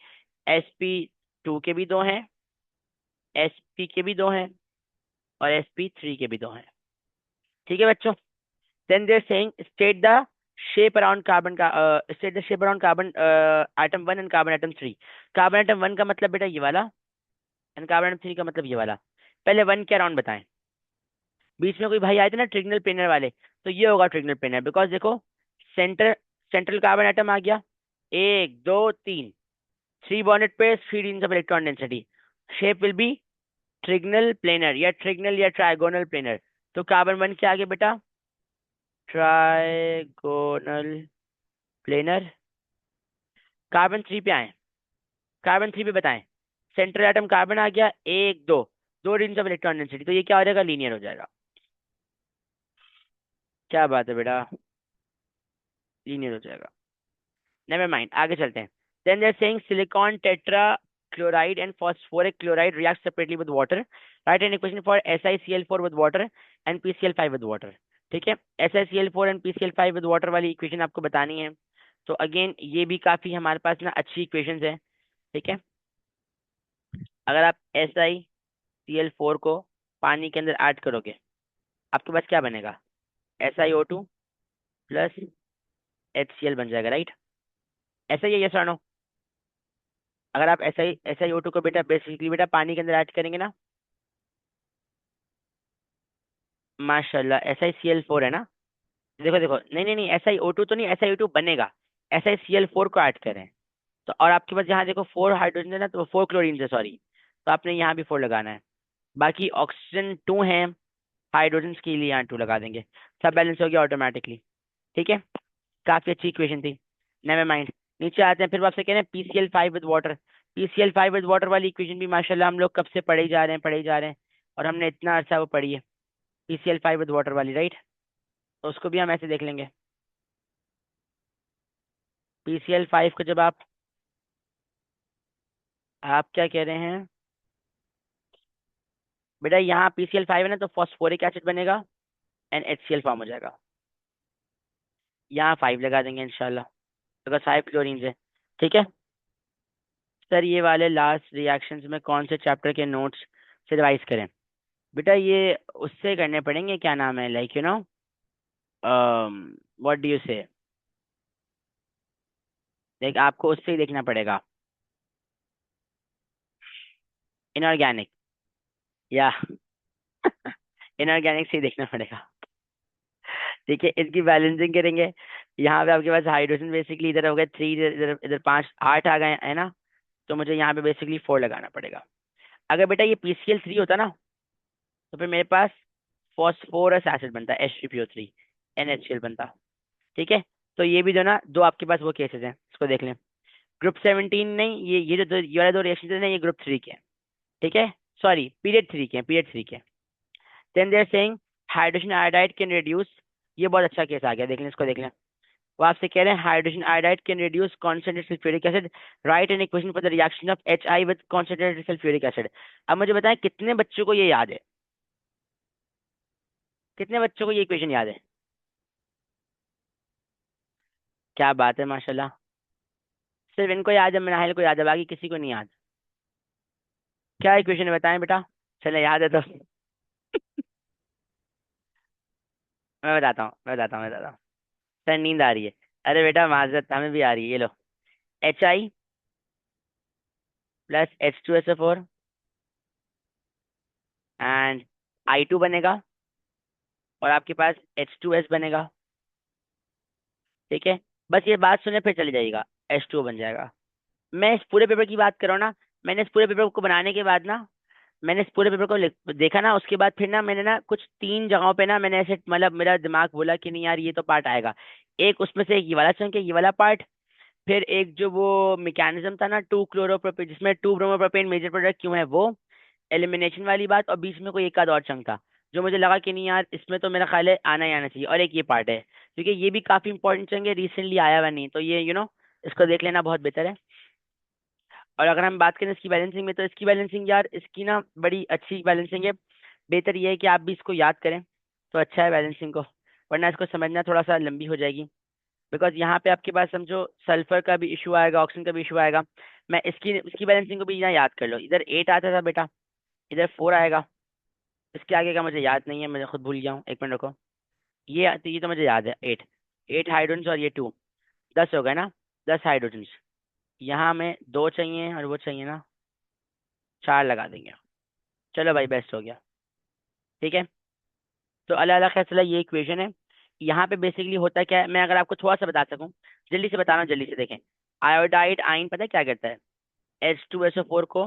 sp2 के भी दो हैं, sp के भी दो हैं, और sp3 के भी दो हैं, ठीक है बच्चों। Then there saying state the shape around carbon का, state the shape around carbon atom 1 and carbon atom 3। Carbon atom 1 का मतलब बेटा ये वाला, एंड कार्बन एटम 3 का मतलब ये वाला। पहले 1 के अराउंड बताएं। बीच में कोई भाई आए थे ना ट्रिगनल प्लेनर वाले, तो ये होगा ट्रिगनल प्लेनर, बिकॉज देखो सेंटर, सेंट्रल कार्बन एटम आ गया, 1 2 3, 3 bonded pair, 3 of electron density, shape will be trigonal planar या ट्रिगनल या ट्राइगोनल प्लेनर। तो कार्बन 1 के आगे बेटा ट्राइगोनल प्लेनर। कार्बन 3 पे आए, कार्बन 3 पे बताएं। सेंट्रल एटम कार्बन आ गया, 1 2, 2 ऑफ इलेक्ट्रॉन डेंसिटी, तो ये क्या हो जाएगा? लीनियर हो जाएगा। क्या बात है बेटा, लीनियर हो जाएगा। नेवर माइंड, आगे चलते हैं। Then they are saying silicon tetrachloride and phosphoric chloride react separately with water. Write an equation for SiCl4 with water and PCl5 with water. ठीक है, SiCl4 and PCl5 with water वाली equation आपको बतानी है। तो again ये भी काफी हमारे पास ना अच्छी इक्वेशंस है, ठीक है। अगर आप SiCl4 को पानी के अंदर ऐड करोगे, आपके पास क्या बनेगा? SiO2 प्लस HCl बन जाएगा, राइट। ऐसा ही है, यस और नो? अगर आप SiO2 को बेटा बेसिकली बेटा पानी के अंदर ऐड करेंगे ना, माशाल्लाह SiCl4 है ना। देखो देखो, नहीं नहीं नहीं, SiO2 तो नहीं, SiO2 बनेगा, SiCl4 को ऐड करें तो, और आपके पास यहाँ देखो 4 हाइड्रोजन है ना, तो 4 क्लोरीन है, सॉरी, तो आपने यहाँ भी 4 लगाना है। बाकी ऑक्सीजन 2 है, हाइड्रोजन के लिए यहाँ 2 लगा देंगे, सब बैलेंस हो गया ऑटोमेटिकली, ठीक है। काफी अच्छी इक्वेशन थी, नेवर माइंड। नीचे आते हैं, फिर आपसे कह रहे हैं PCl5 with water. PCl5 with water वाली इक्वेशन भी माशाल्लाह हम लोग कब से पढ़े ही जा रहे हैं, पढ़े ही जा रहे हैं, और हमने इतना अच्छा वो पढ़ी है, PCl5 विद वाटर वाली, राइट। तो उसको भी हम ऐसे देख लेंगे। PCl5 को जब आप क्या कह रहे हैं बेटा, यहाँ PCl5 है ना, तो फॉस्फोरिक एसिड बनेगा एंड HCl फॉर्म हो जाएगा। यहाँ 5 लगा देंगे इंशाल्लाह, अगर 5 क्लोरीन है, ठीक है। सर ये वाले लास्ट रिएक्शंस में कौन से चैप्टर के नोट्स से रिवाइज करें? बेटा ये उससे करने पड़ेंगे, क्या नाम है, लाइक व्हाट डू यू से, लाइक आपको उससे ही देखना पड़ेगा। इनऑर्गेनिक या इनऑर्गेनिक से ही देखना पड़ेगा। ठीक है, इसकी बैलेंसिंग करेंगे। यहाँ पे आपके पास हाइड्रोजन बेसिकली इधर हो गए 3, इधर इधर इधर 5 8 आ गए है ना। तो मुझे यहाँ पे बेसिकली 4 लगाना पड़ेगा। अगर बेटा ये PCl3 होता ना, तो फिर मेरे पास फॉस्फोरस एसिड बनता H3PO3 NaCl बनता। ठीक है, तो ये भी जो ना दो आपके पास वो केसेस हैं, इसको देख लें। ग्रुप 17 नहीं, ये जो ये वाले दो रिएक्शन थे ना, ये ग्रुप 3 के हैं। ठीक है, सॉरी पीरियड 3 के हैं, पीरियड 3 के। Then they are saying hydrogen iodide can reduce. ये बहुत अच्छा केस आ गया, देख लें इसको, देख लें। वो आपसे कह रहे हैं hydrogen iodide can reduce concentrated sulphuric acid, right an equation for the reaction of HI with concentrated sulphuric acid. अब मुझे बताएं कितने बच्चों को ये याद है, कितने बच्चों को ये इक्वेशन याद है? क्या बात है, माशाल्लाह। सिर्फ इनको याद है, मनाहिल को याद है, बाकी किसी को नहीं याद। क्या इक्वेशन है बताएं बेटा। चले याद है तो मैं बताता हूँ। सर नींद आ रही है। अरे बेटा माजरत, हमें भी आ रही है, ये लो। HI + H2SO4 एंड I2 बनेगा, और आपके पास H2S बनेगा। ठीक है, बस ये बात सुने फिर चले जाइएगा, H2O बन जाएगा। मैं इस पूरे पेपर की बात कर रहा हूँ ना। मैंने इस पूरे पेपर को बनाने के बाद ना, मैंने इस पूरे पेपर को देखा ना, उसके बाद फिर ना मैंने ना कुछ 3 जगहों पे ना मैंने ऐसे मतलब मेरा दिमाग बोला कि नहीं यार ये तो पार्ट आएगा। एक उसमें से एक ये वाला चंक है, ये वाला पार्ट। फिर एक जो वो मैकेनिज्म था ना 2 क्लोरोप्रोपेन, जिसमें 2 ब्रोमोप्रोपेन मेजर प्रोडक्ट क्यों है वो, एलिमिनेशन वाली बात, और बीच में कोई एक आध और चंक था जो मुझे लगा कि नहीं यार इसमें तो मेरा ख्याल है आना ही आना चाहिए। और एक ये पार्ट है, क्योंकि ये भी काफी इंपॉर्टेंट चंक है, रिसेंटली आया हुआ नहीं, तो ये इसको देख लेना बहुत बेहतर है। और अगर हम बात करें इसकी बैलेंसिंग में, तो इसकी बैलेंसिंग यार इसकी ना बड़ी अच्छी बैलेंसिंग है। बेहतर ये है कि आप भी इसको याद करें तो अच्छा है बैलेंसिंग को, वरना इसको समझना थोड़ा सा लंबी हो जाएगी। बिकॉज यहाँ पे आपके पास समझो सल्फर का भी इशू आएगा, ऑक्सीजन का भी इशू आएगा। मैं इसकी बैलेंसिंग को भी यहाँ याद कर लो। इधर 8 आता था बेटा, इधर 4 आएगा। इसके आगे का मुझे याद नहीं है, मैं खुद भूल गया हूँ, एक मिनट रुको। ये तो मुझे याद है, 8। 8 हाइड्रोजन और ये 2, 10 हो गए ना, 10 हाइड्रोजन। यहाँ हमें 2 चाहिए और वो चाहिए ना, 4 लगा देंगे। चलो भाई, बेस्ट हो गया। ठीक है, तो अल्लाह अल्लाह खैर, ये इक्वेशन है। यहाँ पे बेसिकली होता क्या है, मैं अगर आपको थोड़ा सा बता सकूँ, जल्दी से बताना, जल्दी से देखें। आयोडाइड आयन पता है क्या करता है? H2SO4 को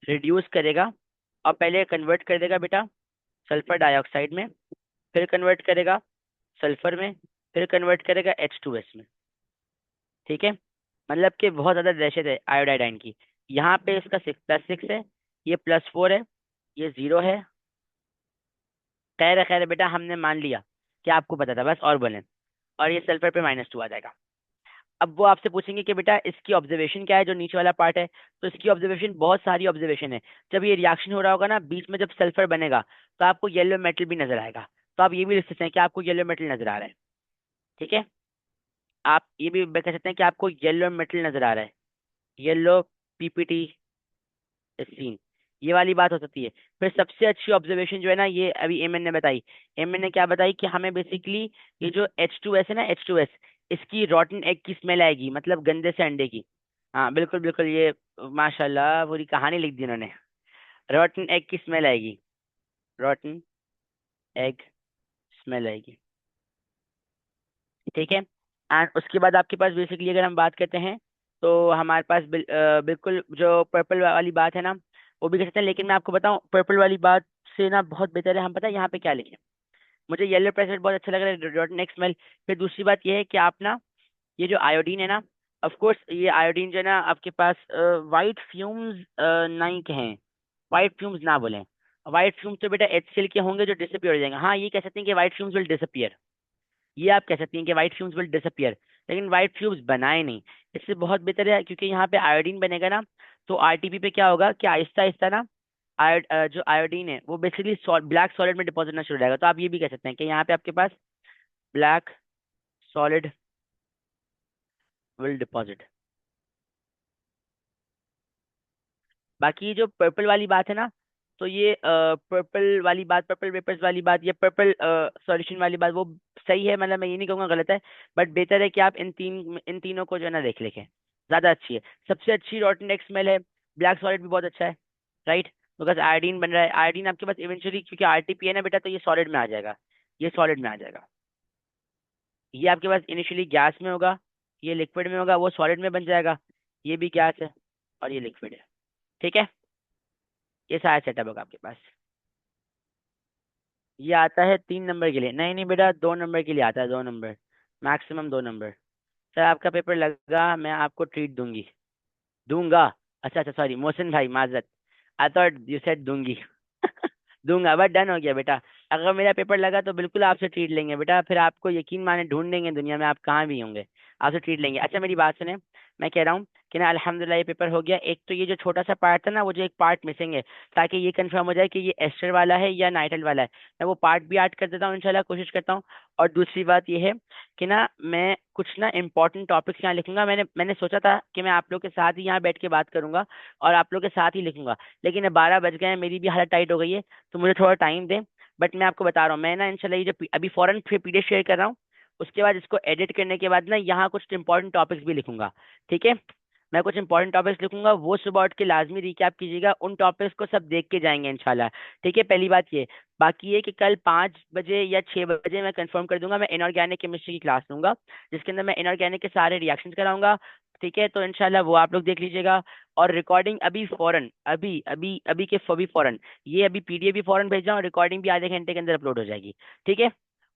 रिड्यूस करेगा, और पहले कन्वर्ट कर देगा बेटा सल्फर डाइऑक्साइड में, फिर कन्वर्ट करेगा सल्फर में, फिर कन्वर्ट करेगा H2S में। ठीक है, मतलब कि बहुत ज़्यादा दहशत है आयोडाइड आयन की। यहाँ पे इसका 6+6 है, ये +4 है, ये 0 है। खैर खैर बेटा, हमने मान लिया कि आपको पता था, बस और बोलें। और ये सल्फर पे -2 आ जाएगा। अब वो आपसे पूछेंगे कि बेटा इसकी ऑब्जर्वेशन क्या है, जो नीचे वाला पार्ट है। तो इसकी ऑब्जर्वेशन, बहुत सारी ऑब्जर्वेशन है। जब ये रिएक्शन हो रहा होगा ना, बीच में जब सल्फर बनेगा, तो आपको येलो मेटल भी नजर आएगा। तो आप ये भी लिख सकते हैं कि आपको येलो मेटल नजर आ रहा है। ठीक है, आप ये भी कह सकते हैं कि आपको येलो मेटल नजर आ रहा है, येलो PPT सीन। ये वाली बात हो सकती है। फिर सबसे अच्छी ऑब्जर्वेशन जो है ना, ये अभी एमएन ने बताई। एमएन ने क्या बताई कि हमें बेसिकली ये जो H2S है ना, H2S, इसकी रॉटन एग की स्मेल आएगी, मतलब गंदे से अंडे की। हाँ बिल्कुल बिल्कुल, ये माशाल्लाह पूरी कहानी लिख दी उन्होंने। रॉटन एग की स्मेल आएगी, रॉटन एग स्मेल आएगी। ठीक है, एंड उसके बाद आपके पास बेसिकली अगर हम बात करते हैं, तो हमारे पास बिल्कुल जो पर्पल वाली बात है ना, वो भी कर सकते हैं। लेकिन मैं आपको बताऊं, पर्पल वाली बात से ना बहुत बेहतर है हम पता है यहाँ पे क्या लिखें। मुझे येलो प्रेसर बहुत अच्छा लग रहा है, डॉट नेक्स्ट स्मेल। फिर दूसरी बात ये है कि आप ना, ये जो आयोडीन है ना, ऑफ कोर्स ये आयोडीन जो है ना आपके पास वाइट फ्यूम्स नहीं कहें, वाइट फ्यूम्स ना बोलें। वाइट फ्यूम्स तो बेटा HCl के होंगे जो डिसअपियर हो जाएंगे। हाँ ये कह सकते हैं कि वाइट फ्यूम्स विल डिसअपियर, ये आप कह सकती हैं कि वाइट फ्यूम्स विल डिसअपियर। लेकिन वाइट फ्यूम्स बनाए नहीं, इससे बहुत बेहतर है, क्योंकि यहाँ पे आयोडीन बनेगा ना, तो RTP पे क्या होगा कि आहिस्ता आहिस्ता ना जो आयोडीन है वो बेसिकली ब्लैक सॉलिड में डिपॉजिट होना शुरू हो जाएगा। तो आप ये भी कह सकते हैं कि यहाँ पे आपके पास ब्लैक सॉलिड विल डिपॉजिट। बाकी जो पर्पल वाली बात है ना, तो ये पर्पल वाली बात, पर्पल वेपर्स वाली बात, ये पर्पल सॉल्यूशन वाली बात, वो सही है, मतलब मैं ये नहीं कहूँगा गलत है। बट बेहतर है कि आप इन तीनों को जो है ना देख लें, ज़्यादा अच्छी है। सबसे अच्छी रॉटन एक्स स्मेल है, ब्लैक सॉलिड भी बहुत अच्छा है, राइट। बिकॉज आयोडीन बन रहा है, आयोडीन आपके पास इवेंचुअली, क्योंकि आरटीपी है ना बेटा, तो ये सॉलिड में आ जाएगा, ये सॉलिड में आ जाएगा। ये आपके पास इनिशियली गैस में होगा, ये लिक्विड में होगा, वो सॉलिड में बन जाएगा, ये भी गैस है और ये लिक्विड है। ठीक है, ये सारा सेटअप होगा आपके पास। ये आता है 3 नंबर के लिए, नहीं नहीं बेटा 2 नंबर के लिए आता है, 2 नंबर, मैक्सिमम 2 नंबर। सर आपका पेपर लगा, मैं आपको ट्रीट दूंगी, दूंगा। अच्छा अच्छा सॉरी मोहसिन भाई, माजरत, आई थॉट यू सेड दूंगी। दूंगा, बट डन हो गया बेटा। अगर मेरा पेपर लगा तो बिल्कुल आपसे ट्रीट लेंगे बेटा, फिर आपको यकीन माने ढूंढेंगे दुनिया में, आप कहाँ भी होंगे, आपसे ट्रीट लेंगे। अच्छा मेरी बात सुने, मैं कह रहा हूँ कि ना अल्हम्दुलिल्लाह ये पेपर हो गया। एक तो ये जो छोटा सा पार्ट था ना, वो जो एक पार्ट मिसिंग है, ताकि ये कंफर्म हो जाए कि ये एस्टर वाला है या नाइट्राइल वाला है, मैं वो पार्ट भी ऐड कर देता हूँ इंशाल्लाह, कोशिश करता हूँ। और दूसरी बात ये है कि ना मैं कुछ ना इंपॉर्टेंट टॉपिक्स यहाँ लिखूंगा, मैंने मैंने सोचा था कि मैं आप लोग के साथ ही यहाँ बैठ के बात करूंगा और आप लोग के साथ ही लिखूंगा, लेकिन अब 12 बज गए हैं, मेरी भी हालत टाइट हो गई है, तो मुझे थोड़ा टाइम दें। बट मैं आपको बता रहा हूँ, मैं ना इंशाल्लाह ये जो अभी फौरन फिर पीडीएफ शेयर कर रहा हूँ, उसके बाद इसको एडिट करने के बाद ना यहाँ कुछ इंपॉर्टेंट टॉपिक्स भी लिखूंगा। ठीक है, मैं कुछ इंपॉर्टेंट टॉपिक्स लिखूंगा, वो सुबह उठ के लाजमी रिकैप कीजिएगा, उन टॉपिक्स को सब देख के जाएंगे इंशाल्लाह। ठीक है, पहली बात ये। बाकी ये कि कल 5 बजे या 6 बजे मैं कंफर्म कर दूंगा, मैं इनऑर्गेनिक केमिस्ट्री की क्लास लूंगा, जिसके अंदर मैं इनऑर्गेनिक के सारे रिएक्शन कराऊंगा। ठीक है, तो इंशाल्लाह वो आप लोग देख लीजिएगा। और रिकॉर्डिंग अभी फौरन, अभी अभी अभी के अभी फौरन, ये अभी पीडीएफ भी फौरन भेज रहा हूँ, रिकॉर्डिंग भी आधे घंटे के अंदर अपलोड हो जाएगी। ठीक है,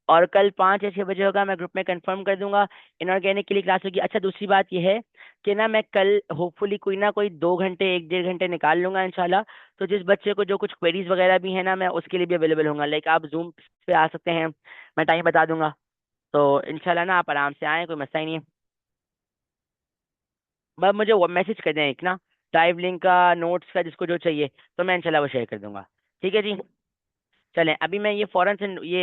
और कल 5 या 6 बजे होगा, मैं ग्रुप में कंफर्म कर दूंगा, इनऑर्गेनिक के लिए क्लास होगी। अच्छा दूसरी बात यह है कि ना मैं कल होपफुली कोई ना कोई 2 घंटे 1 डेढ़ घंटे निकाल लूंगा इंशाल्लाह। तो जिस बच्चे को जो कुछ क्वेरीज वगैरह भी है ना, मैं उसके लिए भी अवेलेबल होऊंगा, लाइक आप जूम पे आ सकते हैं, मैं टाइम बता दूंगा। तो इंशाल्लाह ना आप आराम से आएँ, कोई मसला ही नहीं है। बस मुझे वो मैसेज कर दें एक ना, ड्राइव लिंक का, नोट्स का, जिसको जो चाहिए, तो मैं इंशाल्लाह वो शेयर कर दूंगा। ठीक है जी, चलें अभी मैं ये फौरन से ये